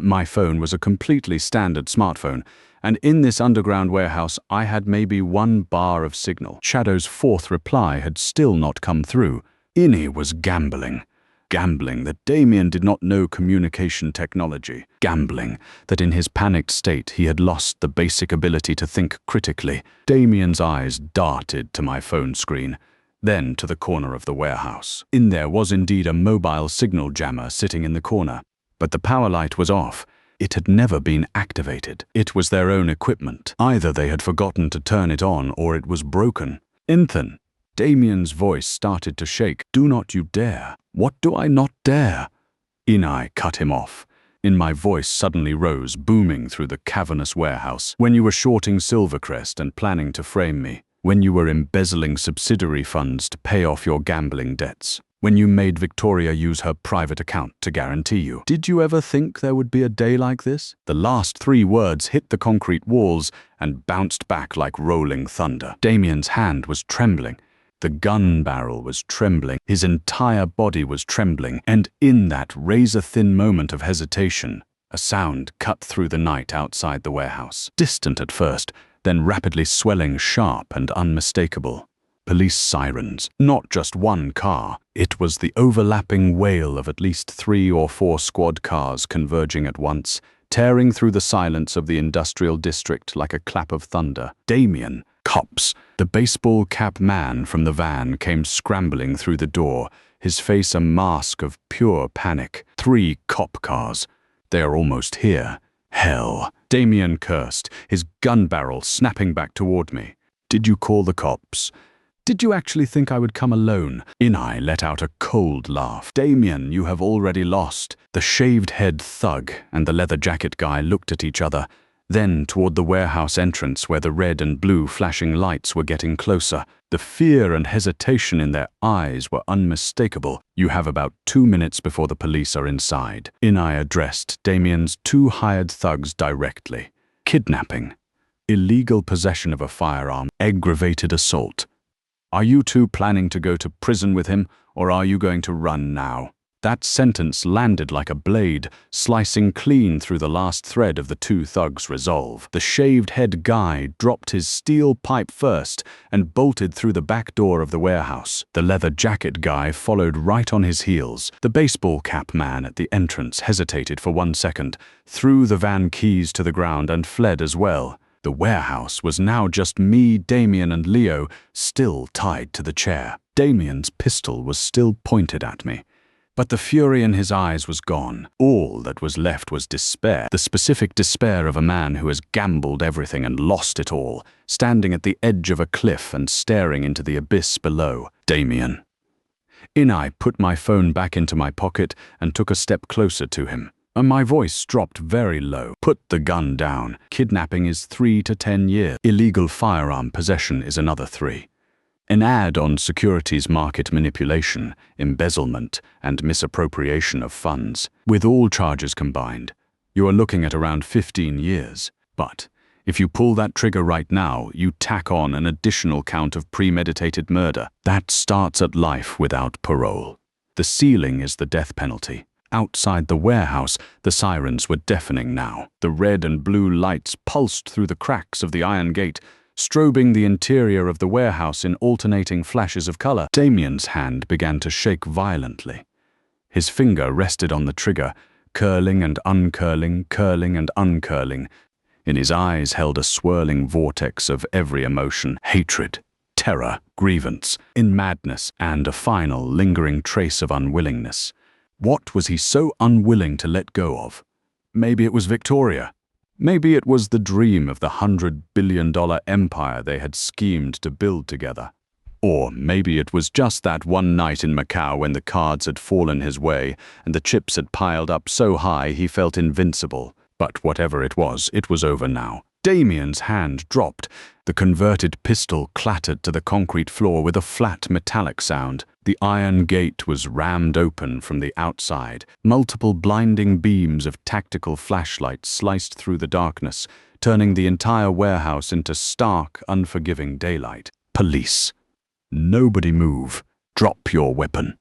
My phone was a completely standard smartphone, and in this underground warehouse I had maybe 1 bar of signal. Shadow's 4th reply had still not come through. Was gambling. Gambling that Damien did not know communication technology. Gambling that in his panicked state he had lost the basic ability to think critically. Damien's eyes darted to my phone screen, then to the corner of the warehouse. There was indeed a mobile signal jammer sitting in the corner, but the power light was off. It had never been activated. It was their own equipment. Either they had forgotten to turn it on or it was broken. "Ethan." Damien's voice started to shake. "Do not you dare." "What do I not dare?" I cut him off. My voice suddenly rose, booming through the cavernous warehouse. "When you were shorting Silvercrest and planning to frame me. When you were embezzling subsidiary funds to pay off your gambling debts. when you made Victoria use her private account to guarantee you. Did you ever think there would be a day like this? The last 3 words hit the concrete walls and bounced back like rolling thunder. Damien's hand was trembling. The gun barrel was trembling. His entire body was trembling. And in that razor-thin moment of hesitation, a sound cut through the night outside the warehouse. Distant at first, then rapidly swelling, sharp and unmistakable. Police sirens, not just one car. It was the overlapping wail of at least 3 or 4 squad cars converging at once, tearing through the silence of the industrial district like a clap of thunder. Damien, cops. The baseball cap man from the van came scrambling through the door, his face a mask of pure panic. 3 cop cars. They are almost here. Hell. Damien cursed, his gun barrel snapping back toward me. Did you call the cops? Did you actually think I would come alone? Inai let out a cold laugh. Damien, you have already lost. The shaved-head thug and the leather jacket guy looked at each other, then toward the warehouse entrance where the red and blue flashing lights were getting closer. The fear and hesitation in their eyes were unmistakable. You have about 2 minutes before the police are inside. Inai addressed Damien's 2 hired thugs directly. Kidnapping, illegal possession of a firearm, aggravated assault. Are you 2 planning to go to prison with him, or are you going to run now? That sentence landed like a blade, slicing clean through the last thread of the 2 thugs' resolve. The shaved-head guy dropped his steel pipe first and bolted through the back door of the warehouse. The leather jacket guy followed right on his heels. The baseball cap man at the entrance hesitated for 1 second, threw the van keys to the ground and fled as well. The warehouse was now just me, Damien, and Leo, still tied to the chair. Damien's pistol was still pointed at me. But the fury in his eyes was gone. All that was left was despair, the specific despair of a man who has gambled everything and lost it all, standing at the edge of a cliff and staring into the abyss below. Damien. Inai put my phone back into my pocket and took a step closer to him. And my voice dropped very low. Put the gun down. Kidnapping is 3 to 10 years. Illegal firearm possession is another 3. An ad on securities market manipulation, embezzlement, and misappropriation of funds. With all charges combined, you are looking at around 15 years. But if you pull that trigger right now, you tack on an additional count of premeditated murder. That starts at life without parole. The ceiling is the death penalty. Outside the warehouse, the sirens were deafening now. The red and blue lights pulsed through the cracks of the iron gate, strobing the interior of the warehouse in alternating flashes of color. Damien's hand began to shake violently. His finger rested on the trigger, curling and uncurling, curling and uncurling. In his eyes held a swirling vortex of every emotion: hatred, terror, grievance, in madness, and a final lingering trace of unwillingness. What was he so unwilling to let go of? Maybe it was Victoria. Maybe it was the dream of the $100 billion empire they had schemed to build together. Or maybe it was just that one night in Macau when the cards had fallen his way and the chips had piled up so high he felt invincible. But whatever it was over now. Damien's hand dropped. The converted pistol clattered to the concrete floor with a flat metallic sound. The iron gate was rammed open from the outside. Multiple blinding beams of tactical flashlights sliced through the darkness, turning the entire warehouse into stark, unforgiving daylight. Police. Nobody move. Drop your weapon.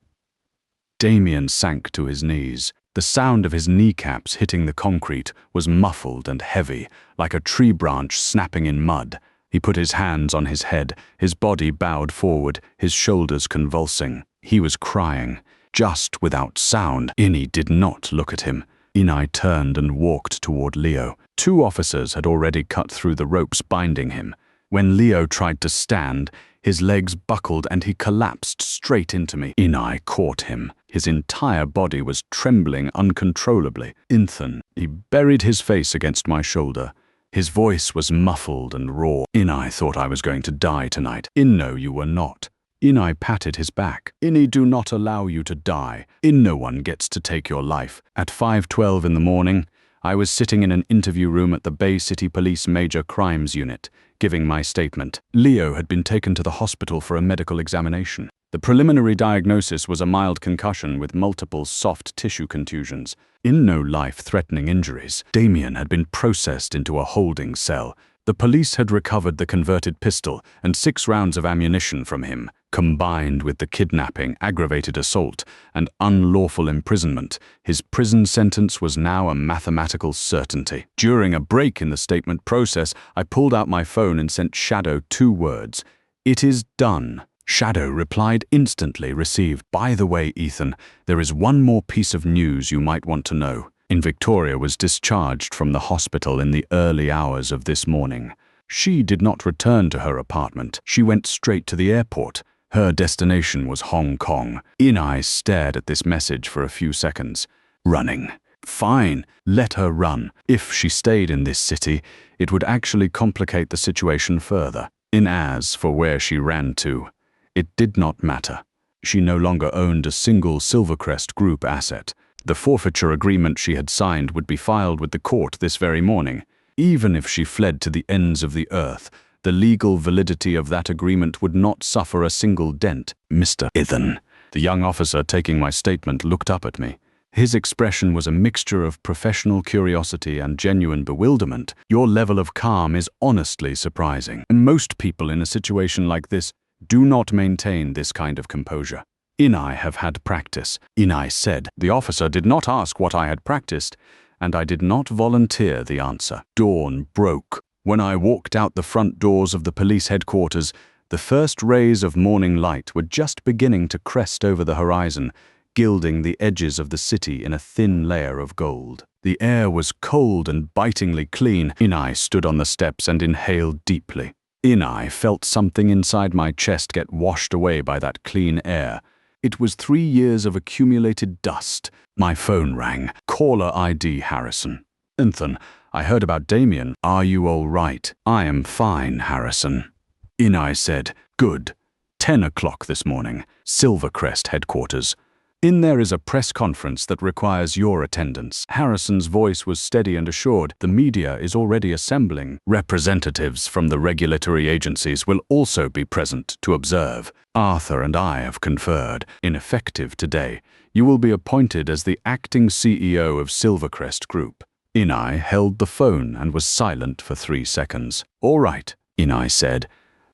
Damien sank to his knees. The sound of his kneecaps hitting the concrete was muffled and heavy, like a tree branch snapping in mud. He put his hands on his head, his body bowed forward, his shoulders convulsing. He was crying, just without sound. Inai did not look at him. Inai turned and walked toward Leo. 2 officers had already cut through the ropes binding him. When Leo tried to stand, his legs buckled and he collapsed straight into me. Inai caught him. His entire body was trembling uncontrollably. Ethan. He buried his face against my shoulder. His voice was muffled and raw. Inai thought I was going to die tonight. No, you were not. Inai patted his back. Inai, do not allow you to die. No one gets to take your life. At 5:12 in the morning, I was sitting in an interview room at the Bay City Police Major Crimes Unit, giving my statement. Leo had been taken to the hospital for a medical examination. The preliminary diagnosis was a mild concussion with multiple soft tissue contusions. In no life-threatening injuries, Damien had been processed into a holding cell. The police had recovered the converted pistol and 6 rounds of ammunition from him. Combined with the kidnapping, aggravated assault, and unlawful imprisonment, his prison sentence was now a mathematical certainty. During a break in the statement process, I pulled out my phone and sent Shadow 2 words. "It is done." Shadow replied instantly, received, "By the way, Ethan, there is one more piece of news you might want to know. Victoria was discharged from the hospital in the early hours of this morning. She did not return to her apartment. She went straight to the airport. Her destination was Hong Kong." Inai stared at this message for a few seconds. "Running. Fine, let her run. If she stayed in this city, it would actually complicate the situation further. As for where she ran to, it did not matter. She no longer owned a single Silvercrest Group asset. The forfeiture agreement she had signed would be filed with the court this very morning. Even if she fled to the ends of the earth, the legal validity of that agreement would not suffer a single dent. "Mr. Ethan," the young officer taking my statement looked up at me. His expression was a mixture of professional curiosity and genuine bewilderment. "Your level of calm is honestly surprising. Most people in a situation like this do not maintain this kind of composure." "I have had practice," Inai said. The officer did not ask what I had practiced, and I did not volunteer the answer. Dawn broke. When I walked out the front doors of the police headquarters, the first rays of morning light were just beginning to crest over the horizon, gilding the edges of the city in a thin layer of gold. The air was cold and bitingly clean. Inai stood on the steps and inhaled deeply. Inai felt something inside my chest get washed away by that clean air. It was 3 years of accumulated dust. My phone rang. Caller ID Harrison. "Ethan, I heard about Damien. Are you all right?" "I am fine, Harrison." Inai said. "Good. 10 o'clock this morning. Silvercrest headquarters. There is a press conference that requires your attendance." Harrison's voice was steady and assured. "The media is already assembling. Representatives from the regulatory agencies will also be present to observe. Arthur and I have conferred. Effective today, you will be appointed as the acting CEO of Silvercrest Group." Inai held the phone and was silent for 3 seconds. "All right," Inai said.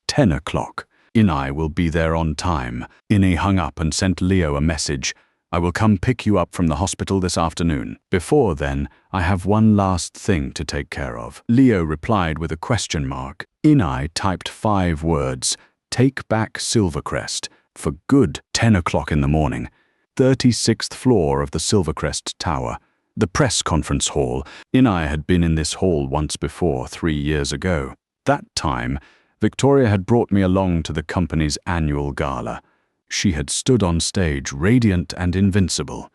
10 o'clock. Inai will be there on time." Inai hung up and sent Leo a message. "I will come pick you up from the hospital this afternoon. Before then, I have one last thing to take care of." Leo replied with a question mark. Inai typed 5 words. "Take back Silvercrest. For good." 10 o'clock in the morning. 36th floor of the Silvercrest Tower. The press conference hall. Inai had been in this hall once before, 3 years ago. That time, Victoria had brought me along to the company's annual gala. She had stood on stage, radiant and invincible.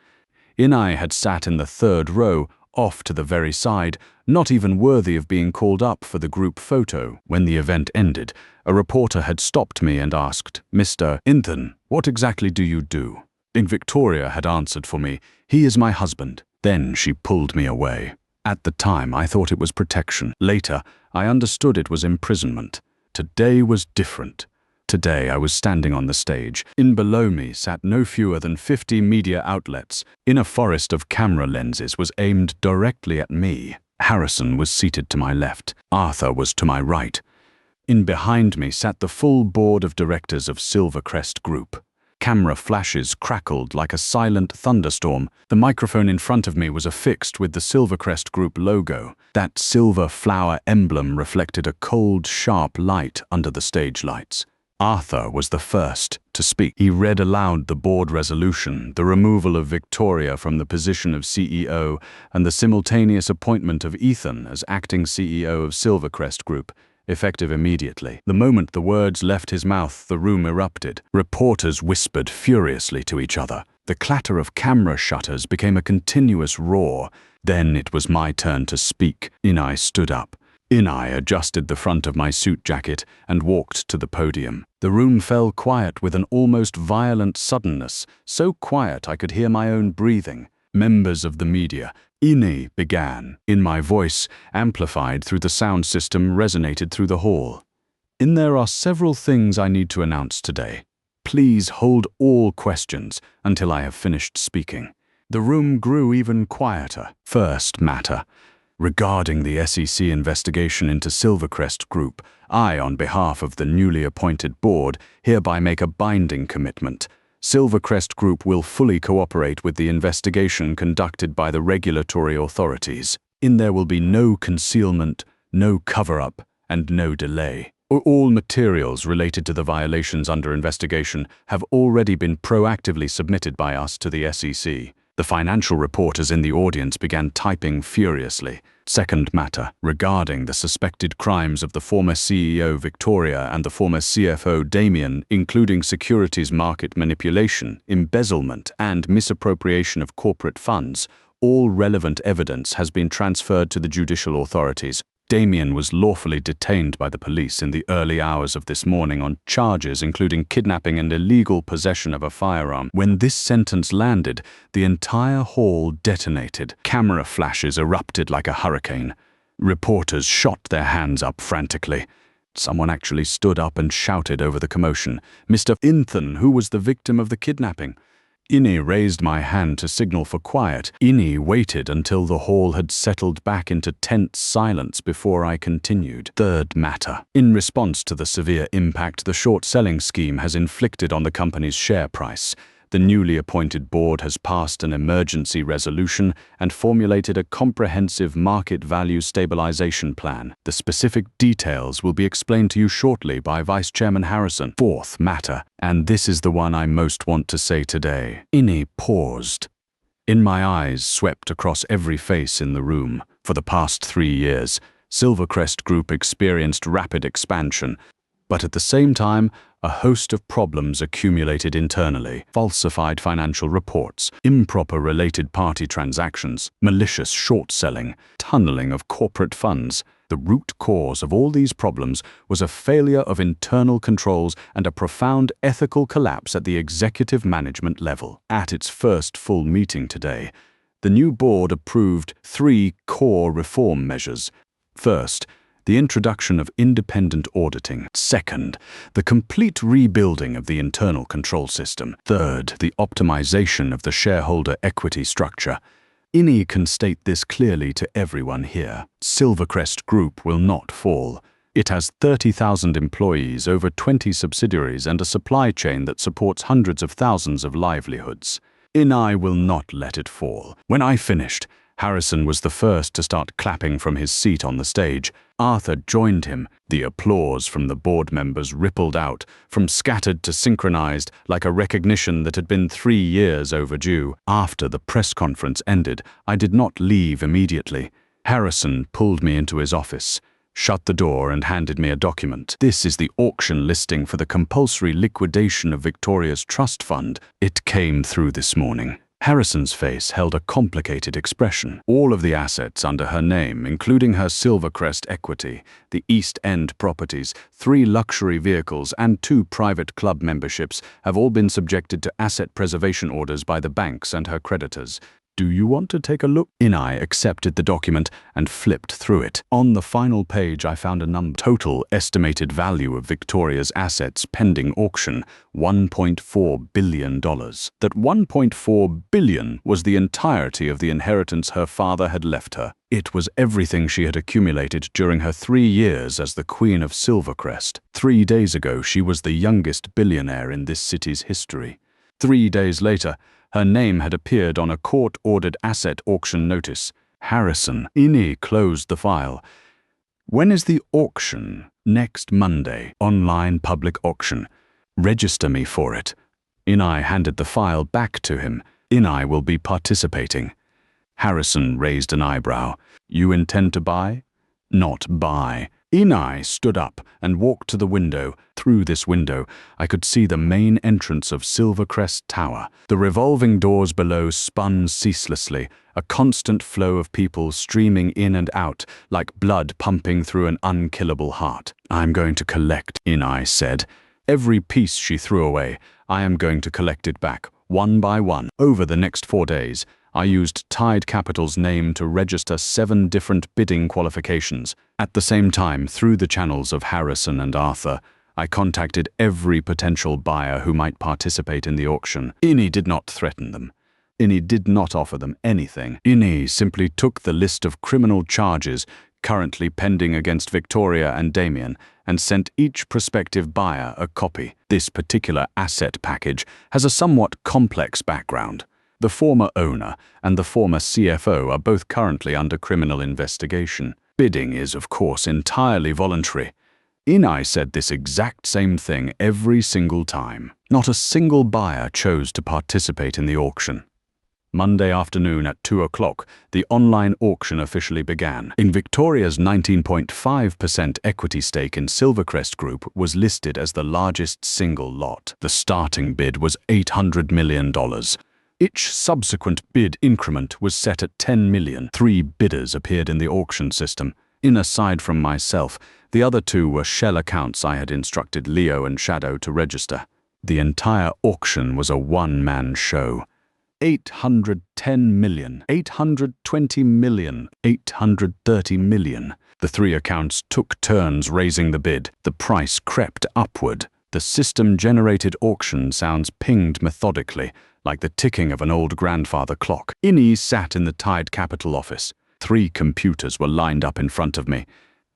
Inai had sat in the 3rd row, off to the very side, not even worthy of being called up for the group photo. When the event ended, a reporter had stopped me and asked, "Mr. Ethan, what exactly do you do?" Victoria had answered for me, "He is my husband." Then she pulled me away. At the time, I thought it was protection. Later, I understood it was imprisonment. Today was different. Today I was standing on the stage. Below me sat no fewer than 50 media outlets. A forest of camera lenses was aimed directly at me. Harrison was seated to my left. Arthur was to my right. Behind me sat the full board of directors of Silvercrest Group. Camera flashes crackled like a silent thunderstorm. The microphone in front of me was affixed with the Silvercrest Group logo. That silver flower emblem reflected a cold, sharp light under the stage lights. Arthur was the first to speak. He read aloud the board resolution, the removal of Victoria from the position of CEO, and the simultaneous appointment of Ethan as acting CEO of Silvercrest Group, effective immediately. The moment the words left his mouth, the room erupted. Reporters whispered furiously to each other. The clatter of camera shutters became a continuous roar. Then it was my turn to speak. Inai stood up. Inai adjusted the front of my suit jacket and walked to the podium. The room fell quiet with an almost violent suddenness, so quiet I could hear my own breathing. Members of the media, Inai began. My voice, amplified through the sound system, resonated through the hall. There are several things I need to announce today. Please hold all questions until I have finished speaking. The room grew even quieter. First matter. Regarding the SEC investigation into Silvercrest Group, I, on behalf of the newly appointed board, hereby make a binding commitment. Silvercrest Group will fully cooperate with the investigation conducted by the regulatory authorities. There will be no concealment, no cover-up, and no delay. All materials related to the violations under investigation have already been proactively submitted by us to the SEC. The financial reporters in the audience began typing furiously. Second matter, regarding the suspected crimes of the former CEO Victoria and the former CFO Damien, including securities market manipulation, embezzlement, and misappropriation of corporate funds, all relevant evidence has been transferred to the judicial authorities. Damien was lawfully detained by the police in the early hours of this morning on charges including kidnapping and illegal possession of a firearm. When this sentence landed, the entire hall detonated. Camera flashes erupted like a hurricane. Reporters shot their hands up frantically. Someone actually stood up and shouted over the commotion, "Mr. Ethan, who was the victim of the kidnapping?" Inni raised my hand to signal for quiet. Inni waited until the hall had settled back into tense silence before I continued. Third matter. In response to the severe impact the short-selling scheme has inflicted on the company's share price, the newly appointed board has passed an emergency resolution and formulated a comprehensive market value stabilization plan. The specific details will be explained to you shortly by Vice Chairman Harrison. Fourth matter, and this is the one I most want to say today. Inni paused. In my eyes swept across every face in the room. For the past 3 years, Silvercrest Group experienced rapid expansion, but at the same time, a host of problems accumulated internally: falsified financial reports, improper related party transactions, malicious short-selling, tunneling of corporate funds. The root cause of all these problems was a failure of internal controls and a profound ethical collapse at the executive management level. At its first full meeting today, the new board approved 3 core reform measures. First, the introduction of independent auditing. Second, the complete rebuilding of the internal control system. Third, the optimization of the shareholder equity structure. Inni can state this clearly to everyone here. Silvercrest Group will not fall. It has 30,000 employees, over 20 subsidiaries, and a supply chain that supports hundreds of thousands of livelihoods. Inni will not let it fall. When I finished, Harrison was the first to start clapping from his seat on the stage. Arthur joined him. The applause from the board members rippled out, from scattered to synchronized, like a recognition that had been 3 years overdue. After the press conference ended, I did not leave immediately. Harrison pulled me into his office, shut the door, and handed me a document. This is the auction listing for the compulsory liquidation of Victoria's trust fund. It came through this morning. Harrison's face held a complicated expression. All of the assets under her name, including her Silvercrest equity, the East End properties, 3 luxury vehicles, and 2 private club memberships, have all been subjected to asset preservation orders by the banks and her creditors. Do you want to take a look? Inni accepted the document and flipped through it. On the final page, I found a number. Total estimated value of Victoria's assets pending auction, $1.4 billion. That $1.4 billion was the entirety of the inheritance her father had left her. It was everything she had accumulated during her 3 years as the Queen of Silvercrest. 3 days ago, she was the youngest billionaire in this city's history. 3 days later, her name had appeared on a court-ordered asset auction notice. Harrison. Inni closed the file. When is the auction? Next Monday. Online public auction. Register me for it. Inni handed the file back to him. Inni will be participating. Harrison raised an eyebrow. You intend to buy? Not buy. Inni stood up and walked to the window. Through this window, I could see the main entrance of Silvercrest Tower. The revolving doors below spun ceaselessly, a constant flow of people streaming in and out, like blood pumping through an unkillable heart. I'm going to collect, Inni said. Every piece she threw away, I am going to collect it back, one by one. Over the next 4 days, I used Tide Capital's name to register 7 different bidding qualifications. At the same time, through the channels of Harrison and Arthur, I contacted every potential buyer who might participate in the auction. Ini did not threaten them. Ini did not offer them anything. Ini simply took the list of criminal charges currently pending against Victoria and Damien and sent each prospective buyer a copy. This particular asset package has a somewhat complex background. The former owner and the former CFO are both currently under criminal investigation. Bidding is, of course, entirely voluntary. Ini said this exact same thing every single time. Not a single buyer chose to participate in the auction. Monday afternoon at 2 o'clock, the online auction officially began. In Victoria's 19.5% equity stake in Silvercrest Group was listed as the largest single lot. The starting bid was $800 million. Each subsequent bid increment was set at $10 million. 3 bidders appeared in the auction system. Aside from myself, the other 2 were shell accounts I had instructed Leo and Shadow to register. The entire auction was a one-man show. $810 million, $820 million, $830 million. The 3 accounts took turns raising the bid. The price crept upward. The system-generated auction sounds pinged methodically, like the ticking of an old grandfather clock. Ini sat in the Tide Capital office. 3 computers were lined up in front of me,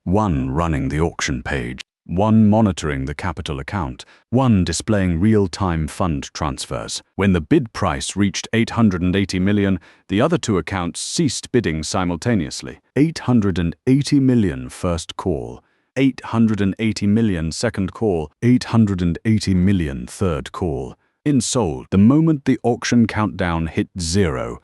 1 running the auction page, 1 monitoring the capital account, 1 displaying real-time fund transfers. When the bid price reached $880 million, the other 2 accounts ceased bidding simultaneously. $880 million first call, $880 million second call, $880 million third call. In sold. The moment the auction countdown hit 0,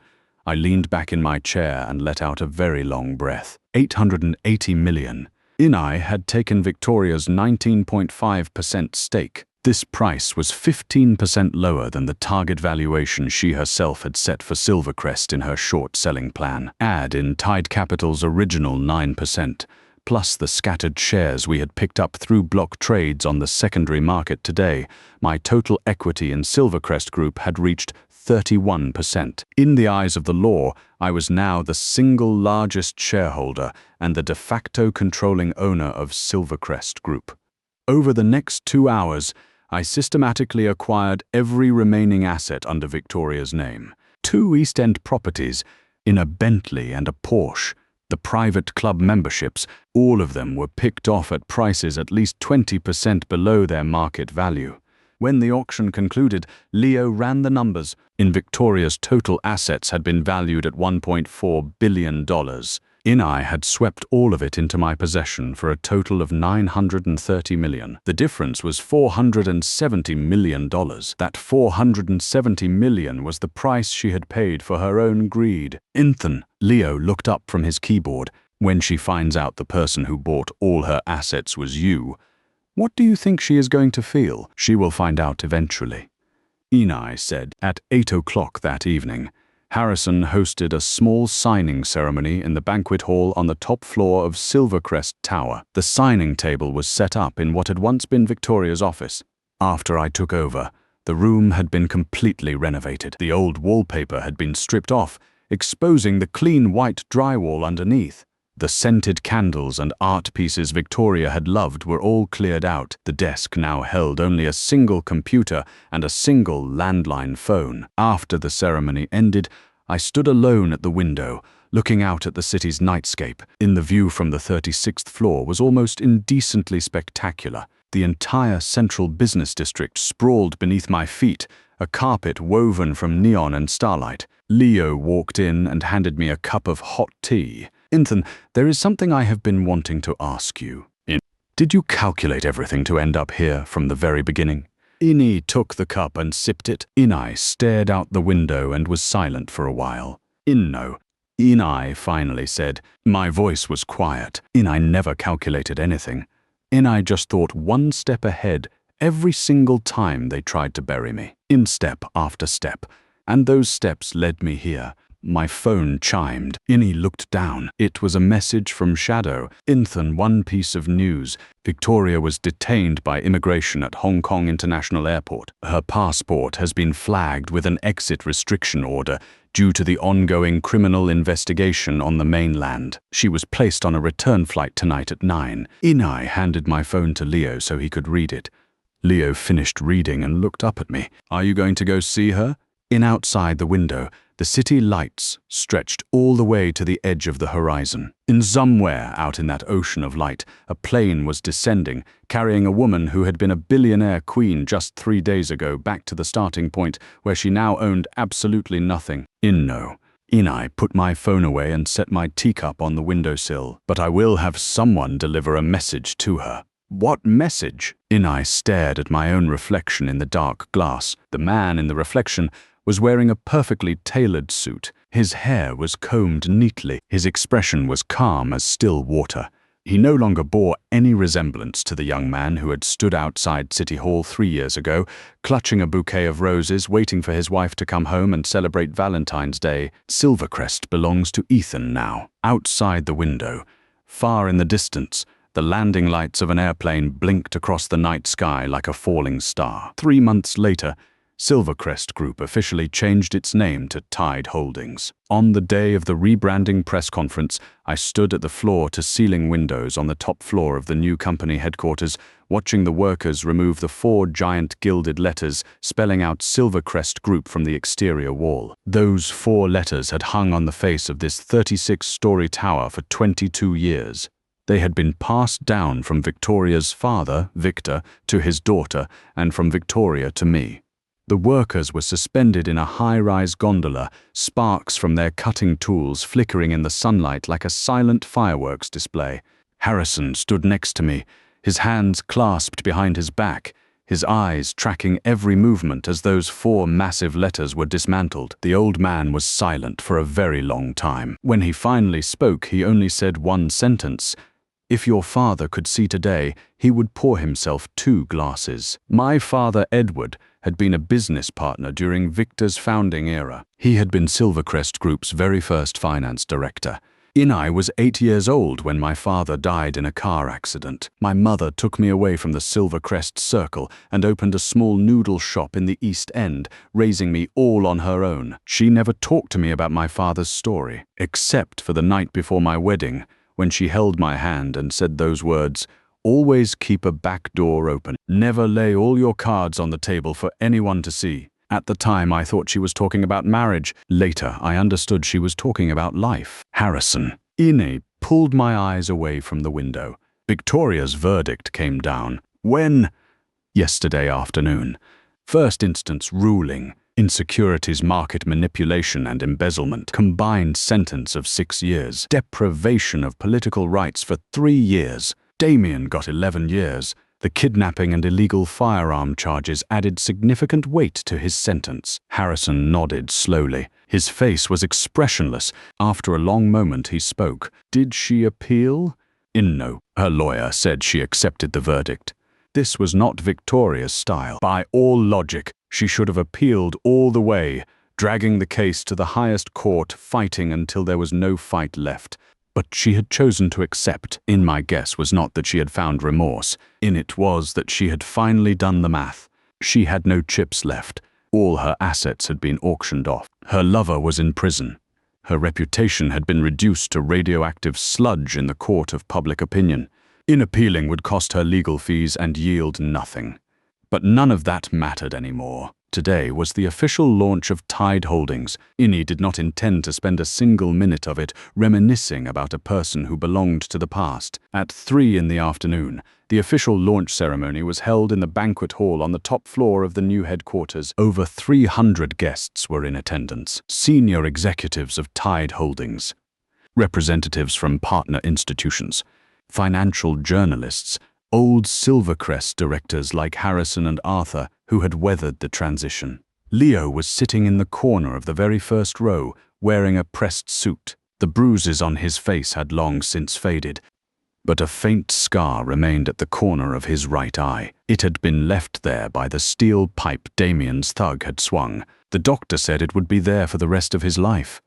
I leaned back in my chair and let out a very long breath. $880 million. Ini had taken Victoria's 19.5% stake. This price was 15% lower than the target valuation she herself had set for Silvercrest in her short-selling plan. Add in Tide Capital's original 9%, plus the scattered shares we had picked up through block trades on the secondary market today, my total equity in Silvercrest Group had reached 31%. In the eyes of the law, I was now the single largest shareholder and the de facto controlling owner of Silvercrest Group. Over the next 2 hours, I systematically acquired every remaining asset under Victoria's name. 2 East End properties, in a Bentley and a Porsche. The private club memberships, all of them were picked off at prices at least 20% below their market value. When the auction concluded, Leo ran the numbers. In Victoria's total assets had been valued at $1.4 billion. Ini had swept all of it into my possession for a total of $930 million. The difference was $470 million. That $470 million was the price she had paid for her own greed. Ethan, Leo looked up from his keyboard. When she finds out the person who bought all her assets was you, what do you think she is going to feel? She will find out eventually. Ini said. At 8 o'clock that evening, Harrison hosted a small signing ceremony in the banquet hall on the top floor of Silvercrest Tower. The signing table was set up in what had once been Victoria's office. After I took over, the room had been completely renovated. The old wallpaper had been stripped off, exposing the clean white drywall underneath. The scented candles and art pieces Victoria had loved were all cleared out. The desk now held only a single computer and a single landline phone. After the ceremony ended, I stood alone at the window, looking out at the city's nightscape. The view from the 36th floor was almost indecently spectacular. The entire central business district sprawled beneath my feet, a carpet woven from neon and starlight. Leo walked in and handed me a cup of hot tea. Ethan, there is something I have been wanting to ask you. Did you calculate everything to end up here from the very beginning? Ini took the cup and sipped it. Ini stared out the window and was silent for a while. No. Ini finally said. My voice was quiet. Ini never calculated anything. Ini just thought one step ahead every single time they tried to bury me. In step after step. And those steps led me here. My phone chimed. Innie looked down. It was a message from Shadow. Ethan, one piece of news. Victoria was detained by immigration at Hong Kong International Airport. Her passport has been flagged with an exit restriction order due to the ongoing criminal investigation on the mainland. She was placed on a return flight tonight at 9. Inai handed my phone to Leo so he could read it. Leo finished reading and looked up at me. Are you going to go see her? In outside the window, the city lights stretched all the way to the edge of the horizon. In somewhere out in that ocean of light, a plane was descending, carrying a woman who had been a billionaire queen just 3 days ago back to the starting point where she now owned absolutely nothing. Inai put my phone away and set my teacup on the windowsill. But I will have someone deliver a message to her. What message? Inai stared at my own reflection in the dark glass. The man in the reflection was wearing a perfectly tailored suit. His hair was combed neatly. His expression was calm as still water. He no longer bore any resemblance to the young man who had stood outside City Hall 3 years ago, clutching a bouquet of roses, waiting for his wife to come home and celebrate Valentine's Day. Silvercrest belongs to Ethan now. Outside the window, far in the distance, the landing lights of an airplane blinked across the night sky like a falling star. 3 months later, Silvercrest Group officially changed its name to Tide Holdings. On the day of the rebranding press conference, I stood at the floor-to-ceiling windows on the top floor of the new company headquarters, watching the workers remove the 4 giant gilded letters spelling out Silvercrest Group from the exterior wall. Those 4 letters had hung on the face of this 36-story tower for 22 years. They had been passed down from Victoria's father, Victor, to his daughter, and from Victoria to me. The workers were suspended in a high-rise gondola, sparks from their cutting tools flickering in the sunlight like a silent fireworks display. Harrison stood next to me, his hands clasped behind his back, his eyes tracking every movement as those 4 massive letters were dismantled. The old man was silent for a very long time. When he finally spoke, he only said one sentence. If your father could see today, he would pour himself 2 glasses. My father, Edward, had been a business partner during Victor's founding era. He had been Silvercrest Group's very first finance director. Inai was 8 years old when my father died in a car accident. My mother took me away from the Silvercrest circle and opened a small noodle shop in the East End, raising me all on her own. She never talked to me about my father's story, except for the night before my wedding, when she held my hand and said those words, "Always keep a back door open. Never lay all your cards on the table for anyone to see." At the time, I thought she was talking about marriage. Later, I understood she was talking about life. Harrison. Inai pulled my eyes away from the window. Victoria's verdict came down. When? Yesterday afternoon. First instance ruling. Insecurities, market manipulation and embezzlement. Combined sentence of 6 years. Deprivation of political rights for 3 years. Damien got 11 years. The kidnapping and illegal firearm charges added significant weight to his sentence. Harrison nodded slowly. His face was expressionless. After a long moment he spoke. Did she appeal? No. Her lawyer said she accepted the verdict. This was not Victoria's style. By all logic, she should have appealed all the way, dragging the case to the highest court, fighting until there was no fight left. But she had chosen to accept. In my guess was not that she had found remorse. In it was that she had finally done the math. She had no chips left. All her assets had been auctioned off. Her lover was in prison. Her reputation had been reduced to radioactive sludge in the court of public opinion. Appealing would cost her legal fees and yield nothing. But none of that mattered anymore. Today was the official launch of Tide Holdings. Innie did not intend to spend a single minute of it reminiscing about a person who belonged to the past. At 3 in the afternoon, the official launch ceremony was held in the banquet hall on the top floor of the new headquarters. Over 300 guests were in attendance. Senior executives of Tide Holdings, representatives from partner institutions, financial journalists, old Silvercrest directors like Harrison and Arthur, who had weathered the transition. Leo was sitting in the corner of the very first row, wearing a pressed suit. The bruises on his face had long since faded, but a faint scar remained at the corner of his right eye. It had been left there by the steel pipe Damien's thug had swung. The doctor said it would be there for the rest of his life.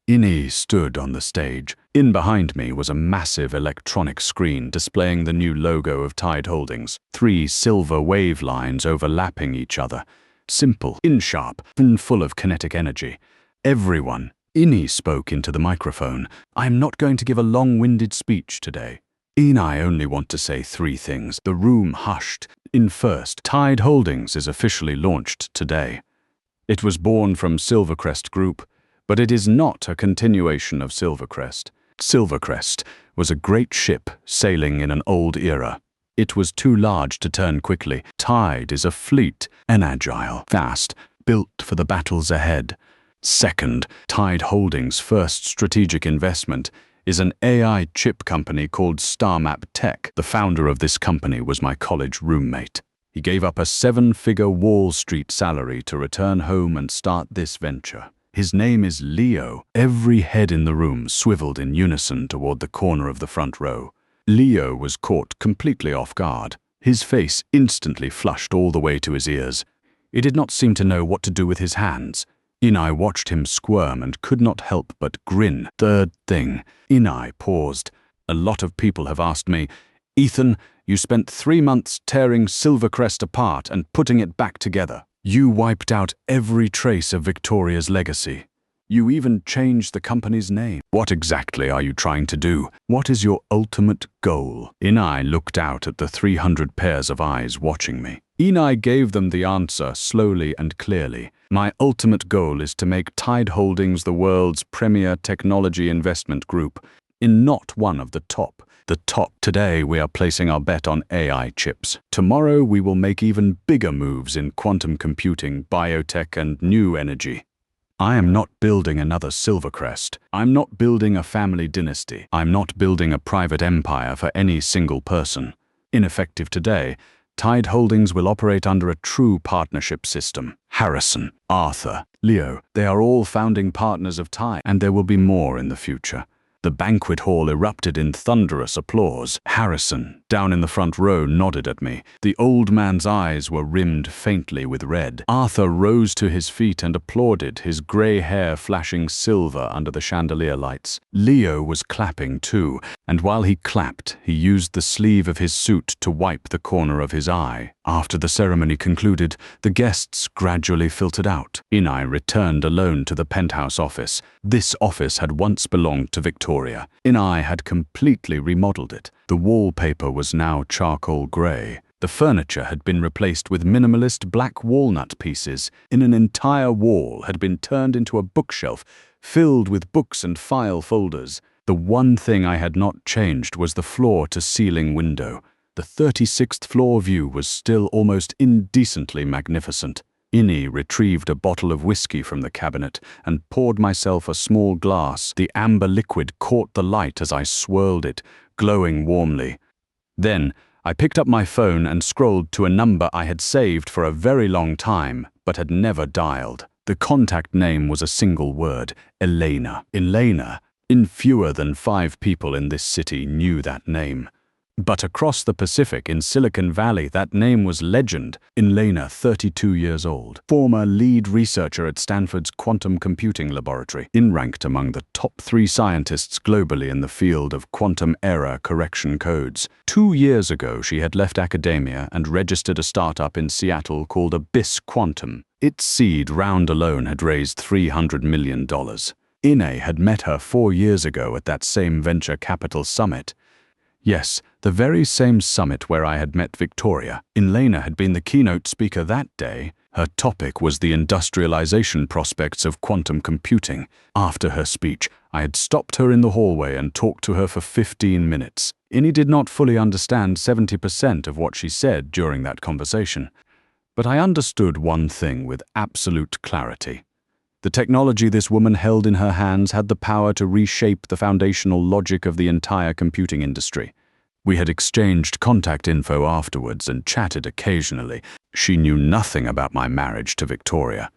Ini stood on the stage. In behind me was a massive electronic screen displaying the new logo of Tide Holdings, 3 silver wave lines overlapping each other. Simple, in-sharp, and full of kinetic energy. Everyone. Ini spoke into the microphone. "I'm not going to give a long-winded speech today. I only want to say 3 things." The room hushed. First, Tide Holdings is officially launched today. It was born from Silvercrest Group, but it is not a continuation of Silvercrest. Silvercrest was a great ship sailing in an old era. It was too large to turn quickly. Tide is a fleet, and agile, fast, built for the battles ahead. Second, Tide Holdings' first strategic investment is an AI chip company called StarMap Tech. The founder of this company was my college roommate. He gave up a 7-figure Wall Street salary to return home and start this venture. His name is Leo. Every head in the room swiveled in unison toward the corner of the front row. Leo was caught completely off guard. His face instantly flushed all the way to his ears. He did not seem to know what to do with his hands. Inai watched him squirm and could not help but grin. Third thing. Inai paused. "A lot of people have asked me, 'Ethan, you spent 3 months tearing Silvercrest apart and putting it back together. You wiped out every trace of Victoria's legacy. You even changed the company's name. What exactly are you trying to do? What is your ultimate goal?' Inai looked out at the 300 pairs of eyes watching me. Inai gave them the answer slowly and clearly. 'My ultimate goal is to make Tide Holdings the world's premier technology investment group, in not one of the top. The top. Today we are placing our bet on AI chips. Tomorrow we will make even bigger moves in quantum computing, biotech, and new energy. I am not building another Silvercrest. I'm not building a family dynasty. I'm not building a private empire for any single person. Ineffective today, Tide Holdings will operate under a true partnership system. Harrison, Arthur, Leo, they are all founding partners of Tide, and there will be more in the future." The banquet hall erupted in thunderous applause. Harrison, down in the front row, nodded at me. The old man's eyes were rimmed faintly with red. Arthur rose to his feet and applauded, his grey hair flashing silver under the chandelier lights. Leo was clapping too, and while he clapped, he used the sleeve of his suit to wipe the corner of his eye. After the ceremony concluded, the guests gradually filtered out. Inai returned alone to the penthouse office. This office had once belonged to Victoria. Inai had completely remodeled it. The wallpaper was now charcoal grey. The furniture had been replaced with minimalist black walnut pieces. An entire wall had been turned into a bookshelf filled with books and file folders. The one thing I had not changed was the floor-to-ceiling window. The 36th floor view was still almost indecently magnificent. Ini retrieved a bottle of whiskey from the cabinet and poured myself a small glass. The amber liquid caught the light as I swirled it, glowing warmly. Then, I picked up my phone and scrolled to a number I had saved for a very long time, but had never dialed. The contact name was a single word, Elena. Elena. In fewer than 5 people in this city knew that name. But across the Pacific, in Silicon Valley, that name was legend. Elena, 32 years old, former lead researcher at Stanford's quantum computing laboratory, ranked among the top 3 scientists globally in the field of quantum error correction codes. 2 years ago, she had left academia and registered a startup in Seattle called Abyss Quantum. Its seed round alone had raised $300 million. Ine had met her 4 years ago at that same venture capital summit. Yes, the very same summit where I had met Victoria. Elena had been the keynote speaker that day. Her topic was the industrialization prospects of quantum computing. After her speech, I had stopped her in the hallway and talked to her for 15 minutes. Ini did not fully understand 70% of what she said during that conversation. But I understood one thing with absolute clarity. The technology this woman held in her hands had the power to reshape the foundational logic of the entire computing industry. We had exchanged contact info afterwards and chatted occasionally. She knew nothing about my marriage to Victoria.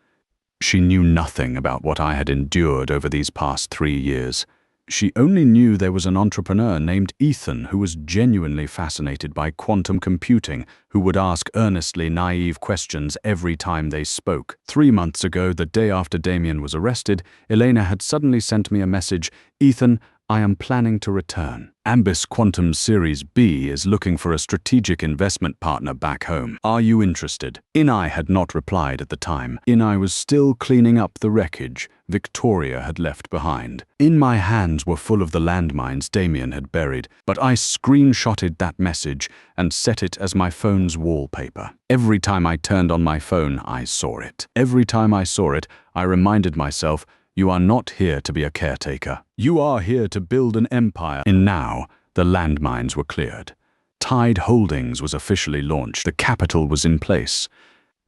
She knew nothing about what I had endured over these past 3 years. She only knew there was an entrepreneur named Ethan who was genuinely fascinated by quantum computing, who would ask earnestly naive questions every time they spoke. 3 months ago, the day after Damien was arrested, Elena had suddenly sent me a message: "Ethan, I am planning to return. Ambis Quantum Series B is looking for a strategic investment partner back home. Are you interested?" Inai had not replied at the time. Inai was still cleaning up the wreckage Victoria had left behind. In my hands were full of the landmines Damien had buried, but I screenshotted that message and set it as my phone's wallpaper. Every time I turned on my phone, I saw it. Every time I saw it, I reminded myself, you are not here to be a caretaker. You are here to build an empire. And now, the landmines were cleared. Tide Holdings was officially launched. The capital was in place.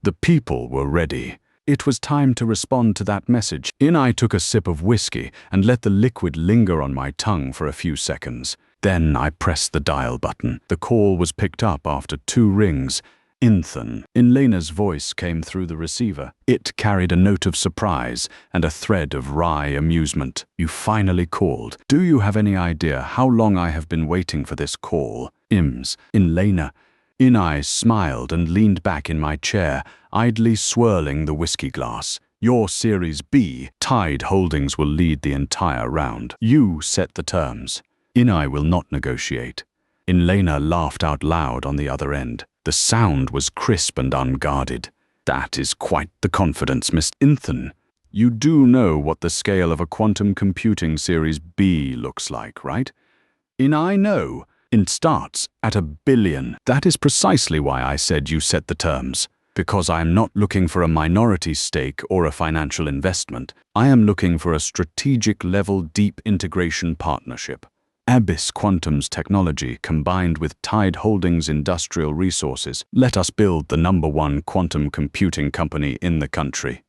The people were ready. It was time to respond to that message. I took a sip of whiskey and let the liquid linger on my tongue for a few seconds. Then I pressed the dial button. The call was picked up after 2 rings. Ethan. Elena's voice came through the receiver. It carried a note of surprise and a thread of wry amusement. "You finally called. Do you have any idea how long I have been waiting for this call?" Elena. I smiled and leaned back in my chair, idly swirling the whiskey glass. "Your Series B, Tide Holdings will lead the entire round. You set the terms. I will not negotiate." Elena laughed out loud on the other end. The sound was crisp and unguarded. "That is quite the confidence, Mr. Ethan. You do know what the scale of a quantum computing Series B looks like, right?" "I know. It starts at $1 billion. That is precisely why I said you set the terms. Because I am not looking for a minority stake or a financial investment. I am looking for a strategic-level deep integration partnership. Ambis Quantum's technology combined with Tide Holdings' industrial resources. Let us build the #1 quantum computing company in the country."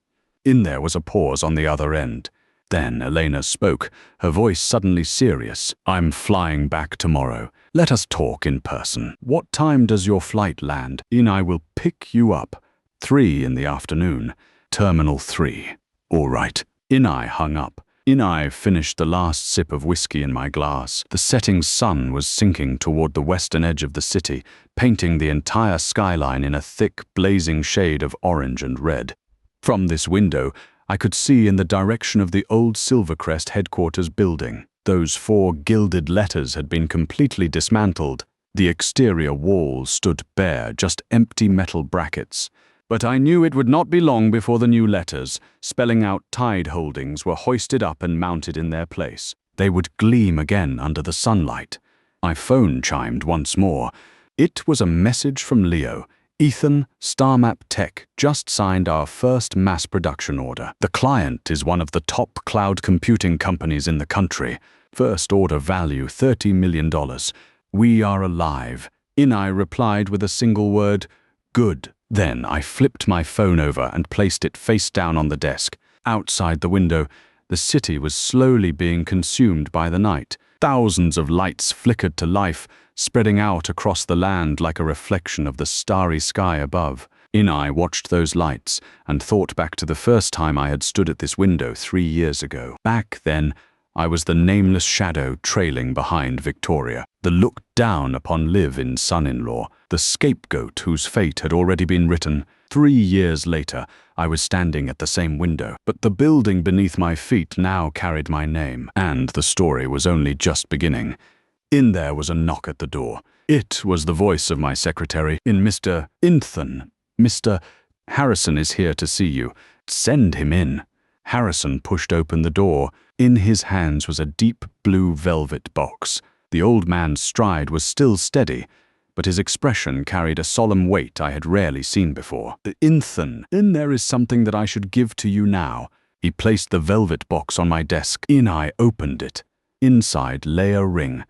There was a pause on the other end. Then Elena spoke, her voice suddenly serious. "I'm flying back tomorrow. Let us talk in person. What time does your flight land?" "I will pick you up. 3 in the afternoon. Terminal 3. "All right." I hung up. I finished the last sip of whiskey in my glass. The setting sun was sinking toward the western edge of the city, painting the entire skyline in a thick, blazing shade of orange and red. From this window, I could see in the direction of the old Silvercrest headquarters building. Those 4 gilded letters had been completely dismantled. The exterior walls stood bare, just empty metal brackets. But I knew it would not be long before the new letters, spelling out Tide Holdings, were hoisted up and mounted in their place. They would gleam again under the sunlight. My phone chimed once more. It was a message from Leo. "Ethan, StarMap Tech just signed our first mass production order. The client is one of the top cloud computing companies in the country. First order value $30 million. We are alive." I replied with a single word, "Good." Then I flipped my phone over and placed it face down on the desk. Outside the window, the city was slowly being consumed by the night. Thousands of lights flickered to life, spreading out across the land like a reflection of the starry sky above. I watched those lights and thought back to the first time I had stood at this window 3 years ago. Back then, I was the nameless shadow trailing behind Victoria, the looked down upon live-in son-in-law, the scapegoat whose fate had already been written. 3 years later, I was standing at the same window, but the building beneath my feet now carried my name, and the story was only just beginning. There was a knock at the door. It was the voice of my secretary. "Mr. Ethan, Mr. Harrison is here to see you. Send him in." Harrison pushed open the door. In his hands was a deep blue velvet box. The old man's stride was still steady, but his expression carried a solemn weight I had rarely seen before. "Ethan, there is something that I should give to you now." He placed the velvet box on my desk. I opened it. Inside lay a ring.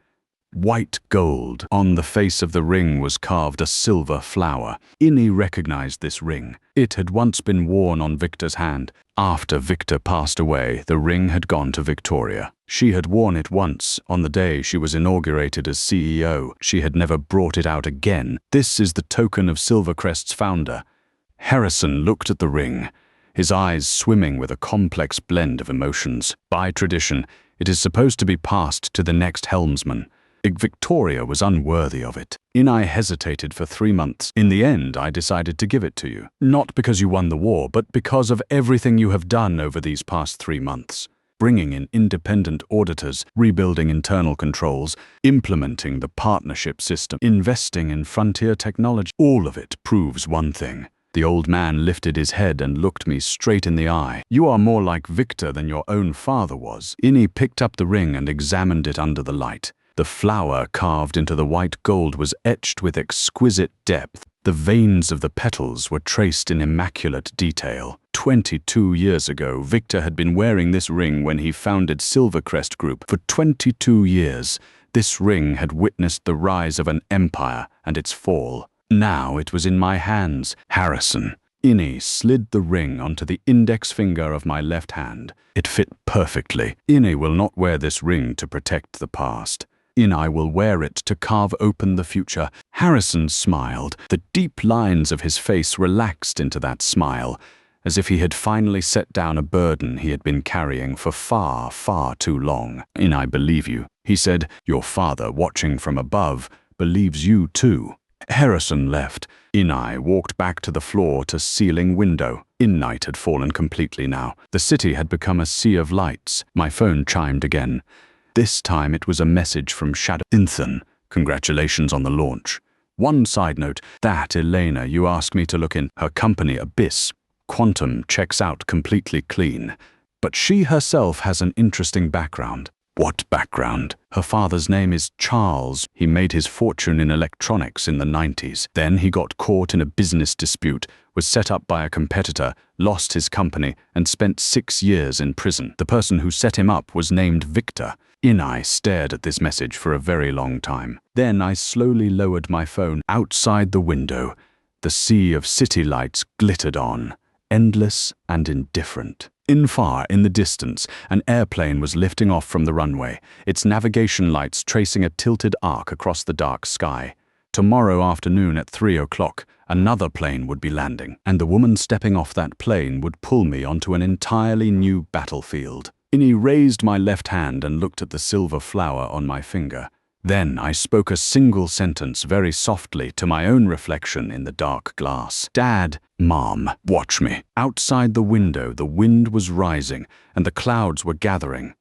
White gold. On the face of the ring was carved a silver flower. Inni recognized this ring. It had once been worn on Victor's hand. After Victor passed away, the ring had gone to Victoria. She had worn it once, on the day she was inaugurated as CEO. She had never brought it out again. "This is the token of Silvercrest's founder." Harrison looked at the ring, his eyes swimming with a complex blend of emotions. By tradition, It is supposed to be passed to the next helmsman. Victoria was unworthy of it. I hesitated for 3 months. In the end, I decided to give it to you. Not because you won the war, but because of everything you have done over these past 3 months. Bringing in independent auditors, rebuilding internal controls, implementing the partnership system, investing in frontier technology. All of it proves one thing. The old man lifted his head and looked me straight in the eye. You are more like Victor than your own father was. Inni picked up the ring and examined it under the light. The flower carved into the white gold was etched with exquisite depth. The veins of the petals were traced in immaculate detail. 22 years ago, Victor had been wearing this ring when he founded Silvercrest Group. For 22 years, this ring had witnessed the rise of an empire and its fall. Now it was in my hands. Harrison. Inni slid the ring onto the index finger of my left hand. It fit perfectly. Inni will not wear this ring to protect the past. Inni will wear it to carve open the future. Harrison smiled. The deep lines of his face relaxed into that smile, as if he had finally set down a burden he had been carrying for far, far too long. I believe you, he said. Your father, watching from above, believes you too. Harrison left. Inni walked back to the floor-to-ceiling window. Night had fallen completely now. The city had become a sea of lights. My phone chimed again. This time it was a message from Shadow. Ethan, congratulations on the launch. One side note, that Elena you asked me to look in, her company Abyss. Quantum checks out completely clean. But she herself has an interesting background. What background? Her father's name is Charles. He made his fortune in electronics in the 90s. Then he got caught in a business dispute, was set up by a competitor, lost his company, and spent 6 years in prison. The person who set him up was named Victor. Inni stared at this message for a very long time. Then I slowly lowered my phone. Outside the window, the sea of city lights glittered on, endless and indifferent. Far in the distance, an airplane was lifting off from the runway, its navigation lights tracing a tilted arc across the dark sky. Tomorrow afternoon at 3 o'clock, another plane would be landing, and the woman stepping off that plane would pull me onto an entirely new battlefield. Inni raised my left hand and looked at the silver flower on my finger. Then I spoke a single sentence very softly to my own reflection in the dark glass. Dad, Mom, watch me. Outside the window, the wind was rising and the clouds were gathering.